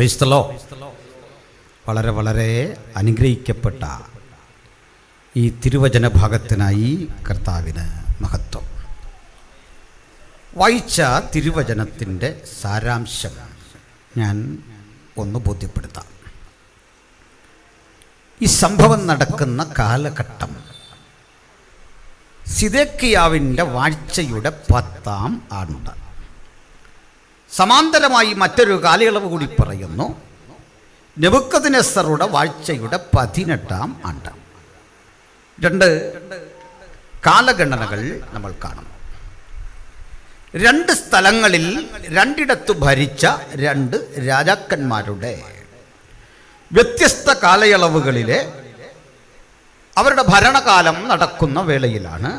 Praise the Lord. വളരെ വളരെ അനുഗ്രഹിക്കപ്പെട്ട ഈ തിരുവചന ഭാഗത്തിനായി കർത്താവിന് മഹത്വം. വായിച്ച തിരുവചനത്തിൻ്റെ സാരാംശം ഞാൻ ഒന്ന് ബോധ്യപ്പെടുത്താം. ഈ സംഭവം നടക്കുന്ന കാലഘട്ടം സിദെക്കിയാവിൻ്റെ വാഴ്ചയുടെ 10ാം ആണ്ട്. സമാന്തരമായി മറ്റൊരു കാലയളവ് കൂടി പറയുന്നു, നെബൂഖദ്നേസറുടെ വാഴ്ചയുടെ 18ാം ആണ്ട്. രണ്ട് കാലഗണനകൾ നമ്മൾ കാണും. രണ്ട് സ്ഥലങ്ങളിൽ രണ്ടിടത്ത് ഭരിച്ച രണ്ട് രാജാക്കന്മാരുടെ വ്യത്യസ്ത കാലയളവുകളിലെ അവരുടെ ഭരണകാലം നടക്കുന്ന വേളയിലാണ്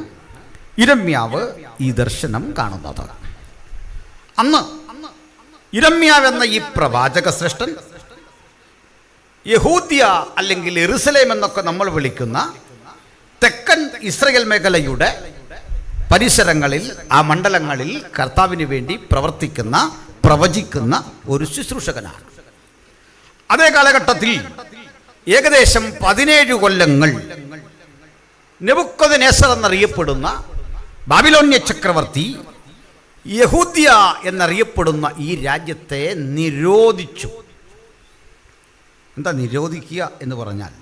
യിരെമ്യാവ് ഈ ദർശനം കാണുന്നത്. അന്ന് യിരെമ്യാവ് എന്ന ഈ പ്രവാചക ശ്രേഷ്ഠൻ യഹൂദ്യ അല്ലെങ്കിൽ യെരുശലേം എന്നൊക്കെ നമ്മൾ വിളിക്കുന്ന തെക്കൻ ഇസ്രായേൽ മേഖലയുടെ പരിസരങ്ങളിൽ, ആ മണ്ഡലങ്ങളിൽ കർത്താവിന് വേണ്ടി പ്രവർത്തിക്കുന്ന, പ്രവചിക്കുന്ന ഒരു ശുശ്രൂഷകനാണ്. അതേ കാലഘട്ടത്തിൽ ഏകദേശം 17 കൊല്ലങ്ങൾ നെബൂഖദ്നേസർ എന്നറിയപ്പെടുന്ന ബാബിലോന്യ ചക്രവർത്തി യഹൂദ്യ എന്നറിയപ്പെടുന്ന ഈ രാജ്യത്തെ നിരോധിച്ചു. എന്താ നിരോധിക്കുക എന്ന് പറഞ്ഞാൽ?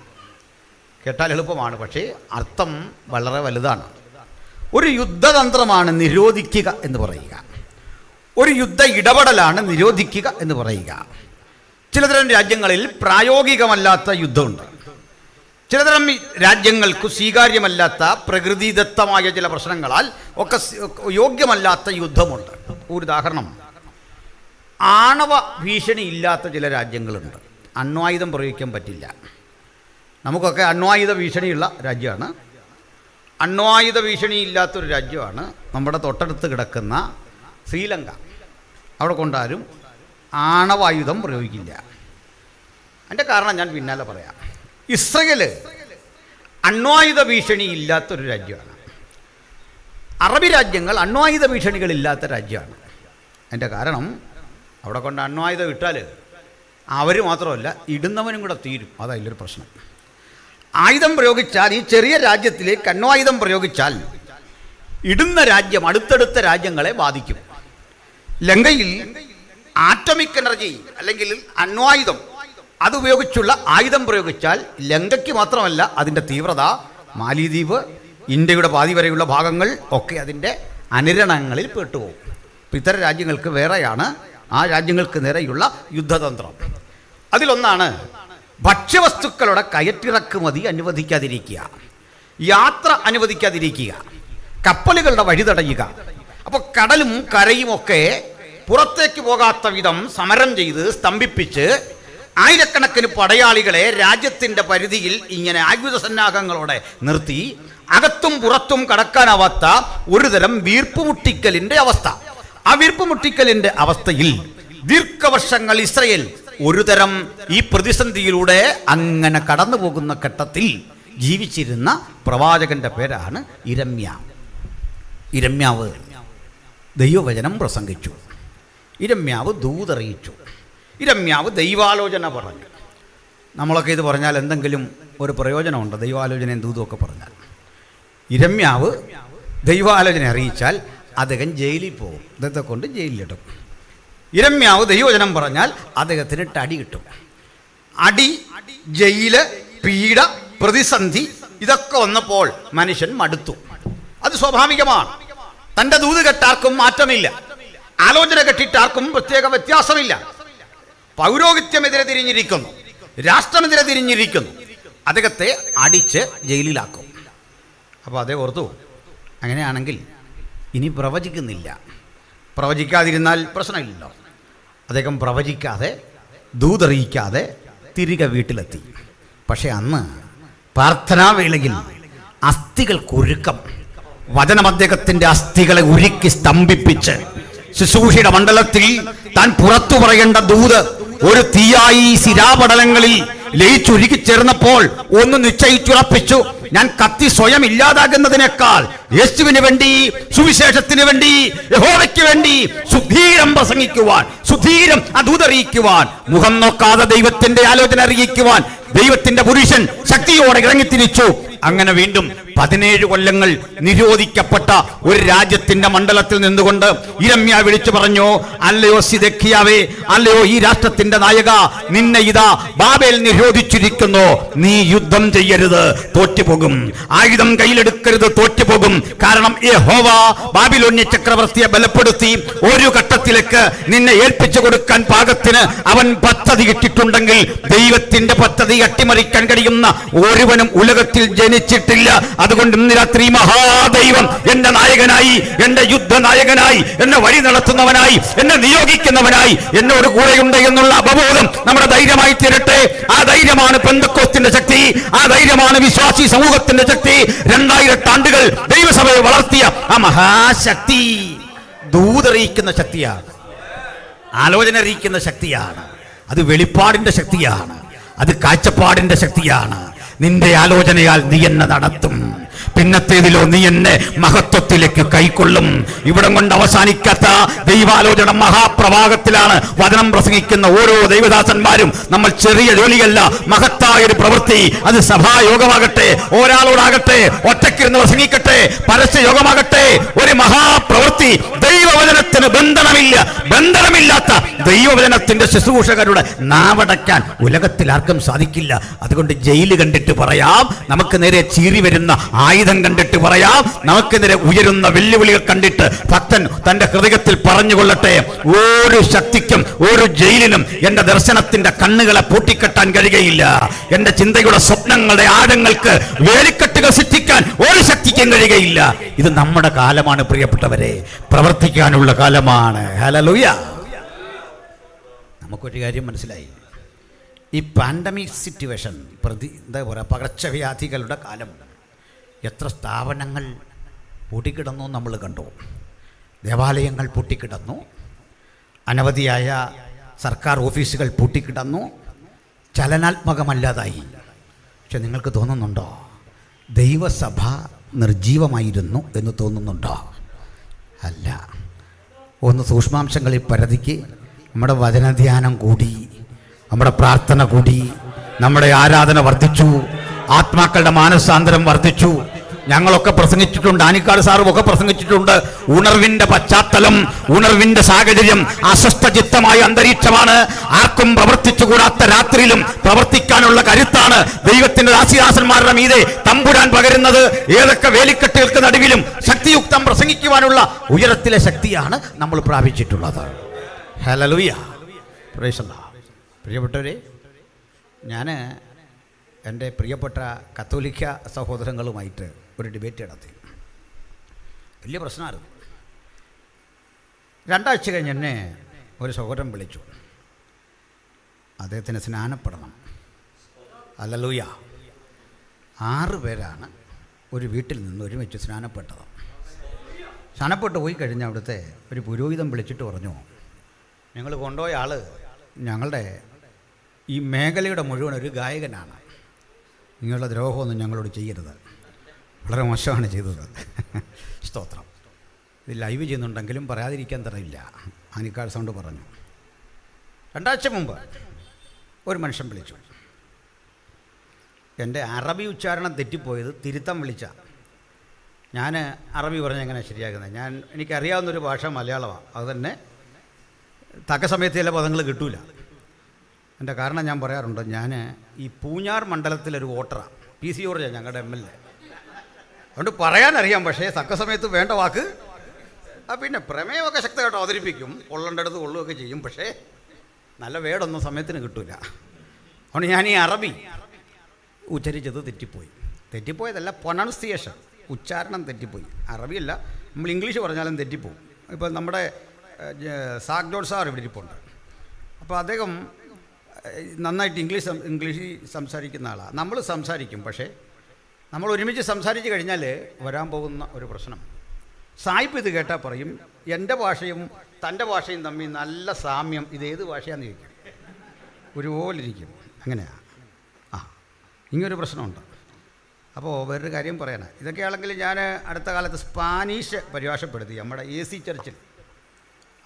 കേട്ടാൽ എളുപ്പമാണ്, പക്ഷേ അർത്ഥം വളരെ വലുതാണ്. ഒരു യുദ്ധതന്ത്രമാണ് നിരോധിക്കുക എന്ന് പറയുക. ഒരു യുദ്ധ ഇടപെടലാണ് നിരോധിക്കുക എന്ന് പറയുക. ചിലതരം രാജ്യങ്ങളിൽ പ്രായോഗികമല്ലാത്ത യുദ്ധമുണ്ട്. ചിലതരം രാജ്യങ്ങൾക്ക് സ്വീകാര്യമല്ലാത്ത പ്രകൃതിദത്തമായ ചില പ്രശ്നങ്ങളാൽ ഒക്കെ യോഗ്യമല്ലാത്ത യുദ്ധമുണ്ട്. ഒരു ഉദാഹരണം, ആണവ ഭീഷണി ഇല്ലാത്ത ചില രാജ്യങ്ങളുണ്ട്. അണ്വായുധം പ്രയോഗിക്കാൻ പറ്റില്ല. നമുക്കൊക്കെ അണ്വായുധ ഭീഷണിയുള്ള രാജ്യമാണ്. അണ്വായുധ ഭീഷണി ഇല്ലാത്തൊരു രാജ്യമാണ് നമ്മുടെ തൊട്ടടുത്ത് കിടക്കുന്ന ശ്രീലങ്ക. അവിടെ കൊണ്ടാരും ആണവായുധം പ്രയോഗിക്കില്ല. അതിൻ്റെ കാരണം ഞാൻ പിന്നാലെ പറയാം. ഇസ്രയേൽ അണ്വായുധ ഭീഷണി ഇല്ലാത്തൊരു രാജ്യമാണ്. അറബി രാജ്യങ്ങൾ അണ്വായുധ ഭീഷണികളില്ലാത്ത രാജ്യമാണ്. അതിൻ്റെ കാരണം അവിടെ കൊണ്ട് അണ്വായുധം ഇട്ടാൽ അവർ മാത്രമല്ല, ഇടുന്നവനും കൂടെ തീരും. അതതിലൊരു പ്രശ്നം. ആയുധം പ്രയോഗിച്ചാൽ, ഈ ചെറിയ രാജ്യത്തിലേക്ക് അണ്വായുധം പ്രയോഗിച്ചാൽ ഇടുന്ന രാജ്യം അടുത്തടുത്ത രാജ്യങ്ങളെ ബാധിക്കും. ലങ്കയിൽ ആറ്റമിക് എനർജി അല്ലെങ്കിൽ അണ്വായുധം അതുപയോഗിച്ചുള്ള ആയുധം പ്രയോഗിച്ചാൽ ലങ്കയ്ക്ക് മാത്രമല്ല അതിൻ്റെ തീവ്രത, മാലിദ്വീപ്, ഇന്ത്യയുടെ പാതി വരെയുള്ള ഭാഗങ്ങൾ ഒക്കെ അതിൻ്റെ അനുരണങ്ങളിൽ പെട്ടുപോകും. അപ്പം ഇത്തരം രാജ്യങ്ങൾക്ക് വേറെയാണ് ആ രാജ്യങ്ങൾക്ക് നേരെയുള്ള യുദ്ധതന്ത്രം. അതിലൊന്നാണ് ഭക്ഷ്യവസ്തുക്കളുടെ കയറ്റിറക്കുമതി അനുവദിക്കാതിരിക്കുക, യാത്ര അനുവദിക്കാതിരിക്കുക, കപ്പലുകളുടെ വഴി തടയുക. അപ്പോൾ കടലും കരയും ഒക്കെ പുറത്തേക്ക് പോകാത്ത വിധം സമരം ചെയ്ത് സ്തംഭിപ്പിച്ച് ആയിരക്കണക്കിന് പടയാളികളെ രാജ്യത്തിൻ്റെ പരിധിയിൽ ഇങ്ങനെ ആയുധ സന്നാഹങ്ങളോടെ നിർത്തി അകത്തും പുറത്തും കടക്കാനാവാത്ത ഒരുതരം വീർപ്പുമുട്ടിക്കലിൻ്റെ അവസ്ഥ. ആ വീർപ്പുമുട്ടിക്കലിൻ്റെ അവസ്ഥയിൽ ദീർഘവർഷങ്ങൾ ഇസ്രയേൽ ഒരുതരം ഈ പ്രതിസന്ധിയിലൂടെ അങ്ങനെ കടന്നു പോകുന്ന ഘട്ടത്തിൽ ജീവിച്ചിരുന്ന പ്രവാചകന്റെ പേരാണ് യിരെമ്യാവ്. യിരെമ്യാവ് ദൈവവചനം പ്രസംഗിച്ചു. യിരെമ്യാവ് ദൂതറിയിച്ചു. യിരെമ്യാവ് ദൈവാലോചന പറഞ്ഞു. നമ്മളൊക്കെ ഇത് പറഞ്ഞാൽ എന്തെങ്കിലും ഒരു പ്രയോജനമുണ്ട്? ദൈവാലോചനയും ദൂതുമൊക്കെ പറഞ്ഞാൽ. യിരെമ്യാവ് ദൈവാലോചന അറിയിച്ചാൽ അദ്ദേഹം ജയിലിൽ പോകും. അദ്ദേഹത്തെ കൊണ്ട് ജയിലിലിടും. യിരെമ്യാവ് ദൈവവചനം പറഞ്ഞാൽ അദ്ദേഹത്തിന് അടി കിട്ടും. അടി, ജയില്, പീഡ, പ്രതിസന്ധി ഇതൊക്കെ വന്നപ്പോൾ മനുഷ്യൻ മടുത്തു. അത് സ്വാഭാവികമാണ്. തൻ്റെ ദൂത് കെട്ടാർക്കും മാറ്റമില്ല, ആലോചന കെട്ടിട്ടാർക്കും പ്രത്യേക വ്യത്യാസമില്ല. പൗരോഹിത്യമെതിരെ തിരിഞ്ഞിരിക്കുന്നു, രാഷ്ട്രമെതിരെ തിരിഞ്ഞിരിക്കുന്നു. അദ്ദേഹത്തെ അടിച്ച് ജയിലിലാക്കും. അപ്പോൾ അതേ ഓർത്തു, അങ്ങനെയാണെങ്കിൽ ഇനി പ്രവചിക്കുന്നില്ല. പ്രവചിക്കാതിരുന്നാൽ പ്രശ്നമില്ലല്ലോ. അദ്ദേഹം പ്രവചിക്കാതെ, ദൂതറിയിക്കാതെ തിരികെ വീട്ടിലെത്തി. പക്ഷെ അന്ന് പ്രാർത്ഥനാവേളയിൽ അസ്ഥികൾക്കൊരുക്കം, വചനം അദ്ദേഹത്തിൻ്റെ അസ്ഥികളെ ഉരുക്കി സ്തംഭിപ്പിച്ച് ശുശ്രൂഷയുടെ മണ്ഡലത്തിൽ താൻ പുറത്തു പറയേണ്ട ദൂത് ഒരു തീയായി ശിരാപടലങ്ങളിൽ ലയിച്ചൊരുക്കി ചേർന്നപ്പോൾ ഒന്ന് നിശ്ചയിച്ചുറപ്പിച്ചു, ഞാൻ കത്തി സ്വയം ഇല്ലാതാകുന്നതിനേക്കാൾ യേശുവിന് വേണ്ടി, സുവിശേഷത്തിന് വേണ്ടി, യഹോവയ്ക്ക് വേണ്ടി സുധീരം പ്രസംഗിക്കുവാൻ, സുധീരം അതൂതറിയിക്കുവാൻ, മുഖം നോക്കാതെ ദൈവത്തിന്റെ ആലോചന അറിയിക്കുവാൻ ദൈവത്തിന്റെ പുരുഷൻ ശക്തിയോടെ ഇറങ്ങിത്തിരിച്ചു. അങ്ങനെ വീണ്ടും 17 കൊല്ലങ്ങൾ നിരോധിക്കപ്പെട്ട ഒരു രാജ്യത്തിന്റെ മണ്ഡലത്തിൽ നിന്നുകൊണ്ട് ഇരമ്യാ വിളിച്ചു പറഞ്ഞു, അല്ലയോ സിദെക്കിയാവേ, അല്ലയോ ഈ രാഷ്ട്രത്തിന്റെ നായക, നിന്നെ ഇതാ ബാബേൽ നിരോധിച്ചിരിക്കുന്നു. നീ യുദ്ധം ചെയ്യരുത്, തോറ്റുപോകും. ആയുധം കയ്യിലെടുക്കരുത്, തോറ്റുപോകും. കാരണം യഹോവ ബാബിലോന്യ ചക്രവർത്തിയെ ബലപ്പെടുത്തി ഒരു ഘട്ടത്തിലേക്ക് നിന്നെ ഏൽപ്പിച്ചു കൊടുക്കാൻ പാകത്തിന് അവൻ പദ്ധതി ഇട്ടിട്ടുണ്ടെങ്കിൽ ദൈവത്തിന്റെ പദ്ധതി അട്ടിമറിക്കാൻ കഴിയുന്ന ഒരുവനും ഉലകത്തിൽ ജനിച്ചിട്ടില്ല. അതുകൊണ്ട് ഇന്ന് രാത്രി മഹാദൈവം എന്റെ നായകനായി, എന്റെ യുദ്ധനായകനായി, എന്നെ വഴി നടത്തുന്നവനായി, എന്നെ നിയോഗിക്കുന്നവനായി എന്നോട് കൂടെയുണ്ട് എന്നുള്ള അവബോധം നമ്മുടെ ധൈര്യമായി തീരട്ടെ. ആ ധൈര്യമാണ് പെന്തക്കോസ്തിന്റെ ശക്തി, ആ ധൈര്യമാണ് വിശ്വാസി സമൂഹത്തിന്റെ ശക്തി. 2000 ആണ്ടുകൾ ദൈവസഭയെ വളർത്തിയ ആ മഹാശക്തി ദൂതറിയിക്കുന്ന ശക്തിയാണ്, ആലോചന അറിയിക്കുന്ന ശക്തിയാണ്, അത് വെളിപ്പാടിന്റെ ശക്തിയാണ്, അത് കാഴ്ചപ്പാടിന്റെ ശക്തിയാണ്. നിന്റെ ആലോചനയാൽ നീ എന്നെ നടത്തും, പിന്നത്തേതിലോ നീ എന്നെ മഹത്വത്തിലേക്ക് കൈക്കൊള്ളും. ഇവിടം കൊണ്ട് അവസാനിക്കാത്ത ദൈവാലോചന മഹാപ്രവാഹത്തിലാണ് വചനം പ്രസംഗിക്കുന്ന ഓരോ ദൈവദാസന്മാരും. നമ്മൾ ചെറിയ ജോലിയല്ല, മഹത്തായ ഒരു പ്രവൃത്തി. അത് സഭായോഗമാകട്ടെ, ഒരാളോടാകട്ടെ, ഒറ്റയ്ക്കിരുന്ന് പ്രസംഗിക്കട്ടെ, പരസ്യയോഗമാകട്ടെ, ഒരു മഹാപ്രവൃത്തി. ദൈവവചനത്തിന് ബന്ധനമില്ലാത്ത ദൈവവചനത്തിന്റെ ശുശ്രൂഷകരുടെ നാവടയ്ക്കാൻ ഉലകത്തിൽ ആർക്കും സാധിക്കില്ല. അതുകൊണ്ട് ജയില് കണ്ടിട്ട് പറയാം, നമുക്ക് നേരെ ചീറി വരുന്ന ആയുധം കണ്ടിട്ട് പറയാം, നമുക്കെതിരെ ഉയരുന്ന വെല്ലുവിളികൾ കണ്ടിട്ട് ഭക്തൻ തന്റെ ഹൃദയത്തിൽ പറഞ്ഞുകൊള്ളട്ടെ, ഒരു ശക്തിക്കും ഒരു ജയിലിനും എന്റെ ദർശനത്തിന്റെ കണ്ണുകളെ പൂട്ടിക്കെട്ടാൻ കഴിയുകയില്ല. എന്റെ ചിന്തയുടെ സ്വപ്നങ്ങളുടെ ആഴങ്ങൾക്ക് വേലിക്കെട്ടുകൾ സൃഷ്ടിക്കാൻ ഒരു ശക്തിക്കും കഴിയുകയില്ല. ഇത് നമ്മുടെ കാലമാണ് പ്രിയപ്പെട്ടവരെ, പ്രവർത്തിക്കാനുള്ള കാലമാണ്. ഹല്ലേലൂയ. നമുക്കൊരു കാര്യം മനസ്സിലായി, ഈ പാൻഡമിക് സിറ്റുവേഷൻ, എന്താ പറയുക, പകർച്ചവ്യാധികളുടെ കാലം, എത്ര സ്ഥാപനങ്ങൾ പൂട്ടിക്കിടന്നു നമ്മൾ കണ്ടു. ദേവാലയങ്ങൾ പൂട്ടിക്കിടന്നു, അനവധിയായ സർക്കാർ ഓഫീസുകൾ പൂട്ടിക്കിടന്നു, ചലനാത്മകമല്ലാതായി. പക്ഷെ നിങ്ങൾക്ക് തോന്നുന്നുണ്ടോ ദൈവസഭ നിർജീവമായിരുന്നു എന്ന് തോന്നുന്നുണ്ടോ? അല്ല. ഒന്ന് സൂക്ഷ്മാംശങ്ങളിൽ പരതിക്ക് നമ്മുടെ വചനധ്യാനം കൂടി, നമ്മുടെ പ്രാർത്ഥന കൂടി, നമ്മുടെ ആരാധന വർദ്ധിച്ചു, ആത്മാക്കളുടെ മാനസാന്തരം വർദ്ധിച്ചു. ഞങ്ങളൊക്കെ പ്രസംഗിച്ചിട്ടുണ്ട്, ആനിക്കാട് സാറും ഒക്കെ പ്രസംഗിച്ചിട്ടുണ്ട്. ഉണർവിന്റെ പശ്ചാത്തലം, ഉണർവിന്റെ സാഹചര്യം അസ്വസ്ഥചിത്തമായ അന്തരീക്ഷമാണ്. ആർക്കും പ്രവർത്തിച്ചുകൂടാത്ത രാത്രിയിലും പ്രവർത്തിക്കാനുള്ള കരുത്താണ് ദൈവത്തിന്റെ ദാസിദാസന്മാരുടെ മീതെ തമ്പുരാൻ പകരുന്നത്. ഏതൊക്കെ വേലിക്കെട്ടുകൾക്ക് നടുവിലും ശക്തിയുക്തം പ്രസംഗിക്കുവാനുള്ള ഉയരത്തിലെ ശക്തിയാണ് നമ്മൾ പ്രാപിച്ചിട്ടുള്ളത്. ഹല്ലേലൂയ. Praise the Lord. പ്രിയപ്പെട്ടവരെ, ഞാൻ എൻ്റെ പ്രിയപ്പെട്ട കത്തോലിക്ക സഹോദരങ്ങളുമായിട്ട് ഒരു ഡിബേറ്റ് നടത്തി. വലിയ പ്രശ്നമായിരുന്നു. 2 ആഴ്ച കഴിഞ്ഞ് എന്നെ ഒരു സഹോദരൻ വിളിച്ചു, അദ്ദേഹത്തിന് സ്നാനപ്പെടണം. ഹല്ലേലൂയ. 6 പേരാണ് ഒരു വീട്ടിൽ നിന്ന് ഒരുമിച്ച് സ്നാനപ്പെട്ടത്. സ്നാനപ്പെട്ട് പോയി കഴിഞ്ഞ അവിടുത്തെ ഒരു പുരോഹിതൻ വിളിച്ചിട്ട് പറഞ്ഞു, നിങ്ങൾ കൊണ്ടുപോയ ആൾ ഞങ്ങളുടെ ഈ മേഖലയുടെ മുഴുവൻ ഒരു ഗായകനാണ്, നിങ്ങളുടെ ദ്രോഹമൊന്നും ഞങ്ങളോട് ചെയ്യരുത്. വളരെ മോശമാണ് ചെയ്തത്. സ്തോത്രം. ഇത് ലൈവ് ചെയ്യുന്നുണ്ടെങ്കിലും പറയാതിരിക്കാൻ തരയില്ല. ആനിക്കാട് സൗണ്ട് പറഞ്ഞു. 2 ആഴ്ച മുമ്പ് ഒരു മനുഷ്യൻ വിളിച്ചു. എൻ്റെ അറബി ഉച്ചാരണം തെറ്റിപ്പോയത് തിരുത്തം വിളിച്ച. ഞാൻ അറബി പറഞ്ഞാൽ എങ്ങനെ ശരിയാക്കുന്നത്? എനിക്കറിയാവുന്നൊരു ഭാഷ മലയാളമാണ്. അത് തന്നെ തക്ക സമയത്ത് ചില പദങ്ങൾ കിട്ടൂല. എൻ്റെ കാരണം ഞാൻ പറയാറുണ്ട്, ഞാൻ ഈ പൂഞ്ഞാർ മണ്ഡലത്തിലൊരു വോട്ടറാണ്. PC ജോർജാണ് ഞങ്ങളുടെ MLA. അതുകൊണ്ട് പറയാനറിയാം, പക്ഷേ തക്ക സമയത്ത് വേണ്ട വാക്ക്. പിന്നെ പ്രമേയമൊക്കെ ശക്തമായിട്ട് അവതരിപ്പിക്കും, കൊള്ളേണ്ടടുത്ത് കൊള്ളുകയൊക്കെ ചെയ്യും, പക്ഷേ നല്ല വേടൊന്നും സമയത്തിന് കിട്ടൂല. അതുകൊണ്ട് ഞാൻ ഈ അറബി ഉച്ചരിച്ചത് തെറ്റിപ്പോയതല്ല, പ്രൊനൗൺസിയേഷൻ, ഉച്ചാരണം തെറ്റിപ്പോയി. അറബിയല്ല, നമ്മൾ ഇംഗ്ലീഷ് പറഞ്ഞാലും തെറ്റിപ്പോവും. ഇപ്പോൾ നമ്മുടെ സാഗ്ഡോൾ സാർ ഇവിടെ ഇരിപ്പുണ്ട്. അപ്പോൾ അദ്ദേഹം നന്നായിട്ട് ഇംഗ്ലീഷ് സംസാരിക്കുന്ന ആളാണ്. നമ്മൾ സംസാരിക്കും, പക്ഷേ നമ്മൾ ഒരുമിച്ച് സംസാരിച്ച് കഴിഞ്ഞാൽ വരാൻ പോകുന്ന ഒരു പ്രശ്നം, സായിപ്പ് ഇത് കേട്ടാൽ പറയും എൻ്റെ ഭാഷയും തൻ്റെ ഭാഷയും തമ്മിൽ നല്ല സാമ്യം, ഇതേത് ഭാഷയാണെന്ന് ചോദിക്കും, ഒരുപോലെ ഇരിക്കും. അങ്ങനെയാണ്. ഇങ്ങനൊരു പ്രശ്നമുണ്ട്. അപ്പോൾ വേറൊരു കാര്യം പറയണം. ഇതൊക്കെയാണെങ്കിൽ ഞാൻ അടുത്ത കാലത്ത് സ്പാനിഷ് പരിഭാഷപ്പെടുത്തി നമ്മുടെ AC ചർച്ചിൽ.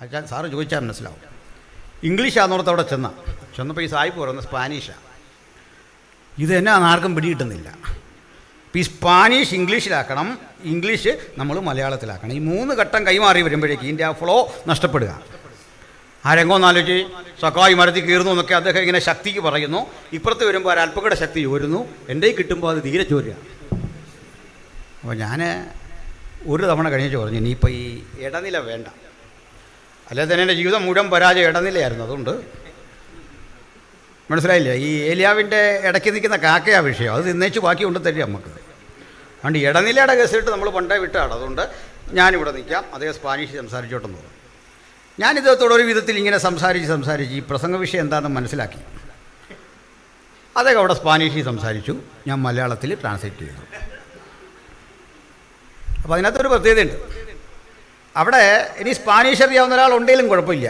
അച്ഛാ സാറ് ചോദിച്ചാൽ മനസ്സിലാവും. ഇംഗ്ലീഷാന്നോർത്ത് അവിടെ ചെന്നപ്പോൾ ഈ സാഹിബ് പറയുന്നത് സ്പാനിഷാണ്. ഇത് തന്നെ ആർക്കും പിടികിട്ടുന്നില്ല. അപ്പോൾ ഈ സ്പാനിഷ് ഇംഗ്ലീഷിലാക്കണം, ഇംഗ്ലീഷ് നമ്മൾ മലയാളത്തിലാക്കണം. ഈ 3 ഘട്ടം കൈമാറി വരുമ്പോഴേക്കും ഇതിൻ്റെ ആ ഫ്ലോ നഷ്ടപ്പെടുക. ആ രംഗമൊന്നാലോചിച്ച് സക്കായി മരത്തിൽ കീറുന്നു എന്നൊക്കെ അദ്ദേഹം ഇങ്ങനെ ശക്തിക്ക് പറയുന്നു. ഇപ്പുറത്ത് വരുമ്പോൾ ഒരല്പകൂടെ ശക്തി ചോരുന്നു. എൻ്റെ കിട്ടുമ്പോൾ അത് തീരെ ചോരുക. അപ്പോൾ ഞാൻ ഒരു തവണ കഴിഞ്ഞ് പറഞ്ഞു, ഇനിയിപ്പോൾ ഈ ഇടനില വേണ്ട. അല്ലാതെ തന്നെ എൻ്റെ ജീവിതം മുഴുവൻ പരാജയം ഇടനിലയായിരുന്നു. അതുകൊണ്ട് മനസ്സിലായില്ലേ, ഈ ഏലിയാവിൻ്റെ ഇടയ്ക്ക് നിൽക്കുന്ന കാക്കയാ വിഷയം. അത് നിന്നേച്ച് ബാക്കി കൊണ്ട് തരിക നമുക്ക്. അതുകൊണ്ട് ഇടനിലയുടെ കേസിട്ട് നമ്മൾ പണ്ടേ വിട്ടാണ്. അതുകൊണ്ട് ഞാനിവിടെ നിൽക്കാം, അതേ സ്പാനിഷ് സംസാരിച്ചോട്ടെന്ന് പറഞ്ഞു. ഞാനിദ്ദേഹത്തോട് ഒരു വിധത്തിൽ ഇങ്ങനെ സംസാരിച്ച് ഈ പ്രസംഗ വിഷയം എന്താണെന്ന് മനസ്സിലാക്കി. അദ്ദേഹം അവിടെ സ്പാനിഷിൽ സംസാരിച്ചു, ഞാൻ മലയാളത്തിൽ ട്രാൻസ്ലേറ്റ് ചെയ്തു. അപ്പോൾ അതിനകത്തൊരു പ്രത്യേകതയുണ്ട്. അവിടെ ഇനി സ്പാനിഷ് അറിയാവുന്ന ഒരാളുണ്ടെങ്കിലും കുഴപ്പമില്ല.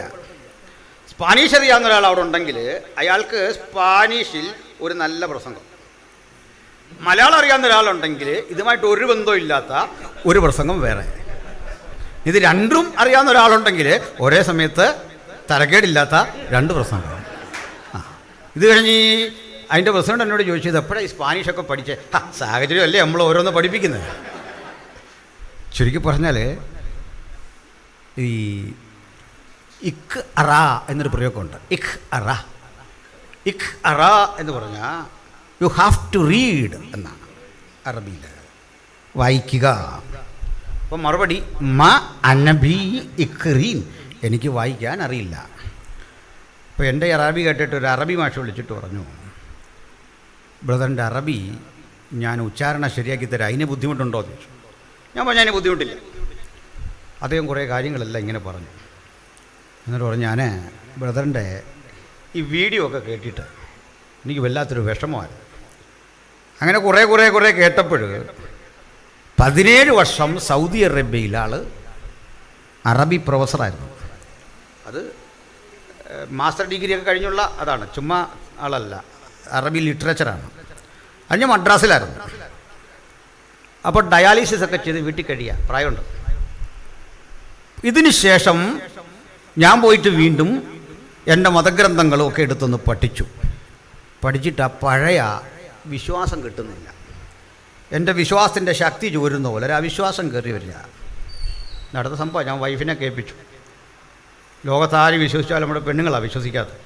സ്പാനിഷ് അറിയാവുന്ന ഒരാൾ അവിടെ ഉണ്ടെങ്കിൽ അയാൾക്ക് സ്പാനിഷിൽ ഒരു നല്ല പ്രസംഗം, മലയാളം അറിയാവുന്ന ഒരാളുണ്ടെങ്കിൽ ഇതുമായിട്ട് ഒരു ബന്ധവും ഇല്ലാത്ത ഒരു പ്രസംഗം വേറെ. ഇത് രണ്ടും അറിയാവുന്ന ഒരാളുണ്ടെങ്കിൽ ഒരേ സമയത്ത് തലക്കേടില്ലാത്ത 2 പ്രസംഗം. ഇത് കഴിഞ്ഞ് അതിൻ്റെ പ്രസിഡന്റ് എന്നോട് ചോദിച്ചത് എപ്പോഴാണ് ഈ സ്പാനിഷൊക്കെ പഠിച്ചേ? സാഹചര്യമല്ലേ നമ്മൾ ഓരോന്ന് പഠിപ്പിക്കുന്നത്. ചുരുക്കി പറഞ്ഞാൽ ഈ ഇഖ് അറ എന്നൊരു പ്രയോഗമുണ്ട്. ഇഖ് അറ എന്ന് പറഞ്ഞാൽ യു ഹാവ് ടു റീഡ് എന്നാണ് അറബിയിൽ, വായിക്കുക. അപ്പം മറുപടി മ അനബി ഇഖ്റീൻ, എനിക്ക് വായിക്കാൻ അറിയില്ല. അപ്പോൾ എൻ്റെ അറബി കേട്ടിട്ട് ഒരു അറബി മാഷ വിളിച്ചിട്ട് പറഞ്ഞു, ബ്രദറിൻ്റെ അറബി ഞാൻ ഉച്ചാരണം ശരിയാക്കി തരാം, അതിന് ബുദ്ധിമുട്ടുണ്ടോ എന്ന് ചോദിച്ചു. ഞാൻ പറഞ്ഞു അതിന് ബുദ്ധിമുട്ടില്ല. അദ്ദേഹം കുറേ കാര്യങ്ങളെല്ലാം ഇങ്ങനെ പറഞ്ഞു. എന്നിട്ട് പറഞ്ഞു, ഞാൻ ബ്രദറിൻ്റെ ഈ വീഡിയോ ഒക്കെ കേട്ടിട്ട് എനിക്ക് വല്ലാത്തൊരു വിഷമമായിരുന്നു. അങ്ങനെ കുറേ കേട്ടപ്പോൾ 17 വർഷം സൗദി അറേബ്യയിൽ ആൾ അറബി പ്രൊഫസറായിരുന്നു. അത് മാസ്റ്റർ ഡിഗ്രി ഒക്കെ കഴിഞ്ഞുള്ള അതാണ്, ചുമ്മാ ആളല്ല, അറബി ലിറ്ററേച്ചറാണ്. അത് ഞാൻ മദ്രാസിലായിരുന്നു. അപ്പോൾ ഡയാലിസിസ് ഒക്കെ ചെയ്ത് വീട്ടിൽ കഴിയുക, പ്രായമുണ്ട്. ഇതിന് ശേഷം ഞാൻ പോയിട്ട് വീണ്ടും എൻ്റെ മതഗ്രന്ഥങ്ങളും ഒക്കെ എടുത്തൊന്ന് പഠിച്ചിട്ട് ആ പഴയ വിശ്വാസം കിട്ടുന്നില്ല. എൻ്റെ വിശ്വാസത്തിൻ്റെ ശക്തി ചോരുന്ന പോലെ ഒരു അവിശ്വാസം കയറി വരിക. നടന്ന സംഭവം ഞാൻ വൈഫിനെ കേൾപ്പിച്ചു. ലോകത്താരും വിശ്വസിച്ചാൽ നമ്മുടെ പെണ്ണുങ്ങളാണ് വിശ്വസിക്കാത്തത്.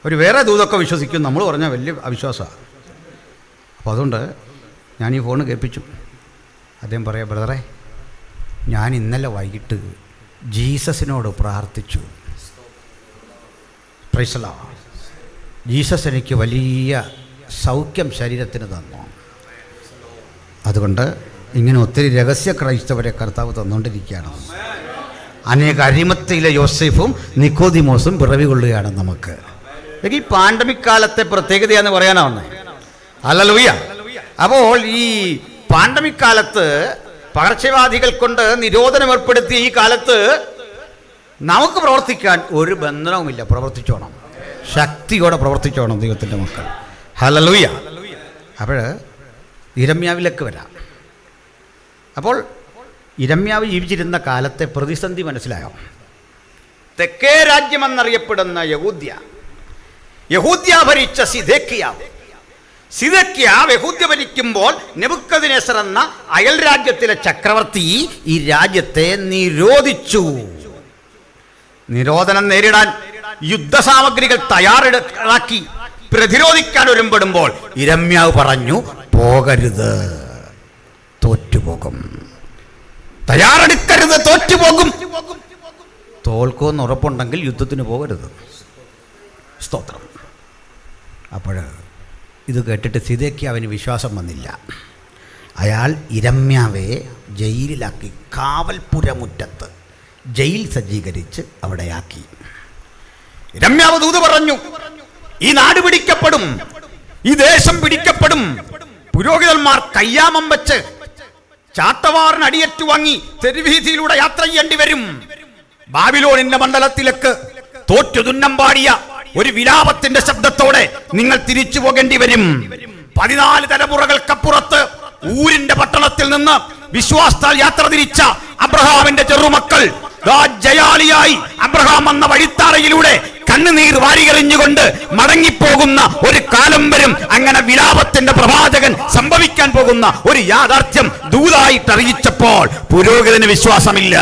ഒരു വേറെ ദൂതൊക്കെ വിശ്വസിക്കും, നമ്മൾ പറഞ്ഞാൽ വലിയ അവിശ്വാസമാണ്. അപ്പോൾ അതുകൊണ്ട് ഞാൻ ഈ ഫോണ് കേൾപ്പിച്ചു. അദ്ദേഹം പറയാം, ബ്രദറെ ഞാൻ ഇന്നലെ വൈകിട്ട് ജീസസിനോട് പ്രാർത്ഥിച്ചു. Praise the Lord. ജീസസ് എനിക്ക് വലിയ സൗഖ്യം ശരീരത്തിന് തന്നു. അതുകൊണ്ട് ഇങ്ങനെ ഒത്തിരി രഹസ്യ ക്രൈസ്തവരെ കർത്താവ് തന്നുകൊണ്ടിരിക്കുകയാണ്. അനേക അരിമത്തയിലെ യോസേഫും നിക്കോദിമോസും പിറവി കൊള്ളുകയാണ് നമുക്ക്. ഈ പാൻഡമിക് കാലത്തെ പ്രത്യേകതയാന്ന് പറയാനാവുന്നേ. ഹല്ലേലൂയ. അപ്പോൾ ഈ പാൻഡമിക് കാലത്ത് പകർച്ചവ്യാധികൾ കൊണ്ട് നിരോധനം ഏർപ്പെടുത്തിയ ഈ കാലത്ത് നമുക്ക് പ്രവർത്തിക്കാൻ ഒരു ബന്ധനവുമില്ല. പ്രവർത്തിച്ചോണം, ശക്തിയോടെ പ്രവർത്തിച്ചോണം ദൈവത്തിൻ്റെ മക്കൾ. ഹല്ലേലൂയ. അപ്പോൾ ഇരമ്യാവിലേക്ക് വരാം. അപ്പോൾ ഇരമ്യാവ് ജീവിച്ചിരുന്ന കാലത്തെ പ്രതിസന്ധി മനസ്സിലായോ? തെക്കേ രാജ്യമെന്നറിയപ്പെടുന്ന യഹൂദ്യ ഭരിച്ച സിദെക്കിയാവ് യഹൂദ്യ ഭരിക്കുമ്പോൾ നെബൂഖദ്നേസർ എന്ന അയൽ രാജ്യത്തിലെ ചക്രവർത്തി ഈ രാജ്യത്തെ നിരോധിച്ചു. നിരോധനം നേരിടാൻ യുദ്ധസാമഗ്രികൾ തയ്യാറാക്കി പ്രതിരോധിക്കാൻ ഒരുമ്പെടുമ്പോൾ ഇരമ്യാവ് പറഞ്ഞു, പോകരുത്, തോറ്റുപോകും. തയ്യാറെടുക്കരുത്, തോറ്റുപോകും. തോൽക്കുമെന്ന് ഉറപ്പുണ്ടെങ്കിൽ യുദ്ധത്തിന് പോകരുത്. സ്തോത്രം. അപ്പോൾ ഇത് കേട്ടിട്ട് സിദെക്കിയാവിന് വിശ്വാസം വന്നില്ല. അയാൾ ഇരമ്യാവെ ജയിലിലാക്കി, കാവൽപുരമുറ്റത്ത് ജയിൽ സജ്ജീകരിച്ച് അവിടെയാക്കി. ഇരമ്യാവ് ദൂത് പറഞ്ഞു, ഈ നാട് പിടിക്കപ്പെടും, ഈ ദേശം പിടിക്കപ്പെടും. പുരോഹിതന്മാർ കയ്യാമം വെച്ച് ചാട്ടവാറിന് അടിയേറ്റു വാങ്ങി തെരുവീതിയിലൂടെ യാത്ര ചെയ്യേണ്ടി വരും. ബാബിലോണിന്റെ മണ്ഡലത്തിലേക്ക് തോറ്റു തുന്നം പാടിയ ഒരു വിലാപത്തിന്റെ ശബ്ദത്തോടെ നിങ്ങൾ തിരിച്ചു പോകേണ്ടി വരും. 14 തലമുറകൾക്കപ്പുറത്ത് ഊരിന്റെ പട്ടണത്തിൽ നിന്ന് വിശ്വാസത്താൽ യാത്ര തിരിച്ച അബ്രഹാമിന്റെ ചെറുമക്കൾ ജയാളിയായി അബ്രഹാം വന്ന വഴിത്താറയിലൂടെ കണ്ണുനീർ വാരികറിഞ്ഞുകൊണ്ട് മടങ്ങിപ്പോകുന്ന ഒരു കാലം വരും. അങ്ങനെ വിലാപത്തിന്റെ പ്രവാചകൻ സംഭവിക്കാൻ പോകുന്ന ഒരു യാഥാർത്ഥ്യം ദൂതായിട്ട് അറിയിച്ചപ്പോൾ പുരോഹിതന് വിശ്വാസമില്ല,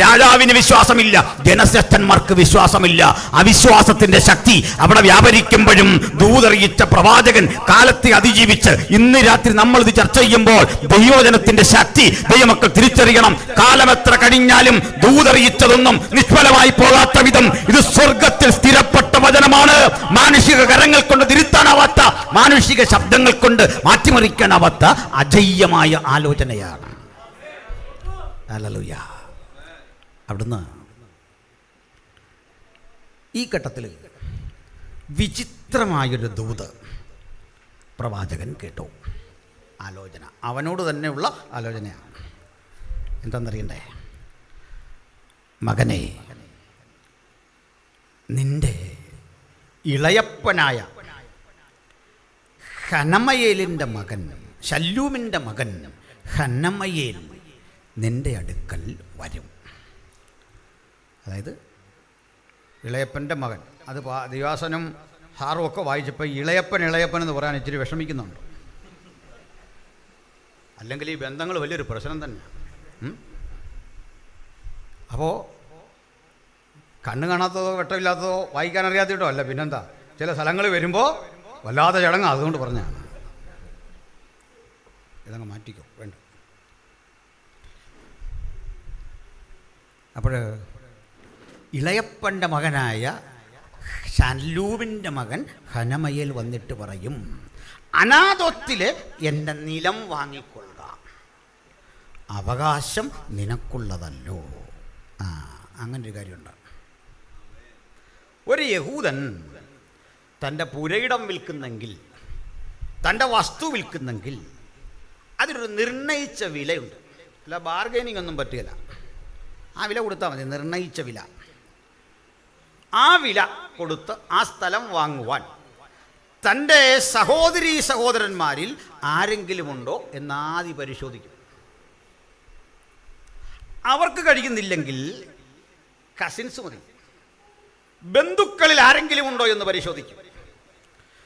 രാജാവിന് വിശ്വാസമില്ല, ജനശ്രേഷ്ഠന്മാർക്ക് വിശ്വാസമില്ല. അവിശ്വാസത്തിന്റെ ശക്തി അവിടെ വ്യാപരിക്കുമ്പോഴും ദൂതറിയിച്ച പ്രവാചകൻ കാലത്തെ അതിജീവിച്ച് ഇന്ന് രാത്രി നമ്മൾ ഇത് ചർച്ച ചെയ്യുമ്പോൾ ദൈവവചനത്തിന്റെ ശക്തി ദൈവമക്കൾ തിരിച്ചറിയണം. കാലമെത്ര കഴിഞ്ഞാലും ദൂതറിയിച്ചതൊന്നും നിഷ്ഫലമായി പോകാത്ത വിധം ഇത് സ്വർഗത്തിൽ സ്ഥിരപ്പെട്ട വചനമാണ്. മാനുഷിക കരങ്ങൾ കൊണ്ട് തിരുത്താനാവാത്ത, മാനുഷിക ശബ്ദങ്ങൾ കൊണ്ട് മാറ്റിമറിക്കാനാവാത്ത അജയ്യമായ ആലോചനയാണ്. ഹല്ലേലൂയ. അവിടുന്ന് ഈ ഘട്ടത്തിൽ വിചിത്രമായൊരു ദൂത് പ്രവാചകൻ കേട്ടു. ആലോചന അവനോട് തന്നെയുള്ള ആലോചനയാണ്. എന്താണെന്നറിയണ്ടേ? മകനെ, നിന്റെ ഇളയപ്പനായ ഹനമയേലിൻ്റെ മകൻ, ശല്ലൂമിൻ്റെ മകൻ ഹനമയേൽ നിന്റെ അടുക്കൽ വരും. അതായത് ഇളയപ്പൻ്റെ മകൻ. അത് ദിവാസനും ഹാറും ഒക്കെ വായിച്ചപ്പോൾ ഇളയപ്പൻ എന്ന് പറയാൻ ഇച്ചിരി വിഷമിക്കുന്നുണ്ട്. അല്ലെങ്കിൽ ഈ ബന്ധങ്ങൾ വലിയൊരു പ്രശ്നം തന്നെയാണ്. അപ്പോൾ കണ്ണ് കാണാത്തതോ വെട്ടമില്ലാത്തതോ വായിക്കാൻ അറിയാത്തിട്ടോ അല്ല, പിന്നെന്താ, ചില സ്ഥലങ്ങൾ വരുമ്പോൾ വല്ലാതെ ചടങ്ങ്, അതുകൊണ്ട് പറഞ്ഞാണ്. ഇതങ്ങ് മാറ്റിക്കോ, വേണ്ട. അപ്പോൾ ഇളയപ്പൻ്റെ മകനായ ശല്ലൂമിൻ്റെ മകൻ ഹനമയേൽ വന്നിട്ട് പറയും, അനാഥത്തിൽ എൻ്റെ നിലം വാങ്ങിക്കൊള്ളുക, അവകാശം നിനക്കുള്ളതല്ലോ. അങ്ങനൊരു കാര്യമുണ്ട്. ഒരു യഹൂദൻ തൻ്റെ പുരയിടം വിൽക്കുന്നെങ്കിൽ, തൻ്റെ വസ്തു വിൽക്കുന്നെങ്കിൽ അതിനൊരു നിർണയിച്ച വിലയുണ്ട്. അല്ല ബാർഗൈനിങ് ഒന്നും പറ്റുകയില്ല. ആ വില കൊടുത്താൽ മതി, നിർണയിച്ച വില. ആ വില കൊടുത്ത് ആ സ്ഥലം വാങ്ങുവാൻ തൻ്റെ സഹോദരന്മാരിൽ ആരെങ്കിലും ഉണ്ടോ എന്നാദ്യം പരിശോധിക്കും. അവർക്ക് കഴിയുന്നില്ലെങ്കിൽ കസിൻസ് മതി. ബന്ധുക്കളിൽ ആരെങ്കിലും ഉണ്ടോ എന്ന് പരിശോധിക്കും.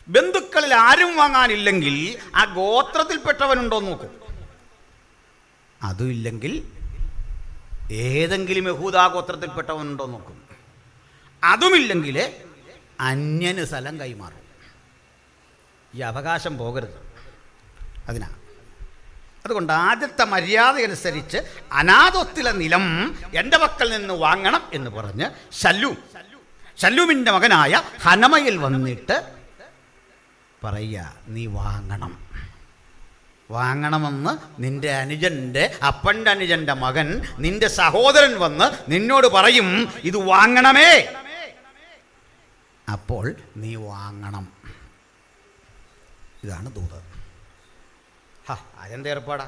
ബന്ധുക്കളിൽ ആരും വാങ്ങാനില്ലെങ്കിൽ ആ ഗോത്രത്തിൽപ്പെട്ടവനുണ്ടോ എന്ന് നോക്കും. അതും ഇല്ലെങ്കിൽ ഏതെങ്കിലും യഹൂദാ ഗോത്രത്തിൽപ്പെട്ടവനുണ്ടോ എന്ന് നോക്കും. അതുമില്ലെങ്കിൽ അന്യന് സ്ഥലം കൈമാറും. ഈ അവകാശം പോകരുത്. അതുകൊണ്ട് ആദ്യത്തെ മര്യാദ അനുസരിച്ച് അനാഥത്തിലെ നിലം എൻ്റെ പക്കൽ നിന്ന് വാങ്ങണം എന്ന് പറഞ്ഞ് ശല്ലൂമിൻ്റെ മകനായ ഹനമയേൽ വന്നിട്ട് പറയുക, നീ വാങ്ങണമെന്ന് നിന്റെ അനുജൻ്റെ, അപ്പൻ്റെ അനുജൻ്റെ മകൻ, നിന്റെ സഹോദരൻ വന്ന് നിന്നോട് പറയും, ഇത് വാങ്ങണമേ, അപ്പോൾ നീ വാങ്ങണം. ഇതാണ് ദൂത്. അതെന്ത് ഏർപ്പാടാ?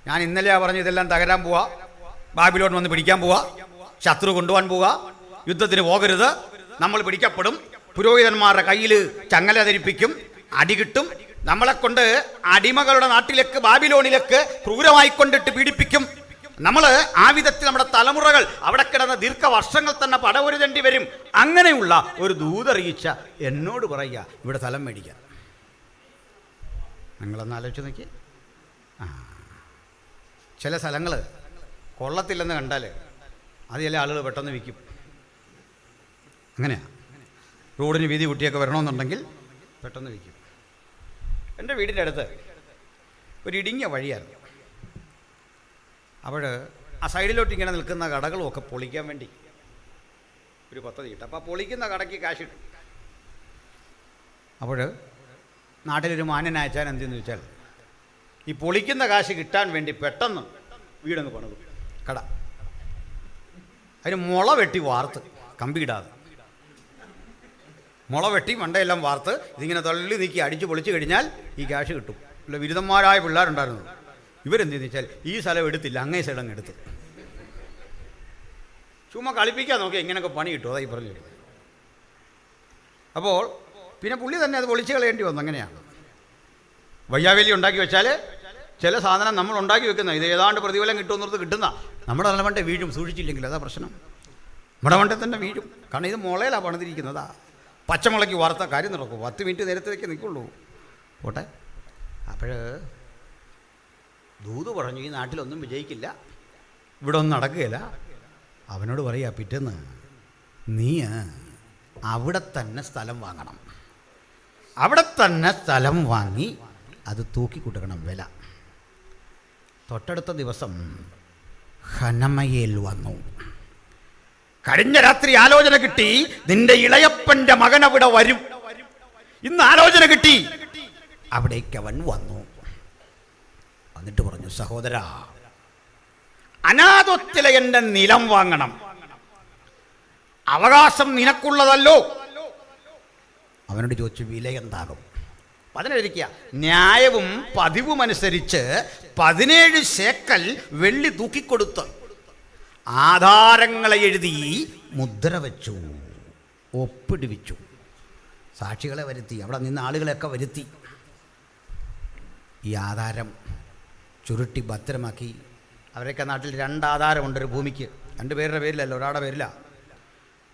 ഞാൻ ഇന്നലെയാ പറഞ്ഞു ഇതെല്ലാം തകരാൻ പോവാ, ബാബിലോൺ വന്ന് പിടിക്കാൻ പോവാ, ശത്രു കൊണ്ടുപോകാൻ പോവാ, യുദ്ധത്തിന് പോകരുത്, നമ്മൾ പിടിക്കപ്പെടും, പുരോഹിതന്മാരുടെ കയ്യിൽ ചങ്ങല ധരിപ്പിക്കും, അടി കിട്ടും, നമ്മളെ കൊണ്ട് അടിമകളുടെ നാട്ടിലേക്ക് ബാബിലോണിലേക്ക് ക്രൂരമായിക്കൊണ്ടിട്ട് പീഡിപ്പിക്കും, നമ്മൾ ആ വിധത്തിൽ നമ്മുടെ തലമുറകൾ അവിടെ കിടന്ന ദീർഘവർഷങ്ങൾ തന്നെ പടവരുതേണ്ടി വരും. അങ്ങനെയുള്ള ഒരു ദൂതറിയിച്ച എന്നോട് പറയുക, ഇവിടെ സ്ഥലം മേടിക്കുക. നിങ്ങളൊന്ന് ആലോചിച്ച് നോക്കി. ചില സ്ഥലങ്ങൾ കൊള്ളത്തില്ലെന്ന് കണ്ടാൽ അത് ചില ആളുകൾ പെട്ടെന്ന് വിൽക്കും. അങ്ങനെയാണ്. റോഡിന് വീതി കുട്ടിയൊക്കെ വരണമെന്നുണ്ടെങ്കിൽ പെട്ടെന്ന് വിൽക്കും. എൻ്റെ വീടിൻ്റെ അടുത്ത് ഒരു ഇടുങ്ങിയ വഴിയായിരുന്നു. അപ്പോൾ ആ സൈഡിലോട്ട് ഇങ്ങനെ നിൽക്കുന്ന കടകളുമൊക്കെ പൊളിക്കാൻ വേണ്ടി ഒരു പദ്ധതി ഇട്ടു. അപ്പോൾ പൊളിക്കുന്ന കടയ്ക്ക് കാശ് കിട്ടും. അപ്പോൾ നാട്ടിലൊരു മാന്യനായച്ചാൻ എന്തെന്ന് വെച്ചാൽ ഈ പൊളിക്കുന്ന കാശ് കിട്ടാൻ വേണ്ടി പെട്ടെന്ന് വീടങ്ങ് പണിതു, കട. അതിന് മുള വെട്ടി വാർത്ത്, കമ്പി ഇടാതെ മുള വെട്ടി മണ്ടയെല്ലാം വാർത്ത് ഇതിങ്ങനെ തള്ളി നീക്കി അടിച്ച് പൊളിച്ച് കഴിഞ്ഞാൽ ഈ ക്യാഷ് കിട്ടും. അല്ല, ബിരുദന്മാരായ പിള്ളേരുണ്ടായിരുന്നു. ഇവരെന്തെന്ന് വെച്ചാൽ ഈ സ്ഥലം എടുത്തില്ല, അങ്ങേ സൈഡ് അങ്ങ് എടുത്ത് ചുമ്മാ കളിപ്പിക്കാൻ നോക്കി ഇങ്ങനെയൊക്കെ പണി കിട്ടും. അതായി പറഞ്ഞു. അപ്പോൾ പിന്നെ പുള്ളി തന്നെ അത് പൊളിച്ച് കളയേണ്ടി വന്നു. അങ്ങനെയാണ്. വയ്യാവേലി ഉണ്ടാക്കി വെച്ചാൽ ചില സാധനം നമ്മൾ ഉണ്ടാക്കി വെക്കുന്ന ഇത് ഏതാണ്ട് പ്രതിഫലം കിട്ടുമെന്നത് കിട്ടുന്ന നമ്മുടെ നിലവണ്ടെ വീഴും, സൂക്ഷിച്ചില്ലെങ്കിൽ അതാ പ്രശ്നം. നമ്മുടെ വണ്ടെ തന്നെ വീഴും. കാരണം ഇത് മുളയിലാണ് പണിതിരിക്കുന്നതാ. പച്ചമുളയ്ക്ക് വാർത്ത കാര്യം നടക്കും. 10 മിനിറ്റ് നേരത്തേക്ക് നിൽക്കുള്ളൂ. പോട്ടെ. അപ്പോൾ ദൂത് പറഞ്ഞു ഈ നാട്ടിലൊന്നും വിജയിക്കില്ല, ഇവിടെ ഒന്നും നടക്കുകയില്ല. അവനോട് പറയുക, പിറ്റേന്ന് നീ അവിടെ തന്നെ സ്ഥലം വാങ്ങണം. അവിടെ തന്നെ സ്ഥലം വാങ്ങി അത് തൂക്കിക്കൂട്ടണം വില. തൊട്ടടുത്ത ദിവസം ഹനമയേൽ വന്നു. കഴിഞ്ഞ രാത്രി ആലോചന കിട്ടി, നിന്റെ ഇളയപ്പൻ്റെ മകൻ അവിടെ വരും. ഇന്ന് ആലോചന കിട്ടി. അവിടേക്ക് അവൻ വന്നു. എന്നിട്ട് പറഞ്ഞു, സഹോദരാ, അനാഥത്തിലെ എൻ്റെ നിലം വാങ്ങണം. അവകാശം നിനക്കുള്ളതല്ലോ. അവനോട് ചോദിച്ചു, വില എന്താകും? അതിനെഴുതിക്കുക, ന്യായവും പതിവുമനുസരിച്ച് 17 ശേക്കൽ വെള്ളി തൂക്കിക്കൊടുത്ത് ആധാരങ്ങളെ എഴുതി മുദ്ര വെച്ചു, ഒപ്പിടിവിച്ചു, സാക്ഷികളെ വരുത്തി, അവിടെ നിന്ന് ആളുകളെയൊക്കെ വരുത്തി. ഈ ആധാരം ചുരുട്ടി ഭദ്രമാക്കി. അവരൊക്കെ നാട്ടിൽ 2 ആധാരമുണ്ട് ഒരു ഭൂമിക്ക്. 2 പേരുടെ പേരിലല്ല, ഒരാളുടെ പേരില്ല.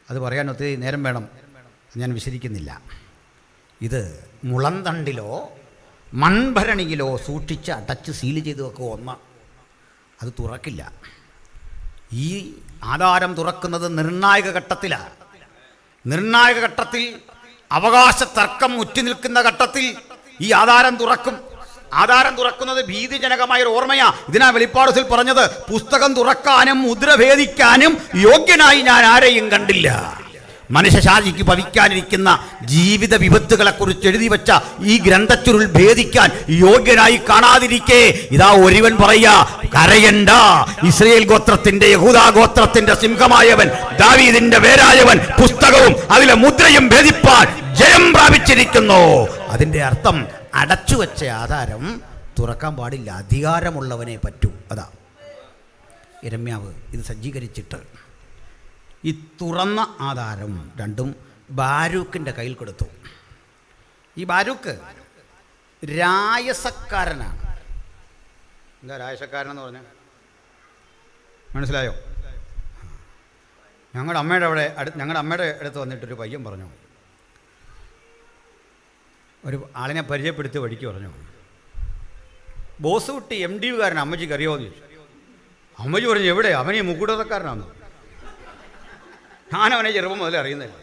അത് പറയാൻ ഒത്തിരി നേരം വേണം, ഞാൻ വിശദീകരിക്കുന്നില്ല. ഇത് മുളന്തണ്ടിലോ മൺഭരണിയിലോ സൂക്ഷിച്ച് അടച്ച് സീൽ ചെയ്ത് വെക്കുക. ഒന്ന്, അത് തുറക്കില്ല. ഈ ആധാരം തുറക്കുന്നത് നിർണായക ഘട്ടത്തിലാണ്. നിർണായക ഘട്ടത്തിൽ, അവകാശ തർക്കം ഉറ്റി നിൽക്കുന്ന ഘട്ടത്തിൽ ഈ ആധാരം തുറക്കും. ആധാരം തുറക്കുന്നത് ഭീതിജനകമായൊരു ഓർമ്മയാ. ഇതിനാ വെളിപ്പാടത്തിൽ പറഞ്ഞത്, പുസ്തകം തുറക്കാനും മുദ്ര ഭേദിക്കാനും യോഗ്യനായി ഞാൻ ആരെയും കണ്ടില്ല. മനുഷ്യശാഖിക്ക് ഭവിക്കാനിരിക്കുന്ന ജീവിത വിപത്തുകളെക്കുറിച്ച് എഴുതി വെച്ച ഈ ഗ്രന്ഥച്ചുരുൾ ഭേദിക്കാൻ യോഗ്യനായി കാണാതിരിക്കെ ഇതാ ഒരുവൻ പറയാ, കരയണ്ട, ഇസ്രയേൽ ഗോത്രത്തിന്റെ യഹൂദാ ഗോത്രത്തിന്റെ സിംഹമായവൻ, ദാവീദിന്റെ വേരായവൻ പുസ്തകവും അതിലെ മുദ്രയും ഭേദിപ്പാൻ ജയം പ്രാപിച്ചിരിക്കുന്നു. അതിന്റെ അർത്ഥം അടച്ചുവെച്ച ആധാരം തുറക്കാൻ പാടില്ല, അധികാരമുള്ളവനെ പറ്റൂ. അതാ യിരെമ്യാവ് ഇത് സജ്ജീകരിച്ചിട്ട് ഈ തുറന്ന ആധാരം 2 ബാരൂക്കിൻ്റെ കയ്യിൽ കൊടുത്തു. ഈ ബാരൂക്ക് രായസക്കാരനാണ്. എന്താ രായസക്കാരനെന്ന് പറഞ്ഞാൽ മനസ്സിലായോ? ഞങ്ങളുടെ അമ്മയുടെ അടുത്ത് വന്നിട്ടൊരു പയ്യൻ പറഞ്ഞു, ഒരു ആളിനെ പരിചയപ്പെടുത്തി വഴിക്ക് പറഞ്ഞു, ബോസ് കുട്ടി MDU-കാരൻ അമ്മച്ചിക്ക് അറിയാമെന്ന് ചോദിച്ചു. അമ്മച്ചി പറഞ്ഞു, എവിടെ? അവനെ മുക്കുടതക്കാരനാണ്. ഞാനവനെ ചെറുപ്പം മുതലേ അറിയുന്നില്ല.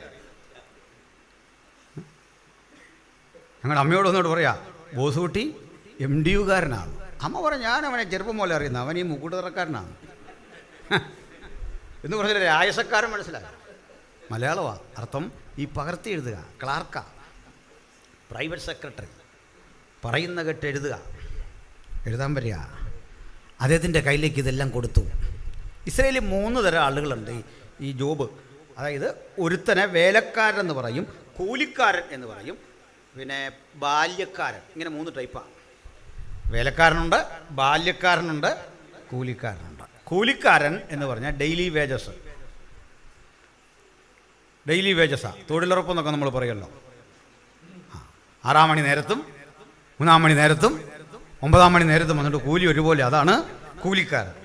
ഞങ്ങളുടെ അമ്മയോടൊന്നോട് പറയാ, ബോസ് കുട്ടി MDU-കാരനാണ്. അമ്മ പറഞ്ഞു, ഞാനവനെ ചെറുപ്പം മുതലേ അറിയുന്ന, അവൻ ഈ മുക്കുടതക്കാരനാണ് എന്ന് പറഞ്ഞില്ല. രായസക്കാരൻ മനസ്സിലായി, മലയാളമാണ്. അർത്ഥം ഈ പകർത്തി എഴുതുക, ക്ലാർക്കാ, പ്രൈവറ്റ് സെക്രട്ടറി, പറയുന്ന കേട്ട് എഴുതുക, എഴുതാൻ വരിക. അദ്ദേഹത്തിൻ്റെ കയ്യിലേക്ക് ഇതെല്ലാം കൊടുത്തു. ഇസ്രയേലിൽ 3 തരം ആളുകളുണ്ട് ഈ ജോബ്. അതായത് ഒരുത്തനെ വേലക്കാരൻ എന്ന് പറയും, കൂലിക്കാരൻ എന്ന് പറയും, പിന്നെ ബാല്യക്കാരൻ. ഇങ്ങനെ 3 ടൈപ്പാണ്. വേലക്കാരനുണ്ട്, ബാല്യക്കാരനുണ്ട്, കൂലിക്കാരനുണ്ട്. കൂലിക്കാരൻ എന്ന് പറഞ്ഞാൽ ഡെയിലി വേജസാണ്. തൊഴിലുറപ്പെന്നൊക്കെ നമ്മൾ പറയുമല്ലോ. 6 മണി നേരത്തും 3 മണി നേരത്തും 9 മണി നേരത്തും വന്നിട്ട് കൂലി ഒരുപോലെ. അതാണ് കൂലിക്കാരൻ.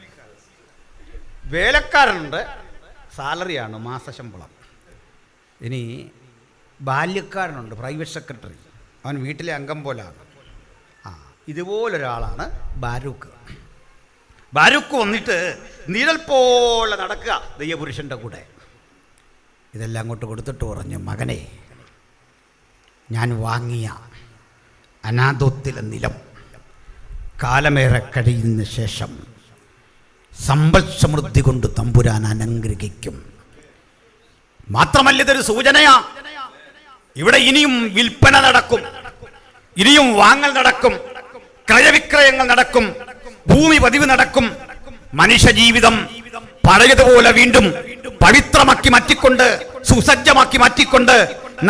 വേലക്കാരനുണ്ട്, സാലറിയാണ്, മാസശമ്പളം. ഇനി ബാല്യക്കാരനുണ്ട്, പ്രൈവറ്റ് സെക്രട്ടറി, അവൻ വീട്ടിലെ അംഗം പോലാണ്. ഇതുപോലൊരാളാണ് ബാരൂക്ക്. ബാരൂക്ക് വന്നിട്ട് നിഴൽ പോലെ നടക്കുക ദൈവപുരുഷൻ്റെ കൂടെ. ഇതെല്ലാം അങ്ങോട്ട് കൊടുത്തിട്ട് പറഞ്ഞു, മകനെ, ഞാൻ വാങ്ങിയ അനാഥോത്തിലെ നിലം കാലമേറെ കഴിയുന്ന ശേഷം സമ്പൽ സമൃദ്ധി കൊണ്ട് തമ്പുരാൻ അനുഗ്രഹിക്കും. മാത്രമല്ല, ഇതൊരു സൂചനയാ. ഇവിടെ ഇനിയും വിൽപ്പന നടക്കും, ഇനിയും വാങ്ങൽ നടക്കും, ക്രയവിക്രയങ്ങൾ നടക്കും, ഭൂമി പതിവ് നടക്കും. മനുഷ്യ ജീവിതം പഴയതുപോലെ വീണ്ടും പവിത്രമാക്കി മാറ്റിക്കൊണ്ട്, സുസജ്ജമാക്കി മാറ്റിക്കൊണ്ട്,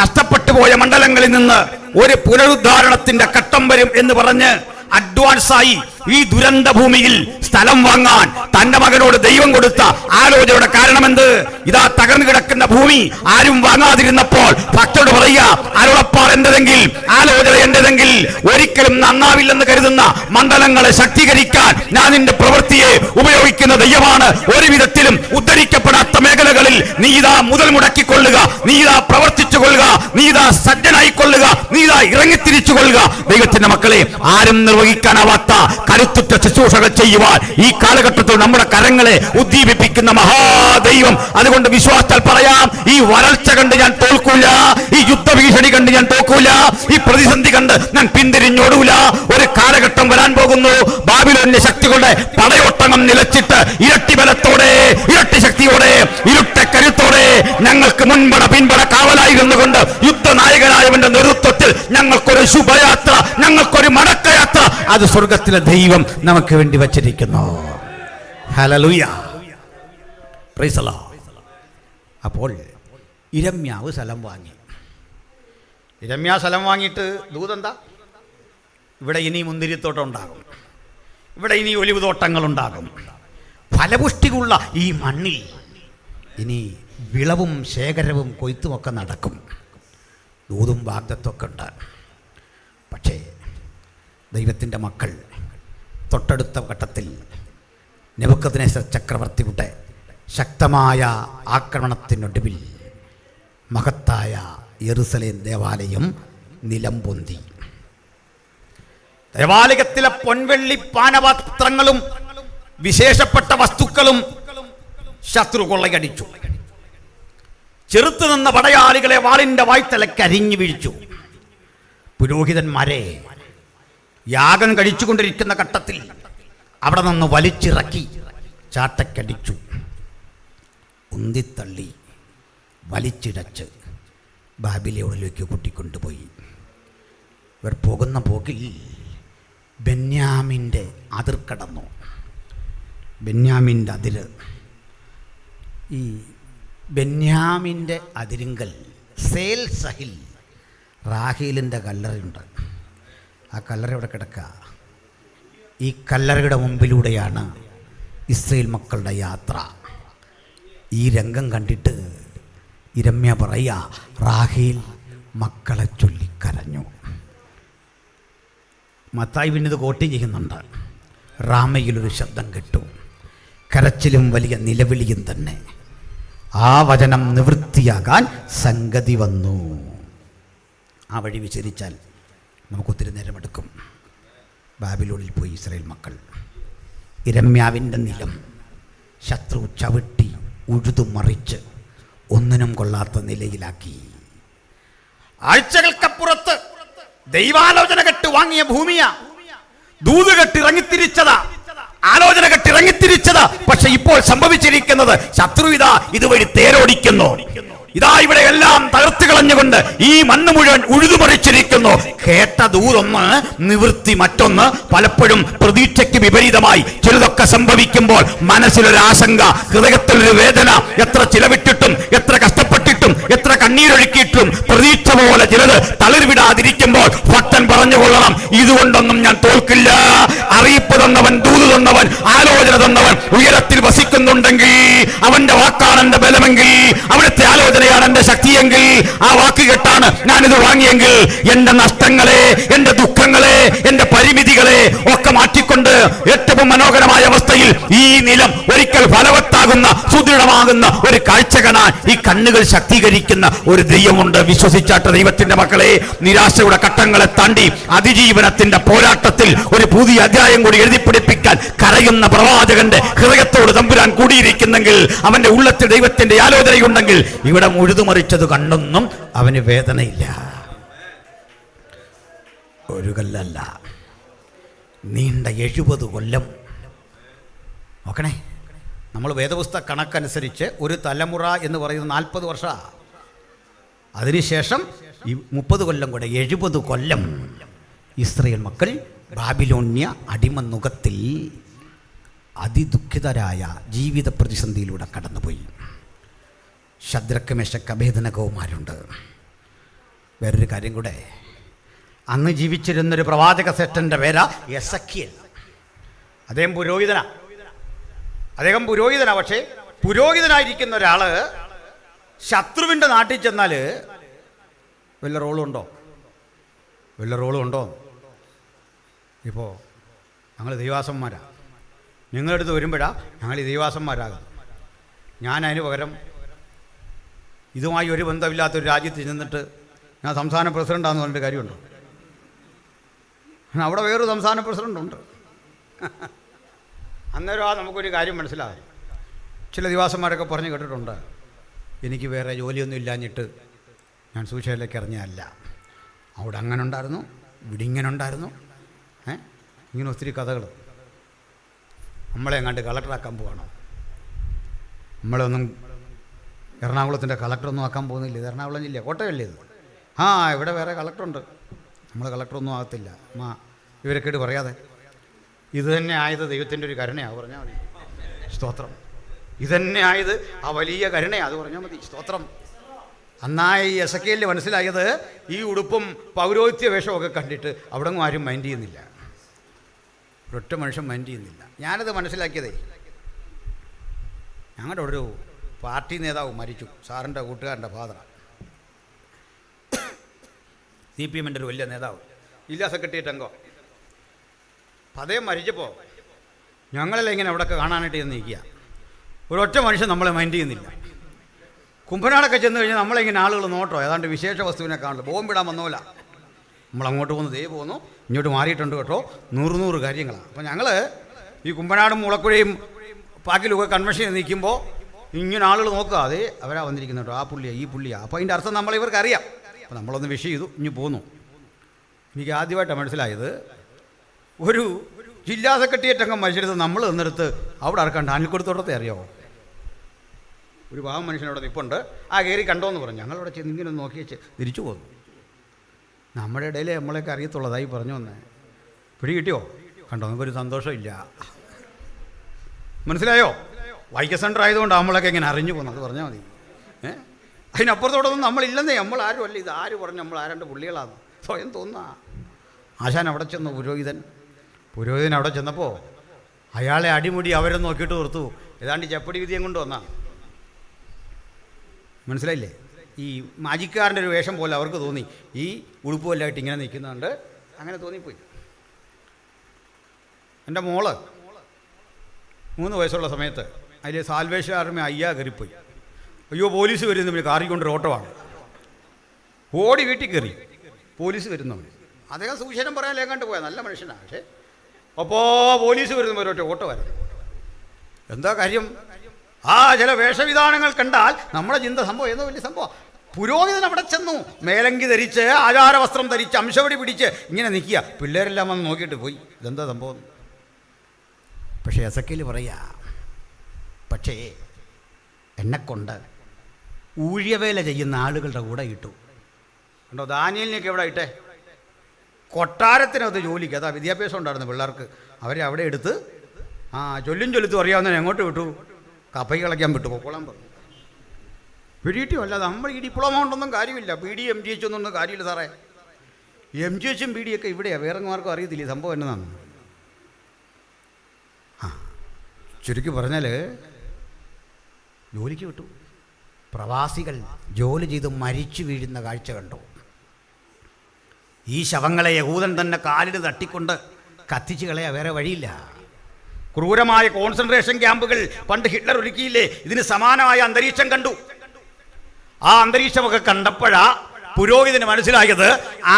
നഷ്ടപ്പെട്ടു പോയ മണ്ഡലങ്ങളിൽ നിന്ന് ഒരു പുനരുദ്ധാരണത്തിന്റെ ഘട്ടം വരും എന്ന് പറഞ്ഞ് അഡ്വാൻസായി ഈ ദുരന്ത ഭൂമിയിൽ സ്ഥലം വാങ്ങാൻ തന്റെ മകനോട് ദൈവം കൊടുത്ത ആലോചനയുടെ കാരണമെന്ത്? ഇതാ തകർന്നു കിടക്കുന്ന ഭൂമി ആരും വാങ്ങാതിരുന്നപ്പോൾ ഭക്തരോട് പറയുക, അരുളപ്പാട് എന്റേതെങ്കിൽ, ആലോചന എന്റേതെങ്കിൽ ഒരിക്കലും നന്നാവില്ലെന്ന് കരുതുന്ന മണ്ഡലങ്ങളെ ശക്തീകരിക്കാൻ ഞാൻ നിന്റെ പ്രവൃത്തിയെ ഉപയോഗിക്കുന്ന ദൈവമാണ്. ഒരു വിധത്തിലും ഉദ്ധരിക്കപ്പെടാത്ത മേഖലകളിൽ നീതാ മുതൽ മുടക്കിക്കൊള്ളുക, നീതാ പ്രവർത്തിച്ചു കൊള്ളുക, നീതാ സജ്ജനായിക്കൊള്ളുക, നീതാ ഇറങ്ങിത്തിരിച്ചു കൊള്ളുക. ദൈവത്തിന്റെ മക്കളെ, ആരും നിർവഹിക്കാനാവാത്ത കരുത്തുറ്റ ശുശ്രൂഷകൾ ചെയ്യുവാൻ ഈ കാലഘട്ടത്തിൽ നമ്മുടെ കരങ്ങളെ ഉദ്ദീപിപ്പിക്കുന്ന മഹാദൈവം. അതുകൊണ്ട് വിശ്വാസത്താൽ പറയാം, ഈ വരൾച്ച കണ്ട് ഞാൻ തോൽക്കൂല, ഈ യുദ്ധഭീഷണി കണ്ട് ഞാൻ തോൽക്കൂല, ഈ പ്രതിസന്ധി കണ്ട് ഞാൻ പിന്തിരിഞ്ഞോടൂല. ഒരു കാലഘട്ടം വരാൻ പോകുന്നു, ബാബിലോണിന്റെ ശക്തികളുടെ പടയോട്ടങ്ങൾ നിലച്ചിട്ട് ഇരട്ടി ബലത്തോടെ, ഇരട്ടി ശക്തിയോടെ, ഇരുട്ട കരുത്തോടെ ഞങ്ങൾക്ക് മുൻപട പിൻപട കാവലായിരുന്നു കൊണ്ട് യുദ്ധനായകനായവന്റെ നേതൃത്വത്തിൽ ഞങ്ങൾക്കൊരു ശുഭയാത്ര, ഞങ്ങൾക്കൊരു മടക്കയാത്ര അത് സ്വർഗത്തിലെ ദൈവം നമുക്ക് വേണ്ടി വച്ചിരിക്കുന്നു. Hallelujah, praise the Lord. അപ്പോൾ ഇരമ്യാവ് സ്ഥലം വാങ്ങി. ഇരമ്യാ സ്ഥലം വാങ്ങിയിട്ട് ദൂതെന്താ, ഇവിടെ ഇനി മുന്തിരിത്തോട്ടം ഉണ്ടാകും, ഇവിടെ ഇനി ഒലിവ് തോട്ടങ്ങളുണ്ടാകും, ഫലപുഷ്ടിയുള്ള ഈ മണ്ണിൽ ഇനി വിളവും ശേഖരവും കൊയ്ത്തുമൊക്കെ നടക്കും. ദൂതും വാഗ്ദത്വമൊക്കെ ഉണ്ട്. പക്ഷേ ദൈവത്തിൻ്റെ മക്കൾ തൊട്ടടുത്ത ഘട്ടത്തിൽ നെബൂഖദ്നേസർ ചക്രവർത്തിയുടെ ശക്തമായ ആക്രമണത്തിനൊടുവിൽ മഹത്തായ യെരൂശലേം ദേവാലയം നിലംപൊന്തി. ദേവാലയത്തിലെ പൊൻവെള്ളി പാനപാത്രങ്ങളും വിശേഷപ്പെട്ട വസ്തുക്കളും ശത്രു കൊള്ളയടിച്ചു. ചെറുത്തു നിന്ന പടയാളികളെ വാളിന്റെ വായ്ത്തലയ്ക്ക് അരിഞ്ഞു വീഴ്ച്ചു. പുരോഹിതന്മാരെ യാഗം കഴിച്ചുകൊണ്ടിരിക്കുന്ന ഘട്ടത്തിൽ അവിടെ നിന്ന് വലിച്ചിറക്കി ചാട്ടക്കടിച്ചു, ഉന്തിത്തള്ളി വലിച്ചിടച്ച് ബാബിലോണിലേക്ക് കൂട്ടിക്കൊണ്ടുപോയി. ഇവർ പോകുന്ന പോക്കിൽ ബെന്യാമിൻ്റെ അതിർ കടന്നു. ബെന്യാമിൻ്റെ അതിര്, ഈ ബെന്യാമിൻ്റെ അതിരിങ്കൽ സേൽ സഹിൽ റാഹേലിൻ്റെ കല്ലറയുണ്ട്. ആ കല്ലറ ഇവിടെ കിടക്കുക. ഈ കല്ലറയുടെ മുമ്പിലൂടെയാണ് ഇസ്രായേൽ മക്കളുടെ യാത്ര. ഈ രംഗം കണ്ടിട്ട് ഇരമ്യ പറയാ, റാഹേൽ മക്കളെ ചൊല്ലിക്കരഞ്ഞു. മത്തായി പിന്നിത് കോട്ടി ചെയ്യുന്നുണ്ട്. റാമയിലൊരു ശബ്ദം കേട്ടു, കരച്ചിലും വലിയ നിലവിളിയും തന്നെ. ആ വചനം നിവൃത്തിയാകാൻ സംഗതി വന്നു. ആ വഴി വിചരിച്ചാൽ നമുക്കൊത്തിരി നേരമെടുക്കും. ബാബിലോണിൽ പോയി ഇസ്രായേൽ മക്കൾ. ഇരമ്യാവിൻ്റെ നിലം ശത്രു ചവിട്ടി ഉഴുതുമറിച്ച് ഒന്നിനും കൊള്ളാത്ത നിലയിലാക്കി. ആഴ്ചകൾക്കപ്പുറത്ത് ദൈവാലോചന കെട്ട് വാങ്ങിയ ഭൂമിയാ, ദൂത് കെട്ട് ഇറങ്ങിത്തിരിച്ചതാ, ആലോചന കെട്ട് ഇറങ്ങിത്തിരിച്ചതാ. പക്ഷെ ഇപ്പോൾ സംഭവിച്ചിരിക്കുന്നത്, ശത്രു ഇതാ ഇതുവഴി തേരോടിക്കുന്നു. ഇതാ ഇവിടെ എല്ലാം തകർത്ത് കളഞ്ഞുകൊണ്ട് ഈ മണ്ണ് മുഴുവൻ ഉഴുതുമറിച്ചിരിക്കുന്നു. കേട്ട ദൂതൊന്ന്, നിവൃത്തി മറ്റൊന്ന്. പലപ്പോഴും പ്രതീക്ഷയ്ക്ക് വിപരീതമായി ചിലതൊക്കെ സംഭവിക്കുമ്പോൾ മനസ്സിലൊരു ആശങ്ക, ഹൃദയത്തിലൊരു വേദന. എത്ര ചിലവിട്ടിട്ടും എത്ര കഷ്ടപ്പെട്ടിട്ടും എത്ര കണ്ണീരൊഴുക്കിയിട്ടും പ്രതീക്ഷ പോലെ ചിലത് തളിർവിടാതിരിക്കുമ്പോൾ ഭക്തൻ പറഞ്ഞുകൊള്ളണം, ഇതുകൊണ്ടൊന്നും ഞാൻ തോൽക്കില്ല. അറിയിപ്പ് തന്നവൻ, ദൂത് തന്നവൻ, ആലോചന തന്നവൻ ഉയരത്തിൽ വസിക്കുന്നുണ്ടെങ്കിൽ അവന്റെ വാക്കാണ് എന്റെ ബലമെങ്കിൽ, അവിടുത്തെ ആലോചനയാണ് എന്റെ ശക്തിയെങ്കിൽ, ആ വാക്ക് കേട്ടാണ് ഞാനിത് വാങ്ങിയെങ്കിൽ, എന്റെ നഷ്ടങ്ങളെ, എന്റെ ദുഃഖങ്ങളെ, എന്റെ പരിമിതികളെ ഒക്കെ മാറ്റിക്കൊണ്ട് ഏറ്റവും മനോഹരമായ അവസ്ഥയിൽ ഈ നിലം ഒരിക്കൽ ഫലവത്താകുന്ന, സുദൃഢമാകുന്ന ഒരു കാഴ്ച കാണാൻ ഈ കണ്ണുകൾ ശക്തീകരിക്കുന്ന ഒരു ദൈവമുണ്ട്. വിശ്വസിച്ചാട്ട ദൈവത്തിന്റെ മക്കളെ, നിരാശയുടെ ഘട്ടങ്ങളെ താണ്ടി അതിജീവനത്തിന്റെ പോരാട്ടത്തിൽ ഒരു പുതിയ അധ്യായം കൂടി എഴുതിപ്പിടിപ്പിക്കാൻ കരയുന്ന പ്രവാചകന്റെ ഹൃദയത്തോട് തമ്പുരാൻ കൂടിയിരിക്കുന്നെങ്കിൽ, അവന്റെ ഉള്ളത്തിൽ ദൈവത്തിന്റെ ആലോചനയുണ്ടെങ്കിൽ, ഇവിടെ ഉഴുതുമറിച്ചത് കണ്ടൊന്നും അവന് വേദനയില്ല. ഒരു കൊല്ലല്ല, നീണ്ട 70 കൊല്ലം. നോക്കണേ, നമ്മൾ വേദപുസ്തക കണക്കനുസരിച്ച് ഒരു തലമുറ എന്ന് പറയുന്നത് 40 വർഷമാണ്. അതിനുശേഷം ഈ 30 കൊല്ലം കൂടെ 70 കൊല്ലം ഇസ്രായേൽ മക്കൾ ബാബിലോണ്യ അടിമനുഖത്തിൽ അതിദുഃഖിതരായ ജീവിത പ്രതിസന്ധിയിലൂടെ കടന്നുപോയി. ശദ്രക്ക്, മേശക്ക്, അബേദ്നെഗോമാരുണ്ട്. വേറൊരു കാര്യം കൂടെ, അന്ന് ജീവിച്ചിരുന്നൊരു പ്രവാചക ശ്രേഷ്ഠൻ്റെ പേരാ എസെക്കിയേൽ. അദ്ദേഹം പുരോഹിതനാ. പക്ഷേ പുരോഹിതനായിരിക്കുന്ന ഒരാള് ശത്രുവിൻ്റെ നാട്ടിൽ ചെന്നാൽ വല്ല റോളുണ്ടോ? വല്ല റോളും ഉണ്ടോ? ഇപ്പോൾ ഞങ്ങൾ ദൈവാസന്മാരാണ്, നിങ്ങളുടെ അടുത്ത് വരുമ്പോഴാണ് ഞങ്ങൾ ഈ ദൈവാസന്മാരാകും. ഞാൻ അതിന് പകരം ഇതുമായി ഒരു ബന്ധമില്ലാത്തൊരു രാജ്യത്ത് ചെന്നിട്ട് ഞാൻ സംസ്ഥാന പ്രസിഡൻ്റാണെന്ന് പറഞ്ഞിട്ട് കാര്യമുണ്ടോ? അവിടെ വേറൊരു സംസ്ഥാന പ്രസിഡൻ്റുണ്ട്. അന്നേരം നമുക്കൊരു കാര്യം മനസ്സിലാകും. ചില ദിവാസന്മാരൊക്കെ പറഞ്ഞു കേട്ടിട്ടുണ്ട്, എനിക്ക് വേറെ ജോലിയൊന്നും ഇല്ലാഞ്ഞിട്ട് ഞാൻ സുവിശേഷത്തിലേക്ക് ഇറങ്ങിയതല്ല, അവിടെ അങ്ങനെ ഉണ്ടായിരുന്നു, ഇവിടെ ഇങ്ങനെ ഉണ്ടായിരുന്നു, ഇങ്ങനെ ഒത്തിരി കഥകൾ. നമ്മളെ എങ്ങാണ്ട് കളക്ടറാക്കാൻ പോവാണോ? നമ്മളൊന്നും എറണാകുളത്തിൻ്റെ കളക്ടറൊന്നും ആക്കാൻ പോകുന്നില്ല. ഇത് എറണാകുളം ജില്ല, കോട്ടയല്ലേ ഇത്? ഇവിടെ വേറെ കളക്ടറുണ്ട്, നമ്മൾ കളക്ടറൊന്നും ആകത്തില്ല. ഇവരൊക്കെ പറയാതെ ഇത് തന്നെ ആയത് ദൈവത്തിൻ്റെ ഒരു കരുണയാണ്, അത് പറഞ്ഞാൽ മതി. സ്തോത്രം. ഇതന്നെ ആയത് ആ വലിയ കരുണയാണ്, അത് പറഞ്ഞാൽ മതി. സ്തോത്രം. അന്നായി എസെക്കിയേലിന് മനസ്സിലായത് ഈ ഉടുപ്പും പൗരോഹിത്യ വേഷമൊക്കെ കണ്ടിട്ട് അവിടെ ഒന്നും ആരും മൈൻഡ് ചെയ്യുന്നില്ല, ഒരൊറ്റ മനുഷ്യൻ മൈൻഡ് ചെയ്യുന്നില്ല. ഞാനത് മനസ്സിലാക്കിയതേ, ഞങ്ങളുടെ ഒരു പാർട്ടി നേതാവ് മരിച്ചു, സാറിൻ്റെ കൂട്ടുകാരൻ്റെ ഫാദർ, CPM-ൻ്റെ ഒരു വലിയ നേതാവ്, ജില്ലാ സെക്രട്ടേറിയറ്റ് അംഗം. അപ്പം അദ്ദേഹം മരിച്ചപ്പോൾ ഞങ്ങളെല്ലാം ഇങ്ങനെ അവിടെയൊക്കെ കാണാനായിട്ട് ചെന്ന് നിൽക്കുക, ഒരൊറ്റ മനുഷ്യൻ നമ്മളെ മൈൻഡ് ചെയ്യുന്നില്ല. കുമ്പനാടൊക്കെ ചെന്ന് കഴിഞ്ഞാൽ നമ്മളിങ്ങനെ ആളുകൾ നോട്ടോ, ഏതാണ്ട് വിശേഷ വസ്തുവിനെ കാണില്ല, ബോംബിടാൻ വന്നോല. നമ്മളങ്ങോട്ട് പോകുന്നു, ദേ പോകുന്നു, ഇങ്ങോട്ട് മാറിയിട്ടുണ്ട് കേട്ടോ, 100 കാര്യങ്ങളാണ്. അപ്പോൾ ഞങ്ങൾ ഈ കുമ്പനാടും മുളക്കുഴയും പാക്കിലൊക്കെ കൺവെൻഷൻ നിൽക്കുമ്പോൾ ഇങ്ങനെ ആളുകൾ നോക്കുക, അതേ അവരാ വന്നിരിക്കുന്നു കേട്ടോ, ആ പുള്ളിയാണ്, ഈ പുള്ളിയാണ്. അപ്പോൾ അതിൻ്റെ അർത്ഥം ഇവർക്ക് അറിയാം. അപ്പോൾ നമ്മളൊന്ന് വിഷ് ചെയ്തു, ഇനി പോന്നു. എനിക്ക് ആദ്യമായിട്ടാണ് മനസ്സിലായത്, ഒരു ജില്ലാ സെക്രട്ടേറിയറ്റ് അംഗം മത്സരത്തിൽ നമ്മൾ നിന്നെടുത്ത് അവിടെ ആർക്കാണ്ട് അനിൽക്കൊടുത്തോടത്തെ അറിയാമോ? ഒരു പാവം മനുഷ്യനവിടെ നിൽപ്പുണ്ട്, കയറി കണ്ടോന്ന് പറഞ്ഞു. ഞങ്ങളവിടെ ചെന്ന് ഇങ്ങനെ നോക്കി വെച്ച് തിരിച്ചു പോന്നു. നമ്മുടെ ഇടയിൽ നമ്മളെയൊക്കെ അറിയത്തുള്ളതായി പറഞ്ഞു വന്നേ. പിടി കിട്ടിയോ? കണ്ടോ, നമുക്കൊരു സന്തോഷമില്ല. മനസ്സിലായോ? വൈക്കം സെൻ്റർ ആയതുകൊണ്ട് നമ്മളൊക്കെ ഇങ്ങനെ അറിഞ്ഞു പോകുന്നു, അത് പറഞ്ഞാൽ മതി. അതിനപ്പുറത്തോടൊന്നും നമ്മളില്ലെന്നേ, നമ്മൾ ആരും അല്ല. ഇത് ആര് പറഞ്ഞു നമ്മൾ ആരാണ്ട് പുള്ളികളാണ് സ്വയം തോന്നുക. ആശാൻ അവിടെ ചെന്നു, പുരോഹിതൻ അവിടെ ചെന്നപ്പോൾ അയാളെ അടിമുടി അവരെ നോക്കിയിട്ട് ഓർത്തു, ഏതാണ്ട് ചെപ്പടി വിധിയും കൊണ്ട് വന്നാ. മനസ്സിലായില്ലേ? ഈ മാജിക്കാരൻ്റെ ഒരു വേഷം പോലെ അവർക്ക് തോന്നി, ഈ ഉടുപ്പുമല്ലായിട്ട് ഇങ്ങനെ നിൽക്കുന്നുണ്ട്, അങ്ങനെ തോന്നിപ്പോയി. എൻ്റെ മോള് 3 വയസ്സുള്ള സമയത്ത് അതിൽ സാൽവേഷൻ ആർമി കയറിപ്പോയി. അയ്യോ പോലീസ് വരുന്നു, പിന്നെ കാറി കൊണ്ടൊരു ഓട്ടമാണ്. ഓടി വീട്ടിൽ കയറി, പോലീസ് വരുന്നുണ്ട്. അദ്ദേഹം സുവിശേഷം പറയാൻ ലേക്കാണ്ട് പോയാൽ നല്ല മനുഷ്യനാണ്. പക്ഷേ അപ്പോൾ പോലീസ് വരുന്ന ഒരൊറ്റ ഓട്ടമായിരുന്നു. എന്താ കാര്യം? ചില വേഷവിധാനങ്ങൾ കണ്ടാൽ നമ്മുടെ ചിന്ത സംഭവം ഏതോ വലിയ സംഭവം. പുരോഹിതൻ അവിടെ ചെന്നു, മേലങ്കി ധരിച്ച് ആചാരവസ്ത്രം ധരിച്ച് അംശവടി പിടിച്ച് ഇങ്ങനെ നിൽക്കുക. പിള്ളേരെല്ലാം വന്ന് നോക്കിയിട്ട് പോയി, ഇതെന്താ സംഭവം? പക്ഷേ എസെക്കിയേൽ പറയാ, പക്ഷേ എന്നെക്കൊണ്ട് ഊഴിയവേല ചെയ്യുന്ന ആളുകളുടെ കൂടെ ഇട്ടു. കണ്ടോ, ദാനിയേലിനെയൊക്കെ എവിടെ ഇട്ടേ? കൊട്ടാരത്തിനകത്ത് ജോലിക്ക്. അതാ വിദ്യാഭ്യാസം ഉണ്ടായിരുന്നു പിള്ളേർക്ക്, അവരെ അവിടെ എടുത്ത് ചൊല്ലുത്തും അറിയാവുന്നതിനെ എങ്ങോട്ട് വിട്ടു? കപ്പയ്ക്ക് കളിക്കാൻ വിട്ടു, പൊക്കോളാൻ പറഞ്ഞു. പിടിയിട്ടും അല്ലാതെ നമ്മൾ ഈ ഡിപ്ലോമ കൊണ്ടൊന്നും കാര്യമില്ല. BD MGH ഒന്നും കാര്യമില്ല സാറേ. MGHും BD ഇവിടെയാണ്, വേറെ ആർക്കും അറിയത്തില്ല സംഭവം എന്നതാണ്. ചുരുക്കി പറഞ്ഞാൽ ജോലിക്ക് വിട്ടു. പ്രവാസികൾ ജോലി ചെയ്ത് മരിച്ചു വീഴുന്ന കാഴ്ച കണ്ടു. ഈ ശവങ്ങളെ യഹൂദൻ തന്നെ കാലിൽ തട്ടിക്കൊണ്ട് കത്തിച്ച് കളയാ, വേറെ വഴിയില്ല. ക്രൂരമായ കോൺസെൻട്രേഷൻ ക്യാമ്പുകൾ പണ്ട് ഹിറ്റ്ലർ ഒരുക്കിയില്ലേ, ഇതിന് സമാനമായ അന്തരീക്ഷം കണ്ടു. ആ അന്തരീക്ഷമൊക്കെ കണ്ടപ്പോഴാ പുരോഹിതന് മനസ്സിലായത്,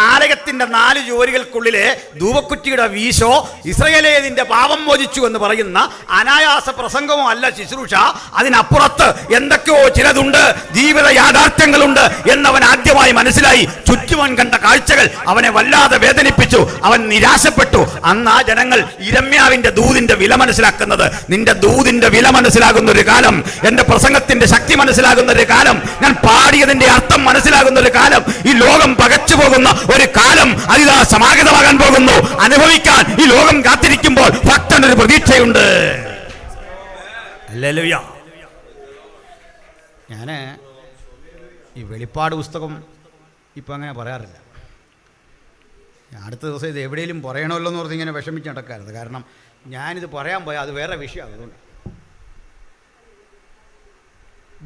ആലയത്തിൻ്റെ 4 ജോലികൾക്കുള്ളിലെ ധൂപക്കുറ്റിയുടെ വീശോ ഇസ്രയേലിന്റെ പാപം മോചിച്ചു എന്ന് പറയുന്ന അനായാസ പ്രസംഗമോ അല്ല ശുശ്രൂഷ. അതിനപ്പുറത്ത് എന്തൊക്കെയോ ചിലതുണ്ട്, ജീവിത യാഥാർത്ഥ്യങ്ങളുണ്ട് എന്നവൻ ആദ്യമായി മനസ്സിലായി. ചുറ്റുമൻ കണ്ട കാഴ്ചകൾ അവനെ വല്ലാതെ വേദനിപ്പിച്ചു. അവൻ നിരാശപ്പെട്ടു. അന്ന് ആ ജനങ്ങൾ ഇരമ്യാവിന്റെ ദൂതിന്റെ വില മനസ്സിലാക്കുന്നത്, നിന്റെ ദൂതിന്റെ വില മനസ്സിലാകുന്ന ഒരു കാലം, എന്റെ പ്രസംഗത്തിന്റെ ശക്തി മനസ്സിലാകുന്ന ഒരു കാലം, ഞാൻ പാടിയതിന്റെ അർത്ഥം മനസ്സിലാകുന്ന ഒരു കാലം, ഈ ലോകം പകച്ചു പോകുന്ന ഒരു കാലം അതിതാ സമാഗതമാകാൻ പോകുന്നു. അനുഭവിക്കാൻ ഈ ലോകം കാത്തിരിക്കുമ്പോൾ ഭക്തനൊരു പ്രതീക്ഷയുണ്ട്. ഹല്ലേലൂയ. ഞാൻ ഈ വെളിപ്പാട് പുസ്തകം ഇപ്പം അങ്ങനെ പറയാറില്ല. അടുത്ത ദിവസം ഇത് എവിടെയെങ്കിലും പറയണമല്ലോ എന്ന് പറഞ്ഞ് ഇങ്ങനെ വിഷമിച്ച് നടക്കാറുണ്ട്. കാരണം ഞാനിത് പറയാൻ പോയാൽ അത് വേറെ വിഷയമാണ്. അതുകൊണ്ട്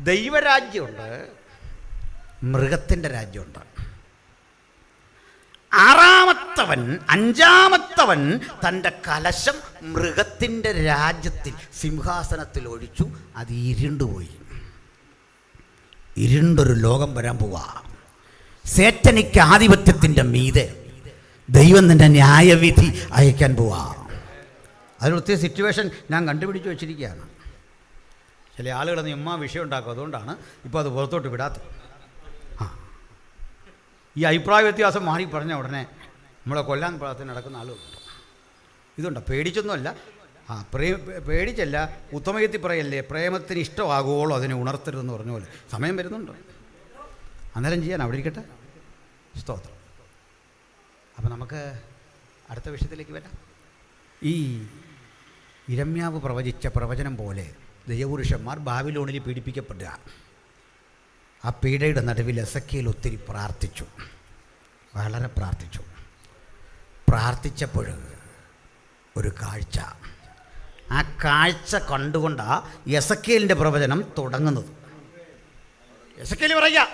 ദൈവരാജ്യമുണ്ട്, മൃഗത്തിൻ്റെ രാജ്യമുണ്ട്. 6 അഞ്ചാമത്തവൻ തൻ്റെ കലശം മൃഗത്തിൻ്റെ രാജ്യത്തിൽ സിംഹാസനത്തിൽ ഒഴിച്ചു. അത് ഇരുണ്ടുപോയി. ഇരുണ്ടൊരു ലോകം വരാൻ പോവാ. സേറ്റനിക്ക് ആധിപത്യത്തിൻ്റെ മീതെ ദൈവം നിന്റെ ന്യായവിധി അയക്കാൻ പോവാ. അതിലൊത്തിരി സിറ്റുവേഷൻ ഞാൻ കണ്ടുപിടിച്ച് വെച്ചിരിക്കുകയാണ്. ചില ആളുകൾ നിമ്മ വിഷയം ഉണ്ടാക്കും. അതുകൊണ്ടാണ് ഇപ്പോൾ അത് പുറത്തോട്ട് വിടാത്തത്. ഈ അഭിപ്രായ വ്യത്യാസം മാറി പറഞ്ഞ ഉടനെ നമ്മളെ കൊല്ലാൻ പ്രാർത്ഥന നടക്കുന്ന ആളുകളുണ്ട്. ഇതുണ്ടോ? പേടിച്ചൊന്നുമല്ല. പേടിച്ചല്ല, ഉത്തമയത്തിൽ പറയല്ലേ, പ്രേമത്തിന് ഇഷ്ടമാകുവോളോ അതിനെ ഉണർത്തരുതെന്ന് പറഞ്ഞ പോലെ സമയം വരുന്നുണ്ട്. അന്നേരം ചെയ്യാൻ അവിടെ ഇരിക്കട്ടെ. സ്തോത്രം. അപ്പം നമുക്ക് അടുത്ത വിഷയത്തിലേക്ക് വരാം. ഈ ഇരമ്യാവ് പ്രവചിച്ച പ്രവചനം പോലെ ദൈവപുരുഷന്മാർ ബാബിലോണിൽ പീഡിപ്പിക്കപ്പെടുക. ആ പീഡയുടെ നടുവിൽ എസെക്കിയേൽ ഒത്തിരി പ്രാർത്ഥിച്ചു, വളരെ പ്രാർത്ഥിച്ചു. പ്രാർത്ഥിച്ചപ്പോൾ ഒരു കാഴ്ച, ആ കാഴ്ച കണ്ടുകൊണ്ടാണ് എസെക്കിയേലിൻ്റെ പ്രവചനം തുടങ്ങുന്നത്. എസെക്കിയേൽ പറയുക,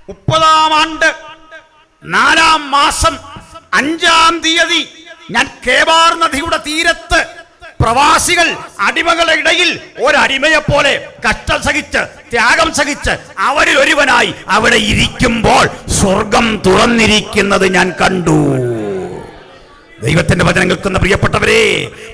30-ാം ആണ്ട് 4-ാം മാസം 5-ാം തീയതി ഞാൻ കേബാർ നദിയുടെ തീരത്ത് പ്രവാസികൾ അടിമകളുടെ ഇടയിൽ ഒരടിമയെപ്പോലെ കഷ്ടം സഹിച്ച് ത്യാഗം സഹിച്ച് അവരിൽ ഒരുവനായി അവിടെ ഇരിക്കുമ്പോൾ സ്വർഗം തുറന്നിരിക്കുന്നത് ഞാൻ കണ്ടു. ദൈവത്തിന്റെ വചനം കേൾക്കുന്ന പ്രിയപ്പെട്ടവരെ,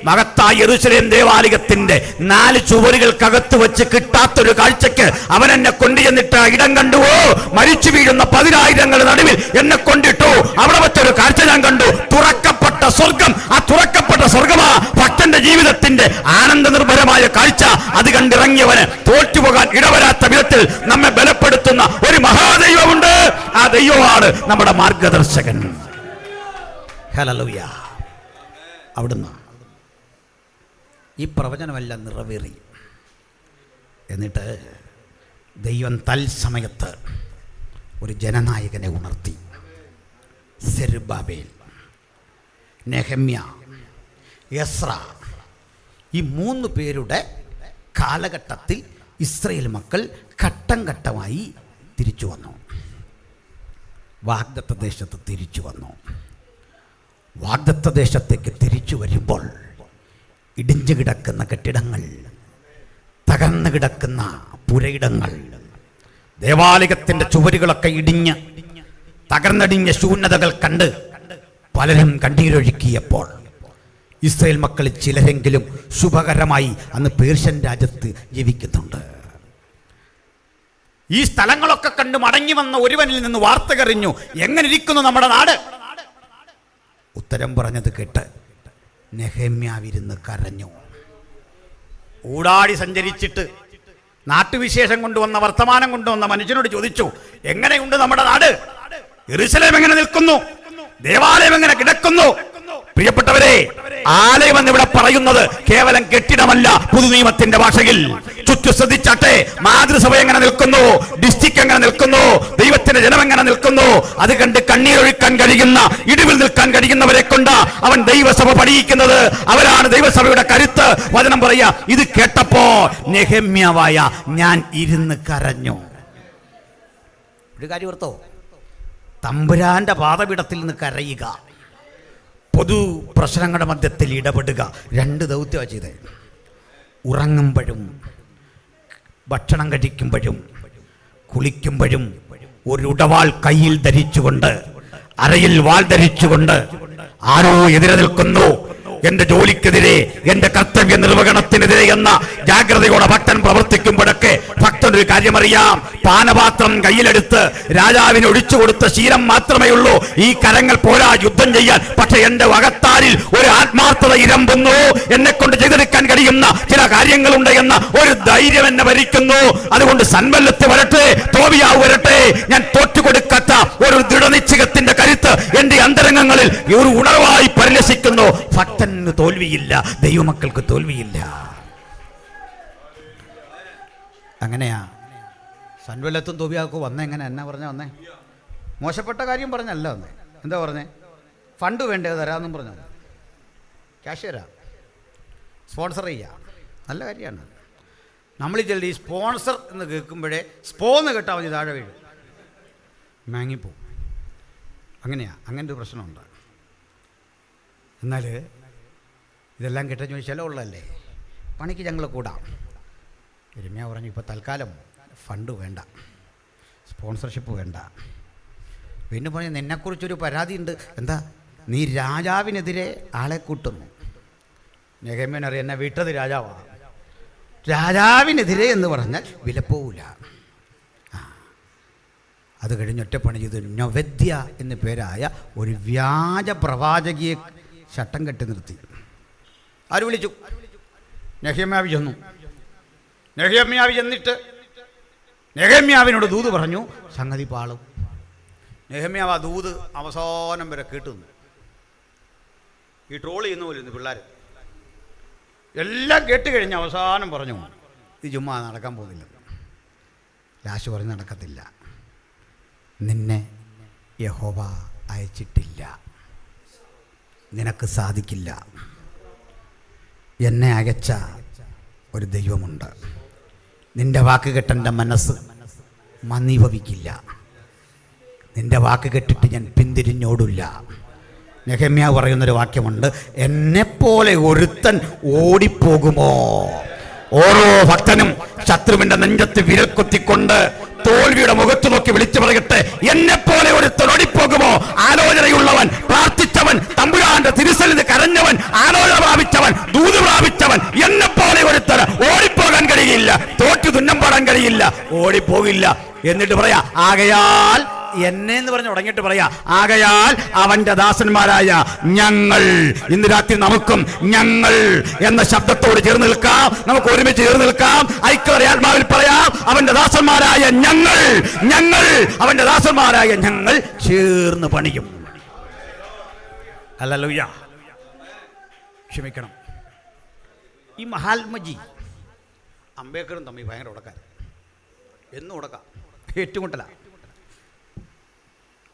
മഹത്തായ യെരൂശലേം ദേവാലയത്തിന്റെ 4 ചുവരുകൾക്കകത്ത് വെച്ച് കിട്ടാത്തൊരു കാഴ്ചക്ക് അവൻ എന്നെ കൊണ്ടുചെന്നിട്ട് ഇടം കണ്ടുവോ. മരിച്ചു വീഴുന്ന 10,000 നടുവിൽ എന്നെ കൊണ്ടിട്ടു. അവിടെ വെച്ചൊരു കാഴ്ച ഞാൻ കണ്ടു. തുറക്കപ്പെട്ട സ്വർഗം. ആ തുറക്കപ്പെട്ട സ്വർഗമാ ഭക്തന്റെ ജീവിതത്തിന്റെ ആനന്ദ നിർഭരമായ കാഴ്ച. അത് കണ്ടിറങ്ങിയവന് തോറ്റുപോകാൻ ഇടവരാത്ത വിധത്തിൽ നമ്മെ ബലപ്പെടുത്തുന്ന ഒരു മഹാദൈവമുണ്ട്. ആ ദൈവമാണ് നമ്മുടെ മാർഗദർശകൻ. ഹല്ലേലൂയ. അവിടുന്ന് ഈ പ്രവചനമെല്ലാം നിറവേറി. എന്നിട്ട് ദൈവം തൽസമയത്ത് ഒരു ജനനായകനെ ഉണർത്തി. സെരുബ്ബാബേൽ, നെഹമ്യ, എസ്ര, ഈ 3 പേരുടെ കാലഘട്ടത്തിൽ ഇസ്രായേൽ മക്കൾ ഘട്ടം ഘട്ടമായി തിരിച്ചു വന്നു. വാഗ്ദത്ത ദേശത്ത് തിരിച്ചു വന്നു. വാഗ്ദത്ത ദേശത്തേക്ക് തിരിച്ചു വരുമ്പോൾ ഇടിഞ്ഞു കിടക്കുന്ന കെട്ടിടങ്ങൾ, തകർന്നു കിടക്കുന്ന പുരയിടങ്ങൾ, ദേവാലയത്തിൻ്റെ ചുവരുകളൊക്കെ ഇടിഞ്ഞ് തകർന്നടിഞ്ഞ ശൂന്യതകൾ കണ്ട് പലരും കണ്ണീരൊഴുക്കിയപ്പോൾ ഇസ്രായേൽ മക്കളിൽ ചിലരെങ്കിലും ശുഭകരമായി അന്ന് പേർഷ്യൻ രാജ്യത്ത് ജീവിക്കുന്നുണ്ട്. ഈ സ്ഥലങ്ങളൊക്കെ കണ്ട് മടങ്ങി വന്ന ഒരുവനിൽ നിന്ന് വാർത്തകറിഞ്ഞു, എങ്ങനെ ഇരിക്കുന്നു നമ്മുടെ നാട്? ഉത്തരം പറഞ്ഞത് കേട്ട് നെഹമ്യാവിരുന്ന് കരഞ്ഞു. ഊടാടി സഞ്ചരിച്ചിട്ട് നാട്ടുവിശേഷം കൊണ്ടുവന്ന വർത്തമാനം കൊണ്ടുവന്ന മനുഷ്യനോട് ചോദിച്ചു, എങ്ങനെയുണ്ട് നമ്മുടെ നാട്? യെരൂശലേം എങ്ങനെ നിൽക്കുന്നു? ദേവാലയം എങ്ങനെ കിടക്കുന്നു? പ്രിയപ്പെട്ടവരെ, ആലയം എന്നിവിടെ പറയുന്നത് കേവലം കെട്ടിടമല്ല. പുതുനിയമത്തിന്റെ ഭാഷയിൽ ചുറ്റു ശ്രദ്ധിച്ചാട്ടെ. മാതൃസഭ എങ്ങനെ നിൽക്കുന്നു? ഡിസ്ട്രിക്ട് എങ്ങനെ നിൽക്കുന്നു? ദൈവത്തിന്റെ ജനം എങ്ങനെ നിൽക്കുന്നു? അത് കണ്ട് കണ്ണീരൊഴുക്കാൻ കഴിയുന്ന, ഇടിവിൽ നിൽക്കാൻ കഴിയുന്നവരെ കൊണ്ട് അവൻ ദൈവസഭ പണിയിക്കുന്നത്. അവരാണ് ദൈവസഭയുടെ കരുത്ത്. വചനം പറയാ, ഇത് കേട്ടപ്പോ നെഹമ്യാവായ ഞാൻ ഇരുന്ന് കരഞ്ഞു. ഒരു കാര്യം ഓർത്തോ, തമ്പുരാന്റെ പാദപീഠത്തിൽ നിന്ന് കരയുക, പൊതു പ്രശ്നങ്ങളുടെ മധ്യത്തിൽ ഇടപെടുക, 2 ദൗത്യമാണ് ചെയ്തത്. ഉറങ്ങുമ്പോഴും ഭക്ഷണം കഴിക്കുമ്പോഴും കുളിക്കുമ്പോഴും ഒരു ഉടവാൾ കയ്യിൽ ധരിച്ചുകൊണ്ട്, അരയിൽ വാൾ ധരിച്ചുകൊണ്ട് ആരോ എതിരെ നിൽക്കുന്നു. എന്റെ ജോലിക്കെതിരെ, എന്റെ കർത്തവ്യ നിർവഹണത്തിനെതിരെ എന്ന ജാഗ്രതയോടെ ഭക്തൻ പ്രവർത്തിക്കുമ്പോഴൊക്കെ ഭക്തനൊരു കാര്യമറിയാം. പാനപാത്രം കയ്യിലെടുത്ത് രാജാവിന് ഒഴിച്ചു കൊടുത്ത ശീലം മാത്രമേ ഉള്ളൂ. ഈ കരങ്ങൾ പോരാ യുദ്ധം ചെയ്യാൻ. പക്ഷെ എന്റെ വകത്താരിൽ ഒരു ആത്മാർത്ഥത ഇരമ്പുന്നു. എന്നെ കൊണ്ട് ചെയ്തെടുക്കാൻ കഴിയുന്ന ചില കാര്യങ്ങളുണ്ട് എന്ന ഒരു ധൈര്യം എന്നെ ഭരിക്കുന്നു. അതുകൊണ്ട് സൻബല്ലത്ത് വരട്ടെ, തോബിയാവ് വരട്ടെ, ഞാൻ തോറ്റുകൊടുക്കാത്ത ഒരു ദൃഢനിശ്ചയത്തിന്റെ കരുത്ത് എന്റെ അന്തരംഗങ്ങളിൽ ഒരു ഉണർവായി പരിലസിക്കുന്നു. ഭക്തന് തോൽവിയില്ല, ദൈവമക്കൾക്ക് തോൽവിയില്ല. അങ്ങനെയാ സൻബല്ലത്തും തോബിയാക്കും വന്നേ. എങ്ങനെ എന്നാ പറഞ്ഞ വന്നേ? മോശപ്പെട്ട കാര്യം പറഞ്ഞല്ല വന്നേ. എന്താ പറഞ്ഞേ? ഫണ്ട് വേണ്ടേ തരാമെന്നും പറഞ്ഞു. ക്യാഷ് തരാം, സ്പോൺസർ ചെയ്യാം. നല്ല കാര്യമാണ്. നമ്മൾ ചെല്ലി ഈ സ്പോൺസർ എന്ന് കേൾക്കുമ്പോഴേ സ്പോന്ന് കേട്ടാൽ മതി, താഴെ വീഴും, മാങ്ങിപ്പോവും. അങ്ങനെയാ, അങ്ങനൊരു പ്രശ്നമുണ്ട്. എന്നാൽ ഇതെല്ലാം കിട്ടാൻ ചോദിച്ചാലോ ഉള്ളതല്ലേ, പണിക്ക് ഞങ്ങൾ കൂടാം. രമ്യ പറഞ്ഞു, ഇപ്പോൾ തൽക്കാലം ഫണ്ട് വേണ്ട, സ്പോൺസർഷിപ്പ് വേണ്ട. പിന്നെ പറഞ്ഞു, നിന്നെക്കുറിച്ചൊരു പരാതിയുണ്ട്. എന്താ? നീ രാജാവിനെതിരെ ആളെ കൂട്ടുന്നു. നെഹമ്യാനറിയാം, എന്നെ വിട്ടത് രാജാവാണ്. രാജാവിനെതിരെ എന്ന് പറഞ്ഞാൽ വിലപ്പോവില്ല. അത് കഴിഞ്ഞ് ഒറ്റപ്പണി ചെയ്ത് നൊവദ്യ എന്നു പേരായ ഒരു വ്യാജ പ്രവാചകിയെ ചട്ടം കെട്ടി നിർത്തി. ആര് വിളിച്ചു? നെഹമ്യാവ് ചെന്നു. നെഹമ്യാവ് ചെന്നിട്ട് നെഹമ്യാവിനോട് ദൂത് പറഞ്ഞു, സംഗതി പാളും. നെഹമ്യാവ് ആ ദൂത് അവസാനം വരെ കേട്ടുന്നു. ഈ ട്രോൾ ചെയ്യുന്ന പോലെ ഇന്ന് പിള്ളേർ എല്ലാം കേട്ട് കഴിഞ്ഞ് അവസാനം പറഞ്ഞു, ഇത് ചുമ്മാ നടക്കാൻ പോകുന്നില്ല. ലാസ്റ്റ് പറഞ്ഞ് നടക്കത്തില്ല, നിന്നെ യഹോവ അയച്ചിട്ടില്ല, നിനക്ക് സാധിക്കില്ല. എന്നെ അയച്ച ഒരു ദൈവമുണ്ട്. നിന്റെ വാക്ക് കെട്ടെൻ്റെ മനസ്സ് മന്ദീഭവിക്കില്ല. നിന്റെ വാക്ക് കെട്ടിട്ട് ഞാൻ പിന്തിരിഞ്ഞോടില്ല. നെഹമ്യാവ് പറയുന്നൊരു വാക്യമുണ്ട്, എന്നെപ്പോലെ ഒരുത്തൻ ഓടിപ്പോകുമോ? ഓരോ ഭക്തനും ശത്രുവിന്റെ നെഞ്ചത്ത് വിരൽ കുത്തിക്കൊണ്ട് തോൽവിയുടെ മുഖത്ത് നോക്കി വിളിച്ചു പറയട്ടെ, എന്നെപ്പോലെ ഒരുത്തൻ ഓടിപ്പോകുമോ? ആലോചനയുള്ളവൻ, പ്രാർത്ഥിച്ചവൻ, തമ്പുരാന്റെ തിരുസന്നിധി കരഞ്ഞവൻ, ആലോചന പ്രാപിച്ചവൻ, ദൂത് പ്രാപിച്ചവൻ, എന്നെപ്പോലെ ഒരുത്തൻ ഓടിപ്പോകാൻ കഴിയില്ല, തോറ്റു തുന്നം പാടാൻ കഴിയില്ല, ഓടിപ്പോകില്ല. എന്നിട്ട് പറയാ, ആകയാൽ എന്നെ എന്ന് പറഞ്ഞ് തുടങ്ങിയിട്ട് പറയാ, ആകയാൽ അവന്റെ ദാസന്മാരായ ഞങ്ങൾ, ഇന്ന് രാത്രി നമുക്കും ഞങ്ങൾ എന്ന ശബ്ദത്തോട് ചേർന്ന് നിൽക്കാം. നമുക്ക് ഒരുമിച്ച് ചേർന്ന് നിൽക്കാം. ഐക്യആത്മാവിൽ പറയാം, അവന്റെ ദാസന്മാരായ ഞങ്ങൾ, ഞങ്ങൾ അവന്റെ ദാസന്മാരായ ഞങ്ങൾ ചേർന്ന് പണിയും. ഹല്ലേലൂയ. ക്ഷമിക്കണം, ഈ മഹാത്മജി അംബേദ്കറും തമ്മിൽ ഭയങ്കര ഉടക്കാൻ, എന്നും ഉടക്കാം, ഏറ്റുമുട്ടല.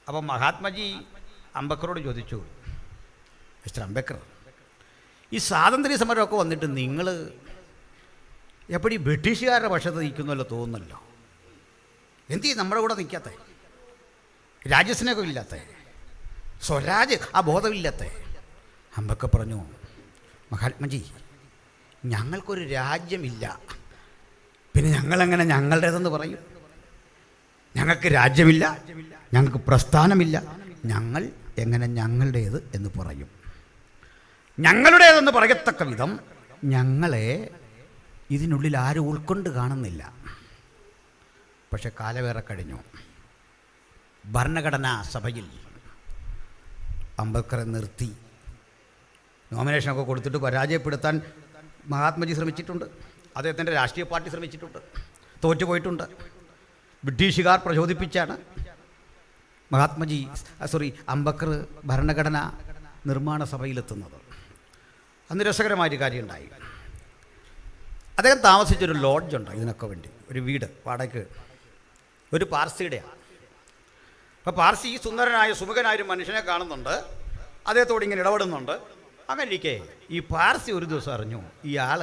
അപ്പം മഹാത്മജി അംബേദ്കറോട് ചോദിച്ചു, മിസ്റ്റർ അംബേദ്കർ, ഈ സ്വാതന്ത്ര്യ സമരമൊക്കെ വന്നിട്ട് നിങ്ങൾ എപ്പോഴും ഈ ബ്രിട്ടീഷുകാരുടെ പക്ഷത്ത് നിൽക്കുന്നല്ലോ തോന്നുന്നല്ലോ, എന്ത് ചെയ്യും നമ്മുടെ കൂടെ നിൽക്കാത്ത, രാജ്യസ്നേഹം ഇല്ലാത്ത, സ്വരാജ് ആ ബോധമില്ലാത്ത? അംബേദ്കർ പറഞ്ഞു, മഹാത്മജി, ഞങ്ങൾക്കൊരു രാജ്യമില്ല, പിന്നെ ഞങ്ങളെങ്ങനെ ഞങ്ങളുടേതെന്ന് പറയും? ഞങ്ങൾക്ക് രാജ്യമില്ല, ഞങ്ങൾക്ക് പ്രസ്ഥാനമില്ല, ഞങ്ങൾ എങ്ങനെ ഞങ്ങളുടേത് എന്ന് പറയും? ഞങ്ങളുടേതെന്ന് പറയത്തക്ക വിധം ഞങ്ങളെ ഇതിനുള്ളിൽ ആരും ഉൾക്കൊണ്ട് കാണുന്നില്ല. പക്ഷെ കാലവേറെ കഴിഞ്ഞു. ഭരണഘടനാ സഭയിൽ അംബേദ്കറെ നിർത്തി. നോമിനേഷനൊക്കെ കൊടുത്തിട്ട് പരാജയപ്പെടുത്താൻ മഹാത്മജി ശ്രമിച്ചിട്ടുണ്ട്. അദ്ദേഹത്തിൻ്റെ രാഷ്ട്രീയ പാർട്ടി ശ്രമിച്ചിട്ടുണ്ട്, തോറ്റുപോയിട്ടുണ്ട്. ബ്രിട്ടീഷുകാർ പ്രചോദിപ്പിച്ചാണ് അംബേദ്കർ ഭരണഘടന നിർമ്മാണ സഭയിലെത്തുന്നത്. അന്ന് രസകരമായൊരു കാര്യമുണ്ടായി. അദ്ദേഹം താമസിച്ചൊരു ലോഡ്ജുണ്ട് ഇതിനൊക്കെ വേണ്ടി, ഒരു വീട് വാടകയ്ക്ക്, ഒരു പാർസിയുടെയാണ്. അപ്പോൾ പാർസി ഈ സുന്ദരനായ സുമുഖനായൊരു മനുഷ്യനെ കാണുന്നുണ്ട്, അദ്ദേഹത്തോട് ഇങ്ങനെ ഇടപെടുന്നുണ്ട്. അങ്ങനെ ഇരിക്കെ ഈ പാർസി ഒരു ദിവസം അറിഞ്ഞു, ഇയാൾ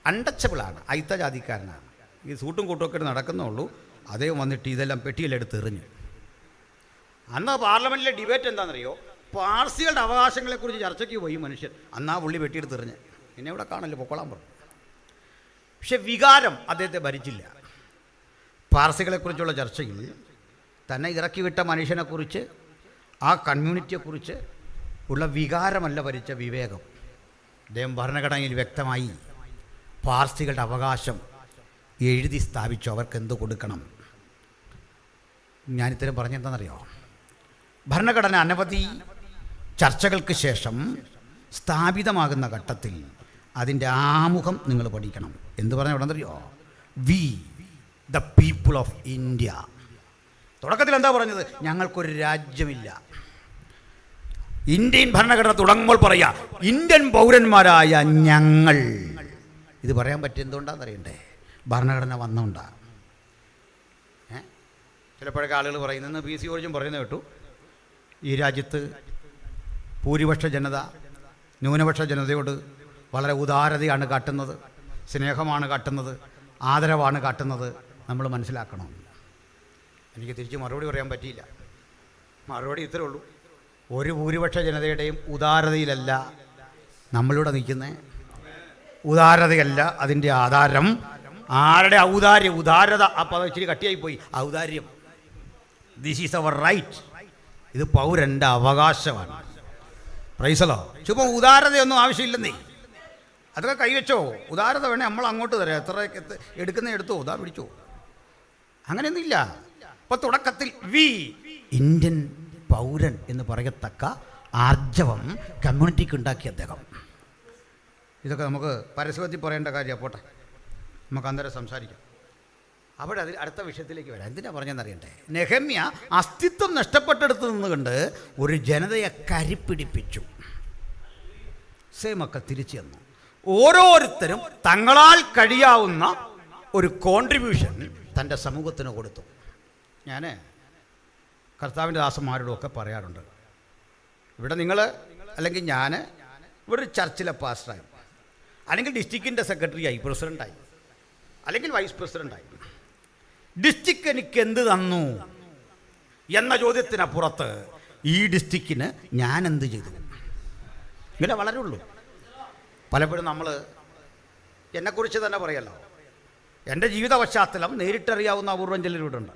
അൺടച്ചബിളാണ്, അയിത്ത ജാതിക്കാരനാണ്, ഈ സൂട്ടും കൂട്ടുമൊക്കെ നടക്കുന്നുള്ളൂ. അദ്ദേഹം വന്നിട്ട് ഇതെല്ലാം പെട്ടിയിലെടുത്ത് എറിഞ്ഞു. അന്ന് പാർലമെൻറ്റിലെ ഡിബേറ്റ് എന്താണെന്നറിയോ? പാർസികളുടെ അവകാശങ്ങളെക്കുറിച്ച് ചർച്ചയ്ക്ക് പോയി മനുഷ്യൻ. അന്നാ പുള്ളി വെട്ടിയെടുത്ത് എറിഞ്ഞ്, എന്നെ ഇവിടെ കാണല്ലോ, പൊക്കോളാൻ പറഞ്ഞു. പക്ഷെ വികാരം അദ്ദേഹത്തെ ഭരിച്ചില്ല. പാർസികളെക്കുറിച്ചുള്ള ചർച്ചയിൽ തന്നെ ഇറക്കിവിട്ട മനുഷ്യനെക്കുറിച്ച്, ആ കമ്മ്യൂണിറ്റിയെക്കുറിച്ച് ഉള്ള വികാരമല്ല ഭരിച്ച വിവേകം. അദ്ദേഹം ഭരണഘടനയിൽ വ്യക്തമായി പാർസികളുടെ അവകാശം എഴുതി സ്ഥാപിച്ചു, അവർക്ക് എന്ത് കൊടുക്കണം. ഞാനിത്തരം പറഞ്ഞെന്താണെന്നറിയോ? ഭരണഘടന അനവധി ചർച്ചകൾക്ക് ശേഷം സ്ഥാപിതമാകുന്ന ഘട്ടത്തിൽ അതിൻ്റെ ആമുഖം നിങ്ങൾ പഠിക്കണം. എന്ത് പറഞ്ഞ ഉടനെന്നറിയോ? We the people of India. തുടക്കത്തിൽ എന്താ പറഞ്ഞത്? ഞങ്ങൾക്കൊരു രാജ്യമില്ല. ഇന്ത്യൻ ഭരണഘടന തുടങ്ങുമ്പോൾ പറയാ ഇന്ത്യൻ പൗരന്മാരായ ഞങ്ങൾ. ഇത് പറയാൻ പറ്റിയ എന്തുകൊണ്ടാണെന്നറിയണ്ടേ? ഭരണഘടന വന്നുകൊണ്ടാണ്. ചിലപ്പോഴൊക്കെ ആളുകൾ പറയുന്നത്, പി സി ജോർജും പറയുന്നത് കേട്ടു, ഈ രാജ്യത്ത് ഭൂരിപക്ഷ ജനത ന്യൂനപക്ഷ ജനതയോട് വളരെ ഉദാരതയാണ് കാട്ടുന്നത്, സ്നേഹമാണ് കാട്ടുന്നത്, ആദരവാണ് കാട്ടുന്നത്. നമ്മൾ മനസ്സിലാക്കണം. എനിക്ക് തിരിച്ച് മറുപടി പറയാൻ പറ്റിയില്ല. മറുപടി ഇത്രേ ഉള്ളൂ, ഒരു ഭൂരിപക്ഷ ജനതയുടെയും ഉദാരതയിലല്ല നമ്മളിവിടെ നിൽക്കുന്നത്. ഉദാരതയല്ല അതിൻ്റെ ആധാരം. ആരുടെ ഔദാര്യം? ഉദാരത. അപ്പോൾ അത് ഇച്ചിരി കട്ടിയായിപ്പോയി. ഔദാര്യം. This is our right. ഇത് പൗരൻ്റെ അവകാശമാണ്. പ്രൈസലോ. ചുമ്മാ ഉദാരതയൊന്നും ആവശ്യമില്ലെന്നേ. അതൊക്കെ കൈവച്ചോ. ഉദാരത വേണേൽ നമ്മൾ അങ്ങോട്ട് തരാം. എത്ര എടുക്കുന്ന എടുത്തോ, ഉദാ പിടിച്ചോ. അങ്ങനെയൊന്നുമില്ല. അപ്പോൾ തുടക്കത്തിൽ ഇന്ത്യൻ പൗരൻ എന്ന് പറയത്തക്ക ആർജവം കമ്മ്യൂണിറ്റിക്ക് ഉണ്ടാക്കിയ അദ്ദേഹം. ഇതൊക്കെ നമുക്ക് പരസ്യത്തിൽ പറയേണ്ട കാര്യമാണ്. പോട്ടെ, നമുക്ക് അന്നേരം സംസാരിക്കാം. അവിടെ അതിൽ അടുത്ത വിഷയത്തിലേക്ക് വരാം. എന്തിനാ പറഞ്ഞെന്നറിയണ്ടേ? നെഹമ്യ അസ്തിത്വം നഷ്ടപ്പെട്ടെടുത്ത് നിന്നുകൊണ്ട് ഒരു ജനതയെ കരിപ്പിടിപ്പിച്ചു. സേമൊക്കെ തിരിച്ചു തന്നു. ഓരോരുത്തരും തങ്ങളാൽ കഴിയാവുന്ന ഒരു കോൺട്രിബ്യൂഷൻ തൻ്റെ സമൂഹത്തിന് കൊടുത്തു. ഞാൻ കർത്താവിൻ്റെ ദാസന്മാരോടൊക്കെ പറയാറുണ്ട്, ഇവിടെ നിങ്ങൾ അല്ലെങ്കിൽ ഞാൻ ഇവിടെ ഒരു ചർച്ചിലെ പാസ്റ്ററായി, അല്ലെങ്കിൽ ഡിസ്ട്രിക്റ്റിൻ്റെ സെക്രട്ടറിയായി, പ്രസിഡൻ്റായി, അല്ലെങ്കിൽ വൈസ് പ്രസിഡൻ്റായി, ഡിസ്ട്രിക്റ്റ് എനിക്ക് എന്ത് തന്നു എന്ന ചോദ്യത്തിനപ്പുറത്ത് ഈ ഡിസ്ട്രിക്റ്റിന് ഞാൻ എന്ത് ചെയ്തു, ഇങ്ങനെ വളരെ ഉള്ളൂ. പലപ്പോഴും നമ്മൾ എന്നെക്കുറിച്ച് തന്നെ പറയല്ലോ, എൻ്റെ ജീവിത പശ്ചാത്തലം നേരിട്ടറിയാവുന്ന അപൂർവം ചിലരിവിടുണ്ട്.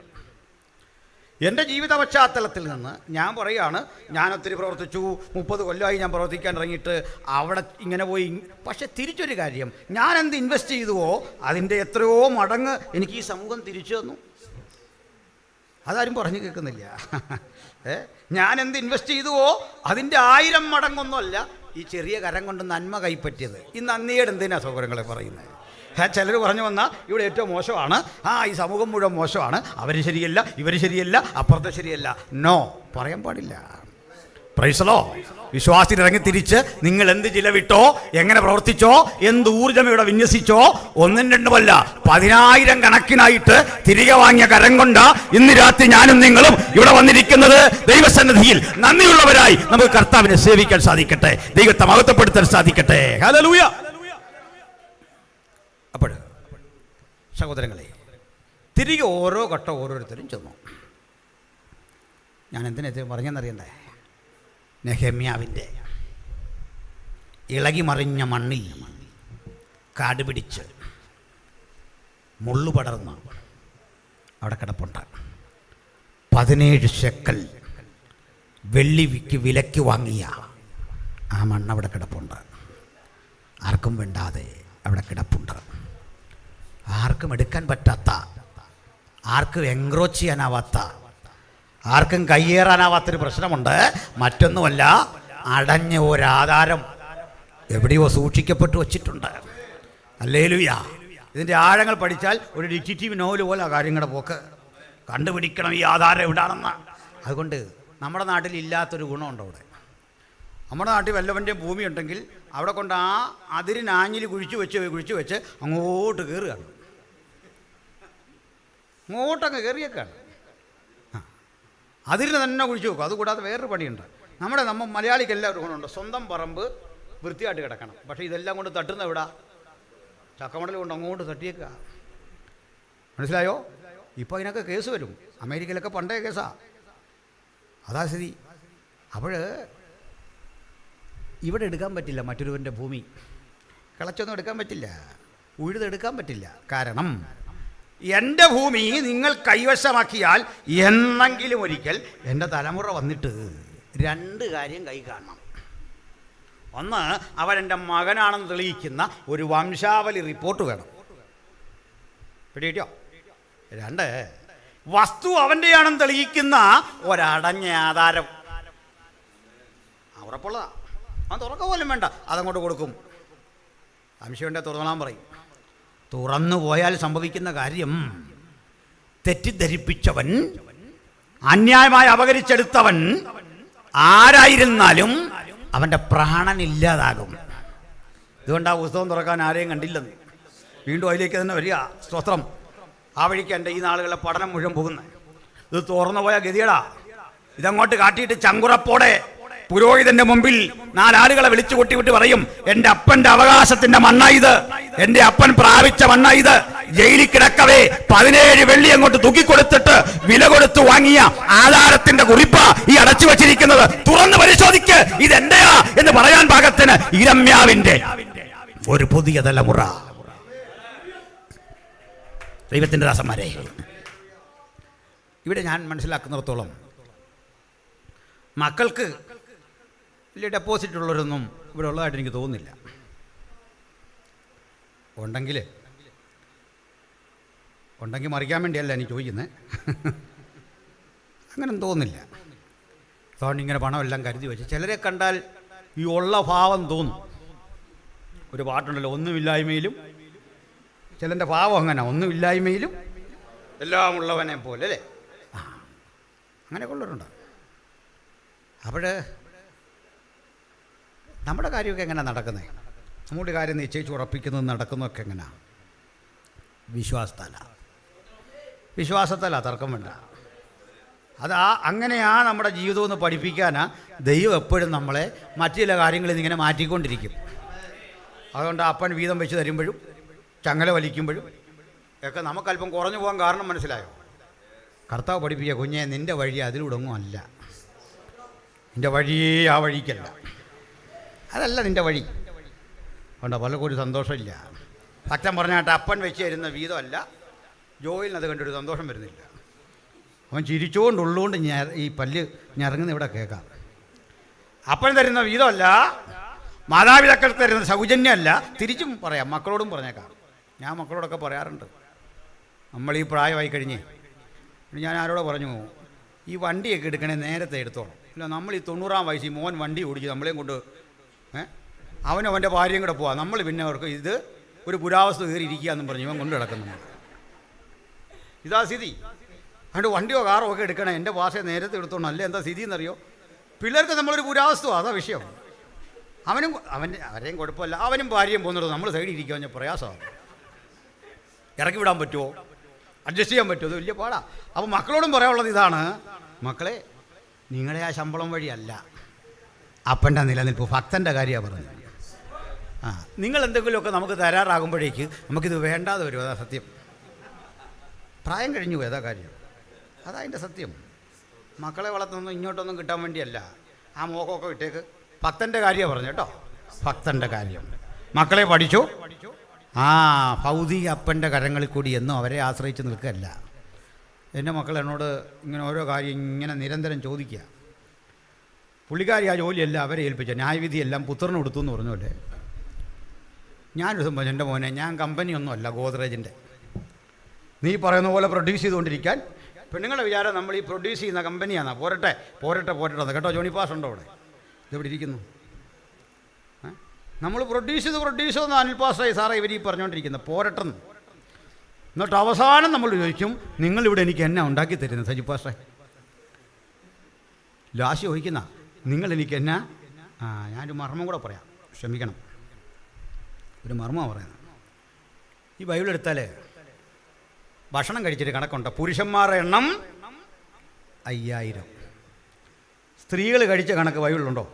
എൻ്റെ ജീവിത പശ്ചാത്തലത്തിൽ നിന്ന് ഞാൻ പറയുകയാണ്, ഞാൻ ഒത്തിരി പ്രവർത്തിച്ചു, 30 കൊല്ലമായി ഞാൻ പ്രവർത്തിക്കാൻ ഇറങ്ങിയിട്ട് അവിടെ ഇങ്ങനെ പോയി. പക്ഷെ തിരിച്ചൊരു കാര്യം, ഞാൻ എന്ത് ഇൻവെസ്റ്റ് ചെയ്തുവോ അതിൻ്റെ എത്രയോ മടങ്ങ് എനിക്ക് ഈ സമൂഹം തിരിച്ചു തന്നു. അതാരും പറഞ്ഞു കേൾക്കുന്നില്ല. ഞാൻ എന്ത് ഇൻവെസ്റ്റ് ചെയ്തുവോ അതിൻ്റെ 1000 മടങ്ങൊന്നുമല്ല ഈ ചെറിയ കരം കൊണ്ട് നന്മ കൈപ്പറ്റിയത്. ഈ നന്ദിയുടെ എന്തിനാ സൗകര്യങ്ങളെ പറയുന്നത്? ചിലർ പറഞ്ഞു വന്നാൽ ഇവിടെ ഏറ്റവും മോശമാണ്, ഈ സമൂഹം മുഴുവൻ മോശമാണ്, അവർ ശരിയല്ല, ഇവർ ശരിയല്ല, അപ്പുറത്തെ ശരിയല്ല. നോ, പറയാൻ പാടില്ല. പ്രൈസലോ. വിശ്വാസത്തിൽ ഇറങ്ങി തിരിച്ച് നിങ്ങൾ എന്ത് ചിലവിട്ടോ, എങ്ങനെ പ്രവർത്തിച്ചോ, എന്ത് ഊർജ്ജം ഇവിടെ വിന്യസിച്ചോ, 1 2 10,000 കണക്കിനായിട്ട് തിരികെ വാങ്ങിയ കരം കൊണ്ട് ഇന്ന് രാത്രി ഞാനും നിങ്ങളും ഇവിടെ വന്നിരിക്കുന്നത് ദൈവസന്നിധിയിൽ നന്ദിയുള്ളവരായി നമുക്ക് കർത്താവിനെ സേവിക്കാൻ സാധിക്കട്ടെ, ദൈവത്തെ മഹത്വപ്പെടുത്താൻ സാധിക്കട്ടെ. ഹല്ലേലൂയ. അപ്പോൾ സഹോദരങ്ങളെ, തിരികെ ഓരോ ഘട്ടം ഓരോരുത്തരും ചെന്നു. ഞാൻ എന്തിനെത്തിയും പറഞ്ഞെന്നറിയണ്ടേ? നെഹമ്യാവിൻ്റെ ഇളകിമറിഞ്ഞ മണ്ണിൽ കാട് പിടിച്ച് മുള്ളു പടർന്ന് അവിടെ കിടപ്പുണ്ട്. 17 ശെക്കൽ വെള്ളിക്ക് വിലയ്ക്ക് വാങ്ങിയ ആ മണ്ണവിടെ കിടപ്പുണ്ട്. ആർക്കും വേണ്ടാതെ അവിടെ കിടപ്പുണ്ട്. ആർക്കും എടുക്കാൻ പറ്റാത്ത, ആർക്കും എൻക്രോച്ച് ചെയ്യാനാവാത്ത, ആർക്കും കയ്യേറാനാവാത്തൊരു പ്രശ്നമുണ്ട്. മറ്റൊന്നുമല്ല, അടഞ്ഞ ഒരാധാരം എവിടെയോ സൂക്ഷിക്കപ്പെട്ടു വച്ചിട്ടുണ്ട്. ഹല്ലേലൂയ. ഇതിൻ്റെ ആഴങ്ങൾ പഠിച്ചാൽ ഒരു ഡിറ്റക്റ്റീവ് നോവൽ പോലെ കാര്യങ്ങളുടെ പോക്ക്. കണ്ടുപിടിക്കണം ഈ ആധാരം എവിടാണെന്ന്. അതുകൊണ്ട് നമ്മുടെ നാട്ടിൽ ഇല്ലാത്തൊരു ഗുണമുണ്ട്. അവിടെ നമ്മുടെ നാട്ടിൽ വല്ലവൻ്റെയും ഭൂമി ഉണ്ടെങ്കിൽ അവിടെ കൊണ്ട് ആ അതിരിനാഞ്ഞിൽ കുഴിച്ചു വെച്ച് അങ്ങോട്ട് കയറുകയാണ്, അങ്ങോട്ടങ്ങ് കയറിയേക്കാണ്. അതിരിന് തന്നെ കുഴിച്ചു വെക്കും. അതുകൂടാതെ വേറൊരു പണിയുണ്ട്. നമ്മൾ മലയാളിക്ക് എല്ലാവരും ഗുണമുണ്ട്, സ്വന്തം പറമ്പ് വൃത്തിയായിട്ട് കിടക്കണം. പക്ഷേ ഇതെല്ലാം കൊണ്ട് തട്ടുന്ന എവിടാ? ചക്കമടൽ കൊണ്ട് അങ്ങോട്ട് തട്ടിയേക്കുക. മനസ്സിലായോ? ഇപ്പോൾ അതിനൊക്കെ കേസ് വരും. അമേരിക്കയിലൊക്കെ പണ്ടേ കേസാ. അതാ സ്ഥിതി. അപ്പോൾ ഇവിടെ എടുക്കാൻ പറ്റില്ല, മറ്റൊരുവൻ്റെ ഭൂമി കിളച്ചൊന്നും എടുക്കാൻ പറ്റില്ല, ഉഴുതെടുക്കാൻ പറ്റില്ല. കാരണം എൻ്റെ ഭൂമി നിങ്ങൾ കൈവശമാക്കിയാൽ എന്നെങ്കിലും ഒരിക്കൽ എൻ്റെ തലമുറ വന്നിട്ട് 2 കാര്യം കൈ കാണണം. ഒന്ന്, അവരെൻ്റെ മകനാണെന്ന് തെളിയിക്കുന്ന ഒരു വംശാവലി റിപ്പോർട്ട് വേണം. പിടികിട്ടോ? 2, വസ്തു അവൻ്റെയാണെന്ന് തെളിയിക്കുന്ന ഒരടഞ്ഞ ആധാരം. ഉറപ്പുള്ളതാ. അത് തുറക്ക പോലും വേണ്ട, അതങ്ങോട്ട് കൊടുക്കും. സംശയമുണ്ടെ തുറന്നോളാൻ പറയും. തുറന്നു പോയാൽ സംഭവിക്കുന്ന കാര്യം, തെറ്റിദ്ധരിപ്പിച്ചവൻ, അന്യായമായി അപകരിച്ചെടുത്തവൻ ആരായിരുന്നാലും അവൻ്റെ പ്രാണനില്ലാതാകും. ഇതുകൊണ്ട് ആ പുസ്തകം തുറക്കാൻ ആരെയും കണ്ടില്ലെന്ന്. വീണ്ടും അതിലേക്ക് തന്നെ വരിക. സ്തോത്രം. ആ വഴിക്ക് എൻ്റെ ഈ നാളുകളെ പഠനം മുഴുവൻ പോകുന്നത്. ഇത് തുറന്നു പോയ ഗതികേടാ. ഇതങ്ങോട്ട് കാട്ടിയിട്ട് ചങ്കുറപ്പോടെ പുരോഹിതന്റെ മുമ്പിൽ നാലാളുകളെ വിളിച്ചു കൂട്ടിവിട്ട് പറയും, എന്റെ അപ്പന്റെ അവകാശത്തിന്റെ മണ്ണ ഇത്, എന്റെ അപ്പൻ പ്രാപിച്ച മണ്ണ ഇത്. ജയിലിൽ കിടക്കവേ 17 വെള്ളി അങ്ങോട്ട് തൂക്കിക്കൊടുത്തിട്ട് വില കൊടുത്തു വാങ്ങിയ ആധാരത്തിന്റെ കുറിപ്പ ഈ അടച്ചു വച്ചിരിക്കുന്നത്. തുറന്ന് പരിശോധിക്ക്, ഇതെന്റെയാ എന്ന് പറയാൻ പാകത്തിന് ഇരമ്യാവിന്റെ ഒരു പുതിയ തലമുറ. ദൈവത്തിന്റെ ദാസന്മാരെ, ഇവിടെ ഞാൻ മനസ്സിലാക്കുന്നിടത്തോളം മക്കൾക്ക് വലിയ ഡെപ്പോസിറ്റ് ഉള്ളവരൊന്നും ഇവിടെ ഉള്ളതായിട്ട് എനിക്ക് തോന്നുന്നില്ല. ഉണ്ടെങ്കിൽ മറിക്കാൻ വേണ്ടിയല്ല എനിക്ക് ചോദിക്കുന്നത്. അങ്ങനെയൊന്നും തോന്നുന്നില്ല. അതുകൊണ്ട് ഇങ്ങനെ പണമെല്ലാം കരുതി വെച്ച് ചിലരെ കണ്ടാൽ ഈ ഉള്ള ഭാവം തോന്നും. ഒരു പാട്ടുണ്ടല്ലോ, ഒന്നുമില്ലായ്മയിലും, ചിലൻ്റെ ഭാവം അങ്ങനെ, ഒന്നുമില്ലായ്മയിലും എല്ലാം ഉള്ളവനെ പോലെ, അല്ലേ? അങ്ങനെയൊക്കെ ഉള്ളവരുണ്ട്. അപ്പോൾ നമ്മുടെ കാര്യമൊക്കെ എങ്ങനെയാണ് നടക്കുന്നത്? നമ്മുടെ കാര്യം നിശ്ചയിച്ച് ഉറപ്പിക്കുന്നത് നടക്കുന്നതൊക്കെ എങ്ങനെയാണ്? വിശ്വാസത്തല തർക്കം വേണ്ട. അത് അങ്ങനെയാ നമ്മുടെ ജീവിതം എന്ന് പഠിപ്പിക്കാനാ ദൈവം എപ്പോഴും നമ്മളെ മറ്റു ചില കാര്യങ്ങളിൽ നിന്ന് ഇങ്ങനെ മാറ്റിക്കൊണ്ടിരിക്കും. അതുകൊണ്ട് അപ്പൻ വീതം വെച്ച് തരുമ്പോഴും ചങ്ങല വലിക്കുമ്പോഴും ഒക്കെ നമുക്കല്പം കുറഞ്ഞു പോകാൻ കാരണം മനസ്സിലായോ? കർത്താവ് പഠിപ്പിക്കുക, കുഞ്ഞെ നിൻ്റെ വഴി അതിലൂടൊന്നും അല്ല, നിൻ്റെ വഴിയേ ആ വഴിക്കല്ല, അതല്ല നിൻ്റെ വഴി. അതുകൊണ്ട് പലർക്കും ഒരു സന്തോഷമില്ല. സത്യം പറഞ്ഞാട്ട് അപ്പൻ വെച്ച് തരുന്ന വീതമല്ല ജോയിലിന് അത് കണ്ടൊരു സന്തോഷം വരുന്നില്ല. അവൻ ചിരിച്ചുകൊണ്ട് ഉള്ളുകൊണ്ട് ഈ പല്ല് ഞറങ്ങുന്ന ഇവിടെ കേൾക്കാം. അപ്പൻ തരുന്ന വീതമല്ല, മാതാപിതാക്കൾ തരുന്ന സൗജന്യമല്ല. തിരിച്ചും പറയാം, മക്കളോടും പറഞ്ഞേക്കാം. ഞാൻ മക്കളോടൊക്കെ പറയാറുണ്ട്, നമ്മൾ ഈ പ്രായമായി കഴിഞ്ഞ് ഞാൻ ആരോടോ പറഞ്ഞു, ഈ വണ്ടിയൊക്കെ എടുക്കണേ നേരത്തെ എടുത്തോളാം. ഇല്ല, നമ്മൾ ഈ 90-ാം വയസ്സിൽ മോൻ വണ്ടി ഓടിച്ച് നമ്മളെയും കൊണ്ട് അവനും അവൻ്റെ ഭാര്യയും കൂടെ പോവാം. നമ്മൾ പിന്നെ അവർക്ക് ഇത് ഒരു പുരാവസ്തു കയറി ഇരിക്കുക എന്നും പറഞ്ഞു ഇവൻ കൊണ്ട് കിടക്കുന്നു. ഇതാ സ്ഥിതി. അതുകൊണ്ട് വണ്ടിയോ കാറോ ഒക്കെ എടുക്കണേ എൻ്റെ ഭാഷ നേരത്തെ എടുത്തോണം. അല്ലേ എന്താ സ്ഥിതി എന്നറിയോ? പിള്ളേർക്ക് നമ്മളൊരു പുരാവസ്തു, അതാ വിഷയം. അവരെയും കുഴപ്പമില്ല, അവനും ഭാര്യയും പോകുന്നുള്ളൂ, നമ്മൾ സൈഡിൽ ഇരിക്കുക പറഞ്ഞാൽ പ്രയാസമാണ്. ഇറക്കി വിടാൻ പറ്റുമോ? അഡ്ജസ്റ്റ് ചെയ്യാൻ പറ്റുമോ? അത് വലിയ പാടാ. അപ്പോൾ മക്കളോടും പറയാനുള്ളത് ഇതാണ്, മക്കളെ നിങ്ങളെ ആ ശമ്പളം വഴിയല്ല അപ്പൻ്റെ നിലനിൽപ്പ്, ഭക്തൻ്റെ കാര്യമാണ് പറഞ്ഞത്. നിങ്ങൾ എന്തെങ്കിലുമൊക്കെ നമുക്ക് തരാറാകുമ്പോഴേക്ക് നമുക്കിത് വേണ്ടാതെ വരും. അതാ സത്യം. പ്രായം കഴിഞ്ഞു പോയി, അതാ കാര്യം, അതാ അതിൻ്റെ സത്യം. മക്കളെ വളർത്തുന്നൊന്നും ഇങ്ങോട്ടൊന്നും കിട്ടാൻ വേണ്ടിയല്ല. ആ മോഹമൊക്കെ ഇട്ടേക്ക്. ഭക്തൻ്റെ കാര്യമാണ് പറഞ്ഞു കേട്ടോ, ഭക്തൻ്റെ കാര്യം. മക്കളെ പഠിച്ചു, ഭൗതിക അപ്പൻ്റെ കരങ്ങളിൽ കൂടി എന്നും അവരെ ആശ്രയിച്ച് നിൽക്കുകയല്ല. എൻ്റെ മക്കൾ എന്നോട് ഇങ്ങനെ ഓരോ കാര്യം ഇങ്ങനെ നിരന്തരം ചോദിക്കുക. പുള്ളിക്കാരി ആ ജോലിയെല്ലാം അവരെ ഏൽപ്പിച്ച, ന്യായവിധിയെല്ലാം പുത്രന് കൊടുത്തു എന്ന് പറഞ്ഞല്ലേ. ഞാനൊരു സംഭവം, എൻ്റെ മോനെ ഞാൻ കമ്പനിയൊന്നുമല്ല ഗോദ്രേജിൻ്റെ, നീ പറയുന്ന പോലെ പ്രൊഡ്യൂസ് ചെയ്തുകൊണ്ടിരിക്കാൻ. പെണ്ണുങ്ങളുടെ വിചാരം നമ്മൾ ഈ പ്രൊഡ്യൂസ് ചെയ്യുന്ന കമ്പനിയാണ്. പോരട്ടെ കേട്ടോ. ജോണി പാസ് ഉണ്ടോ അവിടെ? ഇതെവിടെ ഇരിക്കുന്നു? നമ്മൾ പ്രൊഡ്യൂസ് ചെയ്തെന്ന് അനിൽ പാസ്സായി സാറേ ഇവർ ഈ പറഞ്ഞുകൊണ്ടിരിക്കുന്നത് പോരട്ടെന്ന്. എന്നിട്ട് അവസാനം നമ്മൾ ചോദിക്കും, നിങ്ങളിവിടെ എനിക്ക് എന്നാ ഉണ്ടാക്കി തരുന്നത് സജി പാസ്സേ? ലാസ്റ്റ് ചോദിക്കുന്ന നിങ്ങളെനിക്ക് എന്നാ? ഞാനൊരു മർമ്മം കൂടെ പറയാം, ക്ഷമിക്കണം, ഒരു മർമ്മമാണ് പറയുന്നത്. ഈ ബൈബിൾ എടുത്താൽ ഭക്ഷണം കഴിച്ചിട്ട് കണക്കുണ്ട്. പുരുഷന്മാരുടെ എണ്ണം 5000. സ്ത്രീകൾ കഴിച്ച കണക്ക് ബൈബിളിലുണ്ടോ?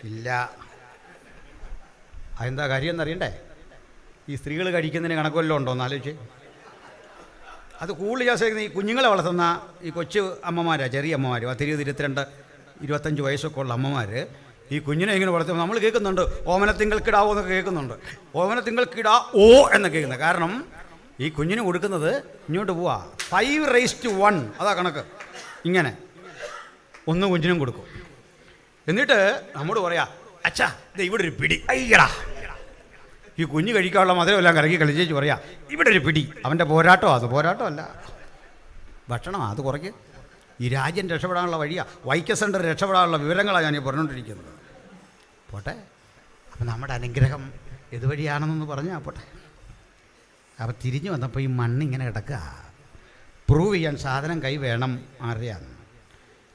ഇല്ല. അതെന്താ കാര്യം എന്നറിയണ്ടേ? ഈ സ്ത്രീകൾ കഴിക്കുന്നതിന് കണക്കുമല്ലോ ഉണ്ടോ എന്ന് ആലോചിച്ച്. അത് കൂടുതൽ ചേർക്കുന്ന ഈ കുഞ്ഞുങ്ങളെ വളർത്തുന്ന ഈ കൊച്ചു അമ്മമാരാണ്, ചെറിയ അമ്മമാർ, 20, 22, 25 വയസ്സൊക്കെ ഉള്ള അമ്മമാർ ഈ കുഞ്ഞിനെ ഇങ്ങനെ വളർത്തുമ്പോൾ നമ്മൾ കേൾക്കുന്നുണ്ട്, ഓമനത്തിങ്കൾക്കിടാവോ എന്നൊക്കെ കേൾക്കുന്നുണ്ട്. ഓമനത്തിങ്കൾക്കിടാ ഓ എന്നൊക്കെ കേൾക്കുന്നത്. കാരണം ഈ കുഞ്ഞിന് കൊടുക്കുന്നത് ഇങ്ങോട്ട് പോവാ 5:1, അതാ കണക്ക്. ഇങ്ങനെ 1 കുഞ്ഞിനും കൊടുക്കും. എന്നിട്ട് നമ്മോട് പറയാ, അച്ഛാ ഇത് ഇവിടെ ഒരു പിടി, അയ്യടാ. ഈ കുഞ്ഞ് കഴിക്കാനുള്ള മധുരമെല്ലാം കറക്കി കളിച്ചേച്ച് പറയാ, ഇവിടെ ഒരു പിടി. അവൻ്റെ പോരാട്ടം, അത് പോരാട്ടമല്ല, ഭക്ഷണം അത് കുറയ്ക്ക്. ഈ രാജ്യം രക്ഷപ്പെടാനുള്ള വഴിയാണ്, വൈക്കം സെൻ്റർ രക്ഷപ്പെടാനുള്ള വിവരങ്ങളാണ് ഞാൻ ഈ പറഞ്ഞുകൊണ്ടിരിക്കുന്നത്. പോട്ടെ, അപ്പം നമ്മുടെ അനുഗ്രഹം ഇതുവഴിയാണെന്നൊന്ന് പറഞ്ഞാൽ പോട്ടെ. അപ്പം തിരിഞ്ഞു വന്നപ്പോൾ ഈ മണ്ണിങ്ങനെ കിടക്കുക. പ്രൂവ് ചെയ്യാൻ സാധനം കൈ വേണം, അറിയാം.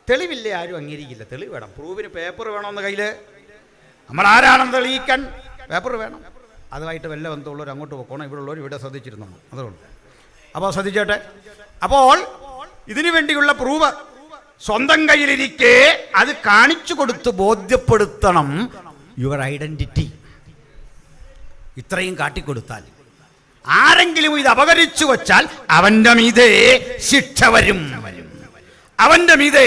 തെളിവില്ലേ ആരും അംഗീകരിക്കില്ല, തെളിവ് വേണം. പ്രൂവിന് പേപ്പർ വേണമെന്ന് കയ്യിൽ, നമ്മൾ ആരാണെന്ന് തെളിയിക്കാൻ പേപ്പർ വേണം. അതുമായിട്ട് വല്ല ബന്ധമുള്ളവർ അങ്ങോട്ട് പോക്കണം, ഇവിടെ ഉള്ളവർ ഇവിടെ ശ്രദ്ധിച്ചിരുന്നു, അതുകൊണ്ട്. അപ്പോൾ ശ്രദ്ധിച്ചോട്ടെ. അപ്പോൾ ഇതിനു വേണ്ടിയുള്ള പ്രൂവ് സ്വന്തം കയ്യിലിരിക്കെ അത് കാണിച്ചു കൊടുത്ത് ബോധ്യപ്പെടുത്തണം യുവർ ഐഡന്റിറ്റി. ഇത്രയും കാട്ടിക്കൊടുത്താൽ ആരെങ്കിലും ഇത് അപകരിച്ചു വച്ചാൽ അവന്റെ മീതെ ശിക്ഷ വരും, അവന്റെ മീതെ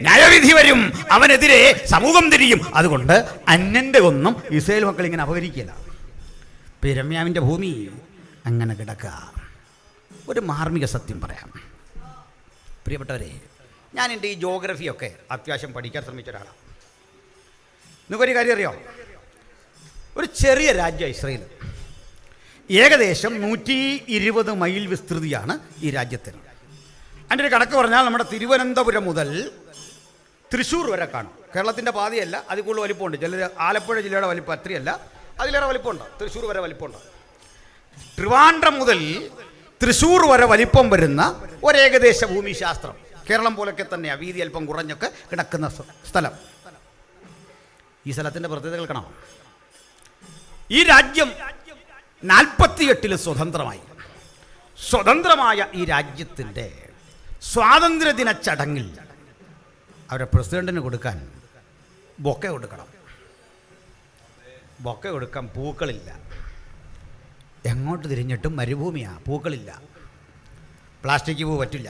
ന്യായവിധി വരും, അവനെതിരെ സമൂഹം തിരിയും. അതുകൊണ്ട് അന്യന്റെ ഒന്നും ഇസ്രായേൽ മക്കൾ ഇങ്ങനെ അപകരിക്കില്ല. പിരമ്യാവിൻ്റെ ഭൂമി അങ്ങനെ കിടക്കുക. ഒരു മാർമിക സത്യം പറയാം പ്രിയപ്പെട്ടവരെ, ഞാൻ എൻ്റെ ഈ ജോഗ്രഫിയൊക്കെ അത്യാവശ്യം പഠിക്കാൻ ശ്രമിച്ച ഒരാളാണ്. നിങ്ങൾക്കൊരു കാര്യം അറിയോ? ഒരു ചെറിയ രാജ്യം ഇസ്രായേൽ, ഏകദേശം 120 മൈൽ വിസ്തൃതിയാണ് ഈ രാജ്യത്തിന്. അതിൻ്റെ ഒരു കണക്ക് പറഞ്ഞാൽ നമ്മുടെ തിരുവനന്തപുരം മുതൽ തൃശ്ശൂർ വരെ കാണും. കേരളത്തിൻ്റെ പാതിയല്ല, അതിൽ കൂടുതൽ വലിപ്പമുണ്ട്. ചില ആലപ്പുഴ ജില്ലയുടെ വലിപ്പം അത്രയല്ല, അതിലേറെ വലിപ്പമുണ്ട്. തൃശ്ശൂർ വരെ വലിപ്പമുണ്ട്. ട്രിവാൻഡ്രം മുതൽ തൃശ്ശൂർ വരെ വലിപ്പം വരുന്ന ഒരേകദേശ ഭൂമിശാസ്ത്രം. കേരളം പോലൊക്കെ തന്നെയാണ്, വീതി അല്പം കുറഞ്ഞൊക്കെ കിടക്കുന്ന സ്ഥലം. ഈ സ്ഥലത്തിൻ്റെ പ്രത്യേകതകൾ കാണാം. ഈ രാജ്യം 48 സ്വതന്ത്രമായി. സ്വതന്ത്രമായ ഈ രാജ്യത്തിൻ്റെ സ്വാതന്ത്ര്യദിന ചടങ്ങിൽ അവരെ പ്രസിഡന്റിന് കൊടുക്കാൻ ബൊക്കെ കൊടുക്കണം. ബൊക്കെ കൊടുക്കാൻ പൂക്കളില്ല. എങ്ങോട്ട് തിരിഞ്ഞിട്ടും മരുഭൂമിയാണ്, പൂക്കളില്ല. പ്ലാസ്റ്റിക് പൂ പറ്റില്ല.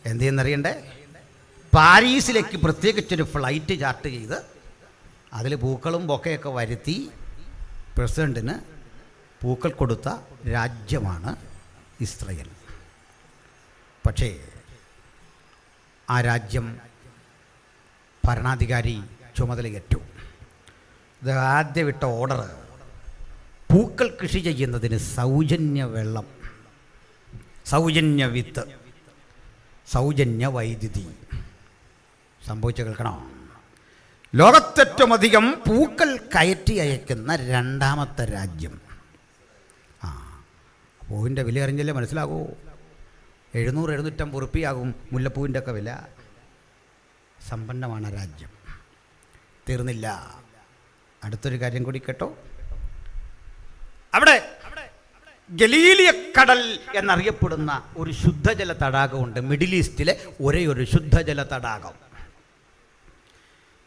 എന്ത് ചെയ്യുന്നറിയണ്ടേ? പാരീസിലേക്ക് പ്രത്യേകിച്ചൊരു ഫ്ലൈറ്റ് ചാർട്ട് ചെയ്ത് അതിൽ പൂക്കളും ബൊക്കെയൊക്കെ വരുത്തി പ്രസിഡന്റിന് പൂക്കൾ കൊടുത്ത രാജ്യമാണ് ഇസ്രായേൽ. പക്ഷേ ആ രാജ്യം ഭരണാധികാരി ചുമതലയേറ്റു. ഇത് ആദ്യം വിട്ട ഓർഡർ പൂക്കൾ കൃഷി ചെയ്യുന്നതിന് സൗജന്യ വെള്ളം, സൗജന്യ വിത്ത്, സൗജന്യ വൈദ്യുതി. സംഭവിച്ചു കേൾക്കണോ? ലോകത്തേറ്റവും അധികം പൂക്കൾ കയറ്റി അയക്കുന്ന 2ാമത്തെ രാജ്യം. പൂവിൻ്റെ വില അറിഞ്ഞല്ലേ മനസ്സിലാകൂ. 700-750 ഉറുപ്പിയാകും മുല്ലപ്പൂവിൻ്റെ ഒക്കെ വില. സമ്പന്നമാണ് രാജ്യം. തീർന്നില്ല, അടുത്തൊരു കാര്യം കൂടി കേട്ടോ. അവിടെ ഗലീലിയ കടൽ എന്നറിയപ്പെടുന്ന ഒരു ശുദ്ധജല തടാകമുണ്ട്. മിഡിൽ ഈസ്റ്റിലെ ഒരേ ഒരു ശുദ്ധജല തടാകം.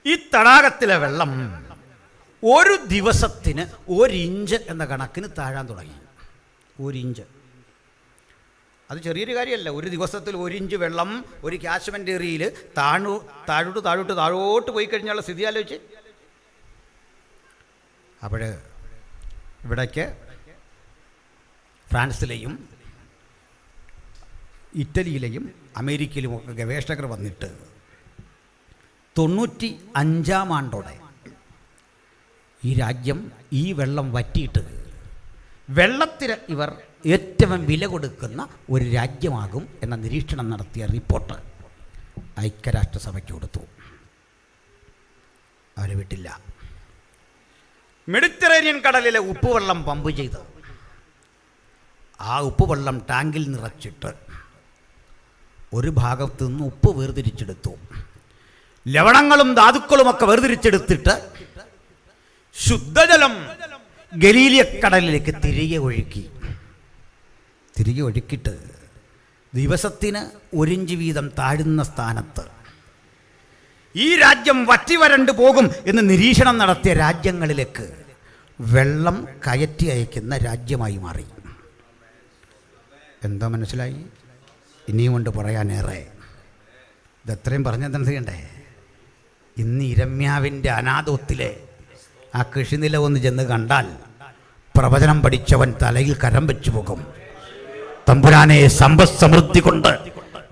ഈ തടാകത്തിലെ വെള്ളം ഒരു ദിവസത്തിന് 1 ഇഞ്ച് എന്ന കണക്കിന് താഴാൻ തുടങ്ങി. 1 ഇഞ്ച്. അത് ചെറിയൊരു കാര്യമല്ല. ഒരു ദിവസത്തിൽ 1 ഇഞ്ച് വെള്ളം ഒരു കാശ്മീർ ഏരിയയിൽ താഴോട്ട് പോയി കഴിഞ്ഞുള്ള സ്ഥിതി ആലോചിച്ച്. അപ്പോൾ ഇവിടേക്ക് ഫ്രാൻസിലെയും ഇറ്റലിയിലെയും അമേരിക്കയിലുമൊക്കെ ഗവേഷകർ വന്നിട്ട് 95-ാം ആണ്ടോടെ ഈ രാജ്യം ഈ വെള്ളം വറ്റിയിട്ട് വെള്ളത്തിന് ഇവർ ഏറ്റവും വില കൊടുക്കുന്ന ഒരു രാജ്യമാകും എന്ന നിരീക്ഷണം നടത്തിയ റിപ്പോർട്ട് ഐക്യരാഷ്ട്രസഭയ്ക്ക് കൊടുത്തു. അവർ വിട്ടില്ല. മെഡിറ്ററേനിയൻ കടലിലെ ഉപ്പുവെള്ളം പമ്പ് ചെയ്ത് ആ ഉപ്പുവെള്ളം ടാങ്കിൽ നിറച്ചിട്ട് ഒരു ഭാഗത്തു നിന്ന് ഉപ്പ് വേർതിരിച്ചെടുത്തു. ലവണങ്ങളും ധാതുക്കളുമൊക്കെ വേർതിരിച്ചെടുത്തിട്ട് ശുദ്ധജലം ഗലീലിയ കടലിലേക്ക് തിരികെ ഒഴുക്കിയിട്ട് ദിവസത്തിന് 1 ഇഞ്ച് വീതം താഴുന്ന സ്ഥാനത്ത് ഈ രാജ്യം വറ്റിവരണ്ടു പോകും എന്ന് നിരീക്ഷണം നടത്തിയ രാജ്യങ്ങളിലേക്ക് വെള്ളം കയറ്റി അയക്കുന്ന രാജ്യമായി മാറി. എന്താ മനസ്സിലായി? ഇനിയും കൊണ്ട് പറയാനേറെ. ഇതെത്രയും പറഞ്ഞെന്താ ചെയ്യണ്ടേ? ഇന്ന് ഇരമ്യാവിൻ്റെ അനാഥത്വത്തിലെ ആ കൃഷിനില ഒന്ന് ചെന്ന് കണ്ടാൽ പ്രവചനം പഠിച്ചവൻ തലയിൽ കരം വെച്ചു പോകും. തമ്പുരാനെ, സമ്പദ് സമൃദ്ധി കൊണ്ട്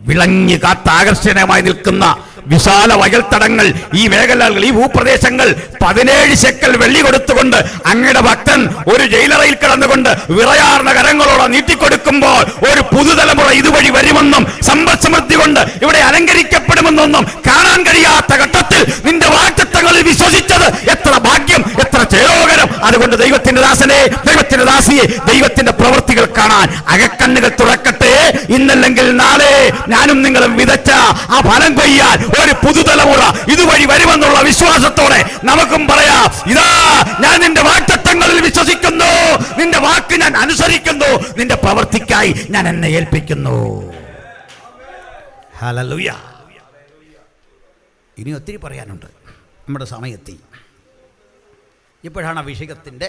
വിളങ്ങി കാത്താകർഷണമായി നിൽക്കുന്ന വിശാല വയൽത്തടങ്ങൾ, ഈ മേഖലകൾ, ഈ ഭൂപ്രദേശങ്ങൾ 17 ശെക്കൽ വെള്ളി കൊടുത്തുകൊണ്ട് അങ്ങയുടെ ഭക്തൻ ഒരു ജയിലറയിൽ കിടന്നുകൊണ്ട് വിറയാർന്ന കരങ്ങളോടെ നീട്ടിക്കൊടുക്കുമ്പോൾ ഒരു പുതുതലമുറ ഇതുവഴി വരുമെന്നും സമ്പദ് സമൃദ്ധി കൊണ്ട് ഇവിടെ അലങ്കരിക്കപ്പെടുമെന്നൊന്നും കാണാൻ കഴിയാത്ത ഘട്ടത്തിൽ നിന്റെ വാഗ്ദത്തങ്ങളിൽ വിശ്വസിച്ചത് എത്ര ഭാഗ്യം, എത്ര ചേരോകരം. അതുകൊണ്ട് ദൈവത്തിന്റെ ദാസനെ, ദൈവത്തിന്റെ ദാസിയെ, ദൈവത്തിന്റെ പ്രവൃത്തികൾ കാണാൻ അകക്കണ്ണുകൾ തുറക്കട്ടെ. ഇന്നല്ലെങ്കിൽ നാളെ ഞാനും നിങ്ങളും വിതച്ച ആ ഫലം കൊയ്യാൻ ഒരു പുതുതലമുറ ഇതുവഴി വരുമെന്നുള്ള വിശ്വാസത്തോടെ നമുക്കും പറയാം, ഇതാ ഞാൻ നിന്റെ വാഗ്ദത്തങ്ങളിൽ വിശ്വസിക്കുന്നു, നിന്റെ വാക്ക് ഞാൻ അനുസരിക്കുന്നു, നിന്റെ പ്രവൃത്തിക്കായി ഞാൻ എന്നെ ഏൽപ്പിക്കുന്നു. ഹല്ലേലൂയ. ഇനി ഒത്തിരി പറയാനുണ്ട്, നമ്മുടെ സമയത്തി. ഇപ്പോഴാണ് ആ വിഷയത്തിൻ്റെ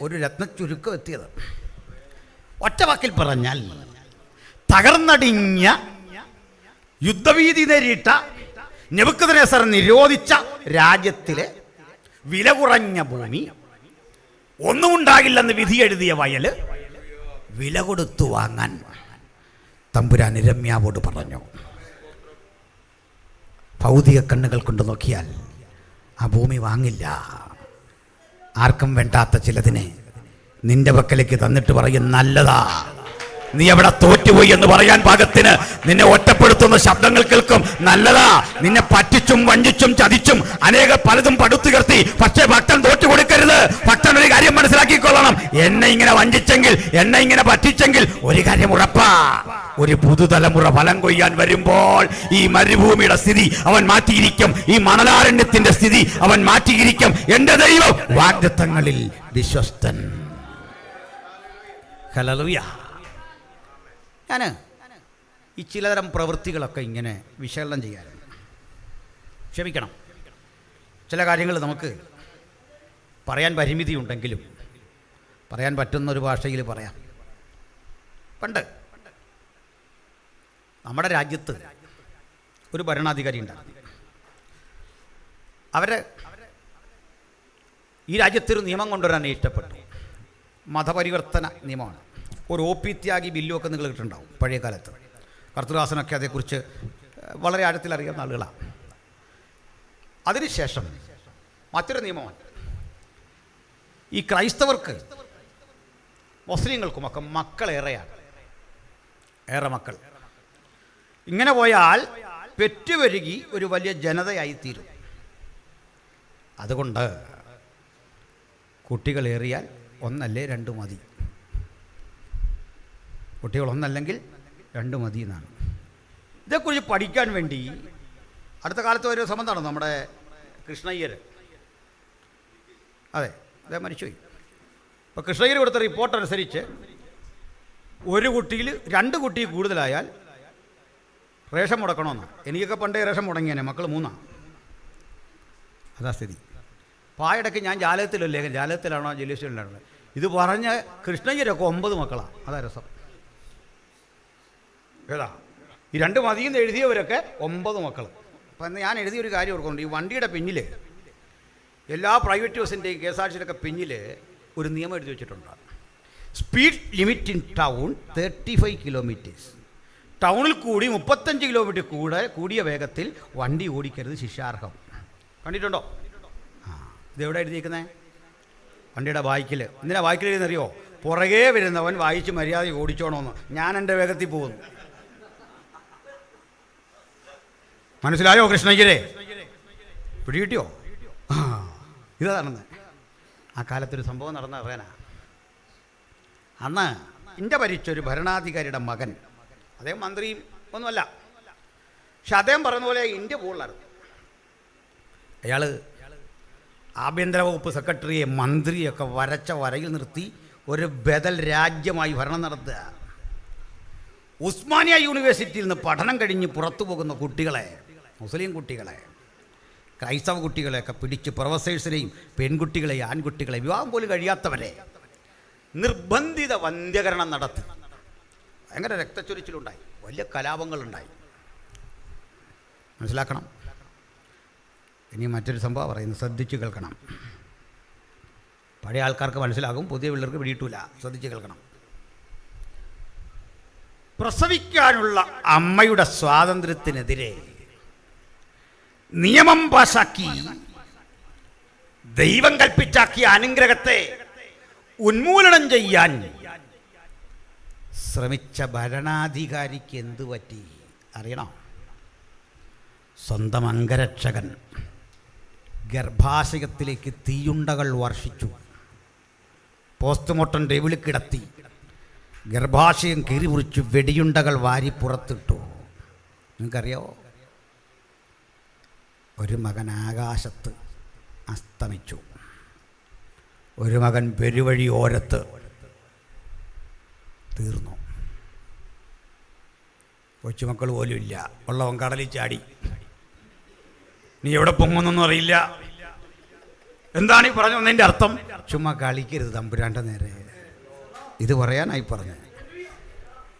ഒരു രത്നച്ചുരുക്കം എത്തിയത്. ഒറ്റ വാക്കിൽ പറഞ്ഞാൽ, തകർന്നടിഞ്ഞ യുദ്ധവീതി നേരിട്ട നെബൂഖദ്നേസർ നിരോധിച്ച രാജ്യത്തിലെ വില കുറഞ്ഞ ഭൂമി, ഒന്നും ഉണ്ടാകില്ലെന്ന് വിധി എഴുതിയ വയൽ വില കൊടുത്തു വാങ്ങാൻ തമ്പുരാൻ ഇരമ്യാവോട് പറഞ്ഞു. ഭൗതിക കണ്ണുകൾ കൊണ്ട് നോക്കിയാൽ ആ ഭൂമി വാങ്ങില്ല. ആർക്കും വേണ്ടാത്ത ചിലതിനെ നിന്റെ പക്കലേക്ക് തന്നിട്ട് പറയും, നല്ലതാ, നീ എവിടെ തോറ്റുപോയി എന്ന് പറയാൻ പാകത്തിന് നിന്നെ ഒറ്റപ്പെടുത്തുന്ന ശബ്ദങ്ങൾ കേൾക്കും. നല്ലതാ, നിന്നെ പറ്റിച്ചും വഞ്ചിച്ചും ചതിച്ചും പലതും പടുത്തുയർത്തി. പക്ഷേ ഭക്തൻ തോറ്റു കൊടുക്കരുത്. ഭക്തൻ ഒരു കാര്യം മനസ്സിലാക്കിക്കൊള്ളണം, എന്നെ ഇങ്ങനെ വഞ്ചിച്ചെങ്കിൽ, എന്നെ ഇങ്ങനെ പറ്റിച്ചെങ്കിൽ ഒരു കാര്യം ഉറപ്പാ, ഒരു പുതുതലമുറ ഫലം കൊയ്യാൻ വരുമ്പോൾ ഈ മരുഭൂമിയുടെ സ്ഥിതി അവൻ മാറ്റിയിരിക്കും, ഈ മണലാരണ്യത്തിന്റെ സ്ഥിതി അവൻ മാറ്റിയിരിക്കും. എന്റെ ദൈവം വാഗ്ദത്തങ്ങളിൽ വിശ്വസ്തൻ. ഹല്ലേലൂയ. ഞാൻ ഈ ചിലതരം പ്രവൃത്തികളൊക്കെ ഇങ്ങനെ വിശകലനം ചെയ്യാറുണ്ട്. ക്ഷമിക്കണം, ചില കാര്യങ്ങൾ നമുക്ക് പറയാൻ പരിമിതിയുണ്ടെങ്കിലും പറയാൻ പറ്റുന്ന ഒരു ഭാഷയിൽ പറയാം. പണ്ട് നമ്മുടെ രാജ്യത്ത് ഒരു ഭരണാധികാരി ഉണ്ടായിരുന്നു. ഈ രാജ്യത്തൊരു നിയമം കൊണ്ടുവരാൻ ഇഷ്ടപ്പെട്ടു. മതപരിവർത്തന നിയമമാണ്. ഒരു OP ത്യാഗി ബില്ലുമൊക്കെ നിങ്ങൾ കേട്ടിട്ടുണ്ടാവും പഴയ കാലത്ത്. കർത്തൃദാസനൊക്കെ അതേക്കുറിച്ച് വളരെ ആഴത്തിൽ അറിയാവുന്ന ആളുകളാണ്. അതിനുശേഷം മറ്റൊരു നിയമമാണ്, ഈ ക്രൈസ്തവർക്ക് മുസ്ലിങ്ങൾക്കുമൊക്കെ മക്കളേറെയാണ്, ഏറെ മക്കൾ. ഇങ്ങനെ പോയാൽ പെറ്റുപെരുകി ഒരു വലിയ ജനതയായിത്തീരും. അതുകൊണ്ട് കുട്ടികളേറിയാൽ ഒന്നല്ലേ രണ്ട് മതി, കുട്ടികൾ ഒന്നല്ലെങ്കിൽ രണ്ട് മതി എന്നാണ്. ഇതേക്കുറിച്ച് പഠിക്കാൻ വേണ്ടി അടുത്ത കാലത്ത് ഒരു ശ്രമം നടന്നു. നമ്മുടെ കൃഷ്ണയ്യർ, അതെ, അദ്ദേഹം മരിച്ചുപോയി. അപ്പോൾ കൃഷ്ണയ്യർ കൊടുത്ത റിപ്പോർട്ട് അനുസരിച്ച് ഒരു കുട്ടിയിൽ 2 കുട്ടി കൂടുതലായാൽ റേഷൻ മുടക്കണമെന്നാണ്. എനിക്കൊക്കെ പണ്ടേ റേഷൻ മുടങ്ങിയാണ്, മക്കൾ 3. അതാ സ്ഥിതി. അപ്പോൾ ആ ഇടയ്ക്ക് ഞാൻ ജാലകത്തിലാണോ ജലീശ്വരിലാണോ ഇത് പറഞ്ഞ കൃഷ്ണയ്യരൊക്കെ 9 മക്കളാണ്. അതാ രസം. ഏതാ ഈ 2 മതിയെന്ന് എഴുതിയവരൊക്കെ 9 മക്കൾ. അപ്പം ഞാൻ എഴുതിയൊരു കാര്യം ഓർക്കുന്നുണ്ട്. ഈ വണ്ടിയുടെ പിന്നിൽ, എല്ലാ പ്രൈവറ്റ് ബസ്സിൻ്റെയും KSRTCയിലൊക്കെ പിന്നിൽ ഒരു നിയമം എഴുതി വെച്ചിട്ടുണ്ട്. Speed limit in town 35 kilometres. ടൗണിൽ കൂടി 35 കിലോമീറ്റർ കൂടിയ വേഗത്തിൽ വണ്ടി ഓടിക്കരുത്, ശിക്ഷാർഹം. കണ്ടിട്ടുണ്ടോ? ഇതെവിടെ എഴുതിയിരിക്കുന്നത്? വണ്ടിയുടെ ബാക്കിൽ. എന്തിനാ ബാക്കിൽ എഴുതുന്നറിയോ? പുറകെ വരുന്നവൻ വായിച്ച് മര്യാദ ഓടിച്ചോണമെന്ന്. ഞാൻ എൻ്റെ വേഗത്തിൽ പോകുന്നു. മനസ്സിലായോ കൃഷ്ണയ്യരെ? പിടികിട്ടിയോ? ഇതാണെന്ന് ആ കാലത്തൊരു സംഭവം നടന്ന അറിയാനാ. അന്ന് ഇന്ത്യ ഭരിച്ചൊരു ഭരണാധികാരിയുടെ മകൻ, അദ്ദേഹം മന്ത്രിയും ഒന്നുമല്ല, പക്ഷെ അദ്ദേഹം പറഞ്ഞ പോലെ ഇന്ത്യ കൂടുതലായിരുന്നു. അയാൾ ആഭ്യന്തര വകുപ്പ് സെക്രട്ടറിയെ, മന്ത്രിയൊക്കെ വരച്ച വരയിൽ നിർത്തി ഒരു ബദൽ രാജ്യമായി ഭരണം നടത്തുക. ഉസ്മാനിയ യൂണിവേഴ്സിറ്റിയിൽ നിന്ന് പഠനം കഴിഞ്ഞ് പുറത്തു പോകുന്ന കുട്ടികളെ, മുസ്ലിം കുട്ടികളെ, ക്രൈസ്തവ കുട്ടികളെയൊക്കെ പിടിച്ച് പ്രൊഫസേഴ്സിനെയും പെൺകുട്ടികളെയും ആൺകുട്ടികളെ, വിവാഹം പോലും കഴിയാത്തവരെ നിർബന്ധിത വന്ധ്യകരണം നടത്തി. ഭയങ്കര രക്തച്ചൊരിച്ചിലുണ്ടായി, വലിയ കലാപങ്ങളുണ്ടായി. മനസ്സിലാക്കണം. ഇനി മറ്റൊരു സംഭവം പറയുന്നത്, ശ്രദ്ധിച്ച് കേൾക്കണം. പഴയ ആൾക്കാർക്ക് മനസ്സിലാകും, പുതിയ പിള്ളേർക്ക് പിടിയിട്ടില്ല. ശ്രദ്ധിച്ച് കേൾക്കണം. പ്രസവിക്കാനുള്ള അമ്മയുടെ സ്വാതന്ത്ര്യത്തിനെതിരെ നിയമം പാസാക്കി ദൈവം കൽപ്പിച്ചാക്കിയ അനുഗ്രഹത്തെ ഉന്മൂലനം ചെയ്യാൻ ശ്രമിച്ച ഭരണാധികാരിക്ക് എന്തു പറ്റി അറിയണം? സ്വന്തം അംഗരക്ഷകൻ ഗർഭാശയത്തിലേക്ക് തീയുണ്ടകൾ വർഷിച്ചു. പോസ്റ്റ്മോർട്ടം ടേബിളിൽ കിടത്തി ഗർഭാശയം കീറിമുറിച്ച് വെടിയുണ്ടകൾ വാരി പുറത്തിട്ടു. നിങ്ങൾക്കറിയാവോ? ഒരു മകൻ ആകാശത്ത് അസ്തമിച്ചു, ഒരു മകൻ പെരുവഴി ഓരത്ത് തീർന്നു. കൊച്ചുമക്കൾ പോലും ഇല്ല, ഉള്ളവൻ കടലിൽ ചാടി. നീ എവിടെ പൊങ്ങുന്നൊന്നും അറിയില്ല. എന്താണ് ഈ പറഞ്ഞു വന്നതിൻ്റെ അർത്ഥം? ചുമ്മാ കളിക്കരുത് തമ്പുരാൻ്റെ നേരെ. ഇത് പറയാനായി പറഞ്ഞു.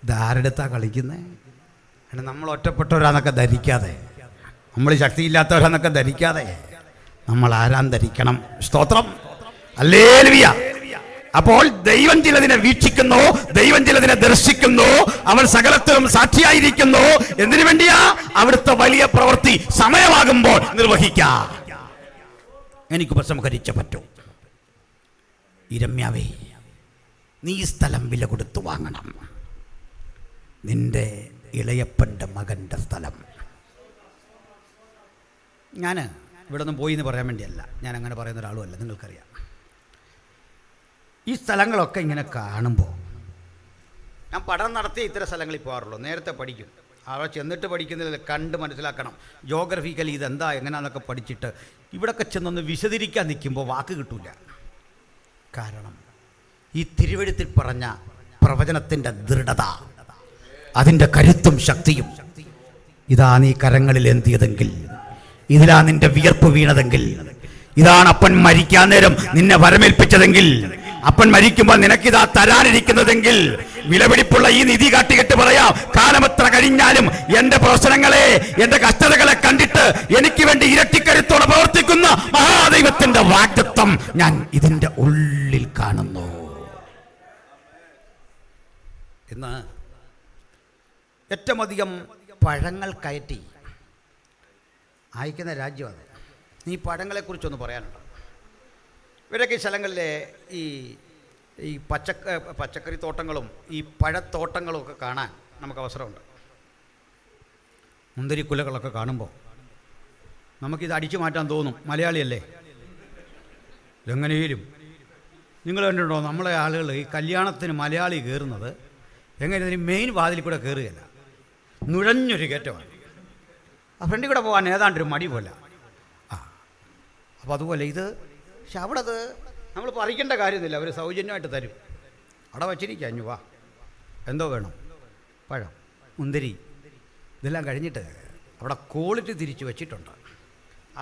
ഇതാരെടുത്താ കളിക്കുന്നത്? നമ്മൾ ഒറ്റപ്പെട്ടവരാന്നൊക്കെ ധരിക്കാതെ, നമ്മൾ ശക്തിയില്ലാത്തവരാന്നൊക്കെ ധരിക്കാതെ നമ്മൾ ആരാൻ ധരിക്കണം. സ്തോത്രം, ഹല്ലേലൂയ. അപ്പോൾ ദൈവം ചിലതിനെ വീക്ഷിക്കുന്നു, ദൈവം ചിലതിനെ ദർശിക്കുന്നു, അവൻ സകലത്തിലും സാക്ഷിയായിരിക്കുന്നു. എന്തിനു വേണ്ടിയാ? അവിടുത്തെ വലിയ പ്രവൃത്തി സമയമാകുമ്പോൾ നിർവഹിക്കാം. എനിക്ക് ഉപസംഹരിച്ച പറ്റൂ. ഇരമ്യാവേ, നീ സ്ഥലം വില കൊടുത്തു വാങ്ങണം. നിന്റെ ഇളയപ്പൻ്റെ മകൻ്റെ സ്ഥലം. ഞാൻ ഇവിടെ ഒന്നും പോയി എന്ന് പറയാൻ വേണ്ടിയല്ല, ഞാൻ അങ്ങനെ പറയുന്ന ഒരാളുമല്ല, നിങ്ങൾക്കറിയാം. ഈ സ്ഥലങ്ങളൊക്കെ ഇങ്ങനെ കാണുമ്പോൾ, ഞാൻ പഠനം നടത്തിയ ഇത്തരം സ്ഥലങ്ങളിൽ പോകാറുള്ളൂ. നേരത്തെ പഠിക്കും, അവിടെ ചെന്നിട്ട് പഠിക്കുന്നതിൽ കണ്ട് മനസ്സിലാക്കണം. ജോഗ്രഫിക്കലി ഇതെന്താ എങ്ങനെയാണെന്നൊക്കെ പഠിച്ചിട്ട് ഇവിടെയൊക്കെ ചെന്നൊന്ന് വിശദീകരിക്കാൻ നിൽക്കുമ്പോൾ വാക്ക് കിട്ടൂല. കാരണം ഈ തിരുവെഴുത്തിൽ പറഞ്ഞ പ്രവചനത്തിൻ്റെ ദൃഢത, അതിൻ്റെ കരുത്തും ശക്തിയും, ഇതാ നീ കരങ്ങളിൽ എന്തിയതെങ്കിൽ, ഇതിലാ നിന്റെ വിയർപ്പ് വീണതെങ്കിൽ, ഇതാണ് അപ്പൻ മരിക്കാൻ നേരം നിന്നെ വരമേൽപ്പിച്ചതെങ്കിൽ, അപ്പൻ മരിക്കുമ്പോൾ നിനക്കിതാ തരാനിരിക്കുന്നതെങ്കിൽ, വിലപിടിപ്പുള്ള ഈ നിധി കാട്ടിക്കെട്ട് പറയാം, കാലമെത്ര കഴിഞ്ഞാലും എന്റെ പ്രശ്നങ്ങളെ, എന്റെ കഷ്ടതകളെ കണ്ടിട്ട് എനിക്ക് വേണ്ടി ഇരട്ടിക്കരുത്തോടെ പ്രവർത്തിക്കുന്ന മഹാദൈവത്തിന്റെ വാഗ്ദത്തം ഞാൻ ഇതിന്റെ ഉള്ളിൽ കാണുന്നു. ഇന്ന് ഏറ്റവും അധികം പഴങ്ങൾ കയറ്റി അയക്കുന്ന രാജ്യമാണ്. ഈ പഴങ്ങളെക്കുറിച്ചൊന്ന് പറയാനുണ്ട്. ഇവരൊക്കെ ഈ സ്ഥലങ്ങളിലെ ഈ പച്ചക്കറി തോട്ടങ്ങളും ഈ പഴത്തോട്ടങ്ങളും ഒക്കെ കാണാൻ നമുക്ക് അവസരമുണ്ട്. മുന്തിരിക്കുലകളൊക്കെ കാണുമ്പോൾ നമുക്കിത് അടിച്ചു മാറ്റാൻ തോന്നും. മലയാളിയല്ലേ, എങ്ങനെയും. നിങ്ങൾ കണ്ടിട്ടുണ്ടോ നമ്മളെ ആളുകൾ ഈ കല്യാണത്തിന് മലയാളി കയറുന്നത് എങ്ങനെ? ഇതിന് മെയിൻ വാതിൽ കൂടെ കയറുകയല്ല, നുഴഞ്ഞൊരു കയറ്റമാണ്. ആ ഫ്രണ്ടിൽ കൂടെ പോകാൻ ഏതാണ്ടൊരു മടി പോലെ. അപ്പോൾ അതുപോലെ ഇത്. പക്ഷെ അവിടെ അത് നമ്മൾ പറിക്കേണ്ട കാര്യമൊന്നുമില്ല, അവർ സൗജന്യമായിട്ട് തരും. അവിടെ വച്ചിരിക്കുക, അഞ്ഞു വാ, എന്തോ വേണം, പഴം, മുന്തിരി, ഇതെല്ലാം കഴിഞ്ഞിട്ട് അവിടെ ക്വാളിറ്റി തിരിച്ച് വെച്ചിട്ടുണ്ട്.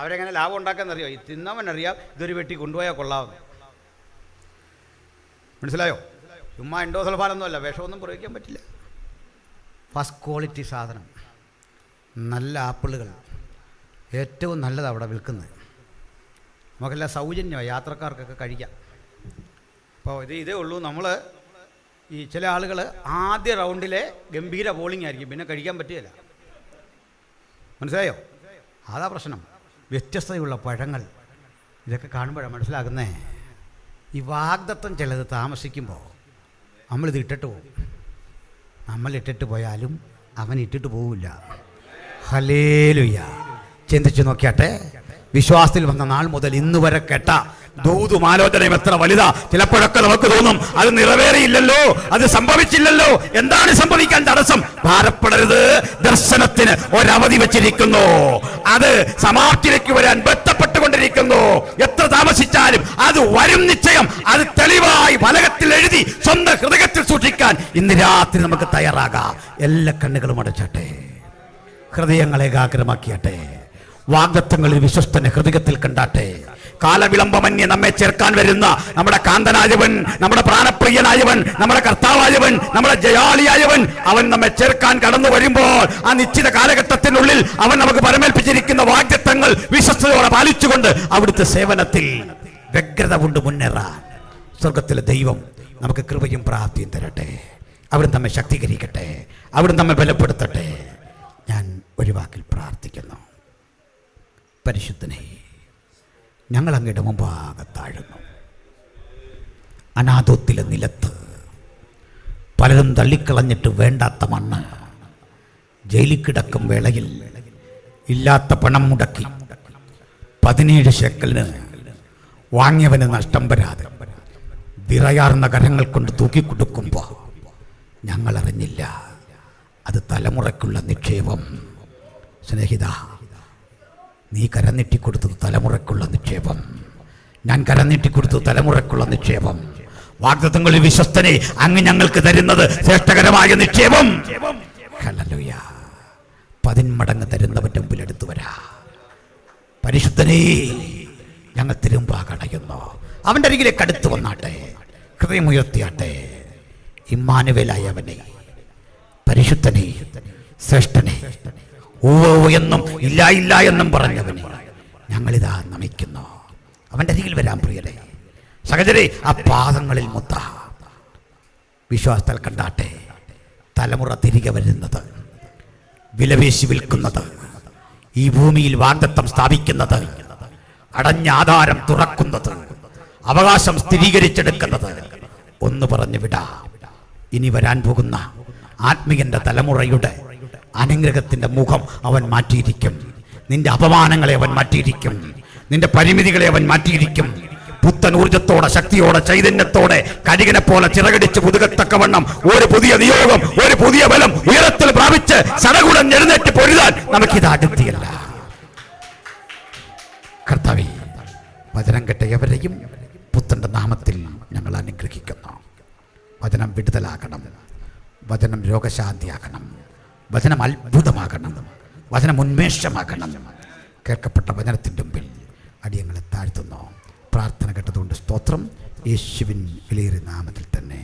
അവരെങ്ങനെ ലാഭം ഉണ്ടാക്കാമെന്നറിയോ? ഈ തിന്നവനറിയാം ഇതൊരു വെട്ടി കൊണ്ടുപോയാൽ കൊള്ളാമെന്ന്. മനസ്സിലായോ? ചുമ്മാ എൻഡോസൾഫാനൊന്നുമല്ല, വിഷമൊന്നും പ്രയോഗിക്കാൻ പറ്റില്ല. ഫസ്റ്റ് ക്വാളിറ്റി സാധനം, നല്ല ആപ്പിളുകൾ, ഏറ്റവും നല്ലതാണ് അവിടെ വിൽക്കുന്നത്. നമുക്കെല്ലാം സൗജന്യമാണ്, യാത്രക്കാർക്കൊക്കെ കഴിക്കാം. അപ്പോൾ ഇതേ ഉള്ളൂ. നമ്മൾ ഈ ചില ആളുകൾ ആദ്യ റൗണ്ടിലെ ഗംഭീര ബോളിംഗ് ആയിരിക്കും, പിന്നെ കഴിക്കാൻ പറ്റുകയില്ല. മനസ്സിലായോ? അതാ പ്രശ്നം. വ്യത്യസ്തതയുള്ള പഴങ്ങൾ, ഇതൊക്കെ കാണുമ്പോഴാണ് മനസ്സിലാകുന്നേ. ഈ വാഗ്ദത്തം ചിലത് താമസിക്കുമ്പോൾ നമ്മളിത് ഇട്ടിട്ട് പോകും. നമ്മൾ ഇട്ടിട്ട് പോയാലും അവൻ ഇട്ടിട്ട് പോവില്ല. ഹല്ലേലൂയ. ചിന്തിച്ചു നോക്കിയാട്ടെ, വിശ്വാസത്തിൽ വന്ന നാൾ മുതൽ ഇന്ന് വരെ കേട്ട ദൂതും ആലോചനയും എത്ര വലുതാ. ചിലപ്പോഴൊക്കെ നമുക്ക് തോന്നും അത് നിറവേറിയില്ലല്ലോ, അത് സംഭവിച്ചില്ലല്ലോ. എന്താണ് സംഭവിക്കാൻ തടസ്സം? ഭാരപ്പെടരുത്, ദർശനത്തിന് ഒരവധി വെച്ചിരിക്കുന്നു. അത് സമാപ്തിയിലേക്ക് വരാൻ ബന്ധപ്പെട്ടുകൊണ്ടിരിക്കുന്നു. എത്ര താമസിച്ചാലും അത് വരും നിശ്ചയം. അത് തെളിവായി ഫലകത്തിൽ എഴുതി സ്വന്തം ഹൃദയത്തിൽ സൂക്ഷിക്കാൻ ഇന്ന് രാത്രി നമുക്ക് തയ്യാറാകാം. എല്ലാ കണ്ണുകളും അടച്ചട്ടെ, ഹൃദയങ്ങളെ ഏകാഗ്രമാക്കിയട്ടെ, വാഗ്ദത്തങ്ങളിൽ വിശ്വസ്തനെ ഹൃദയത്തിൽ കണ്ടാട്ടെ. കാലവിളംബമന്യേ നമ്മെ ചേർക്കാൻ വരുന്ന നമ്മുടെ കാന്തനായവൻ, നമ്മുടെ പ്രാണപ്രിയനായവൻ, നമ്മുടെ കർത്താവായവൻ, നമ്മുടെ ജയാളിയായവൻ, അവൻ നമ്മെ ചേർക്കാൻ കടന്നു വരുമ്പോൾ ആ നിശ്ചിത കാലഘട്ടത്തിനുള്ളിൽ അവൻ നമുക്ക് പരമേൽപ്പിച്ചിരിക്കുന്ന വാഗ്ദത്തങ്ങൾ വിശ്വസ്തയോടെ പാലിച്ചുകൊണ്ട് അവിടുത്തെ സേവനത്തിൽ വ്യഗ്രത കൊണ്ട് മുന്നേറാൻ സ്വർഗത്തിലെ ദൈവം നമുക്ക് കൃപയും പ്രാപ്തിയും തരട്ടെ. അവിടുന്ന് നമ്മെ ശക്തീകരിക്കട്ടെ, അവിടുന്ന് നമ്മെ ബലപ്പെടുത്തട്ടെ. ഞാൻ ഒരു വാക്കിൽ പ്രാർത്ഥിക്കുന്നു. പരിശുദ്ധനെ, ഞങ്ങൾ അങ്ങയുടെ മുമ്പാകെ താഴുന്നു. അനാഥത്വത്തിലെ നിലത്ത് പലരും തള്ളിക്കളഞ്ഞിട്ട് വേണ്ടാത്ത മണ്ണ്, ജയിലിൽ കിടക്കും വേളയിൽ ഇല്ലാത്ത പണം മുടക്കി 17 ശേക്കലിന് വാങ്ങിയവന് നഷ്ടം വരാതെ വിറയാർന്ന കരങ്ങൾ കൊണ്ട് തൂക്കിക്കൊടുക്കുമ്പോൾ ഞങ്ങളറിഞ്ഞില്ല അത് തലമുറയ്ക്കുള്ള നിക്ഷേപം. സ്നേഹിത, നീ കരം നീട്ടിക്കൊടുത്തത് തലമുറയ്ക്കുള്ള നിക്ഷേപം. ഞാൻ കരം നീട്ടിക്കൊടുത്തത് തലമുറയ്ക്കുള്ള നിക്ഷേപം. വാഗ്ദത്തങ്ങളിൽ വിശ്വസ്തനെ അങ്ങ് ഞങ്ങൾക്ക് തരുന്നത് ശ്രേഷ്ഠകരമായ നിക്ഷേപം. ഹല്ലേലൂയ. 10 മടങ്ങ് തരുന്നവന്റെ മുമ്പിൽ എടുത്തു വരാ. പരിശുദ്ധനേ, ഞങ്ങൾ തിരുമ്പാകണയുന്നു. അവൻ്റെ അരികിലേക്ക് അടുത്ത് വന്നാട്ടെ, ഹൃദയമുയർത്തിയാട്ടെ. ഇമ്മാനുവേലായവനെ, പരിശുദ്ധനെ, ശ്രേഷ്ഠനെ, ഓ എന്നും ഇല്ല ഇല്ല എന്നും പറഞ്ഞവനെ ഞങ്ങളിതാ നമിക്കുന്നു. അവൻ്റെ അരികിൽ വരാൻ പ്രിയരെ, സഹോദരേ, ആ പാദങ്ങളിൽ മുത്ത വിശ്വാസത്താൽ കണ്ടാട്ടെ. തലമുറ തിരികെ വരുന്നത്, വിലപേശി വിൽക്കുന്നത്, ഈ ഭൂമിയിൽ വാഗ്ദത്തം സ്ഥാപിക്കുന്നത്, അടഞ്ഞ ആധാരം തുറക്കുന്നത്, അവകാശം സ്ഥിരീകരിച്ചെടുക്കുന്നത്, ഒന്ന് പറഞ്ഞു വിടാ. ഇനി വരാൻ പോകുന്ന ആത്മീയന്റെ തലമുറയുടെ അനുഗ്രഹത്തിന്റെ മുഖം അവൻ മാറ്റിയിരിക്കും. നിന്റെ അപമാനങ്ങളെ അവൻ മാറ്റിയിരിക്കും. നിന്റെ പരിമിതികളെ അവൻ മാറ്റിയിരിക്കും. പുത്തൻ ഊർജത്തോടെ, ശക്തിയോടെ, ചൈതന്യത്തോടെ, കരികനെ പോലെ ചിറകടിച്ച് പുതുകത്തക്കവണ്ണം ഒരു പുതിയ നിയോഗം, ഒരു പുതിയ ബലം ഉയരത്തിൽ പ്രാപിച്ച് സടകുടൻ എഴുന്നേറ്റ് പൊരുതാൻ നമുക്കിത് അടുത്തിയല്ല. കർത്താവേ, വചനം കേട്ട എവരെയും പുത്തന്റെ നാമത്തിൽ ഞങ്ങൾ അനുഗ്രഹിക്കുന്നു. വചനം വിടുതലാകണം, വചനം രോഗശാന്തിയാകണം, വചനം അത്ഭുതമാകണം, വചനം ഉന്മേഷമാകണം. കേൾക്കപ്പെട്ട വചനത്തിൻ്റെ മുമ്പിൽ അടിയങ്ങളെ താഴ്ത്തുന്നു. പ്രാർത്ഥന കേട്ടതുകൊണ്ട് സ്തോത്രം. യേശുവിൻ വിലയേറിയ നാമത്തിൽ തന്നെ.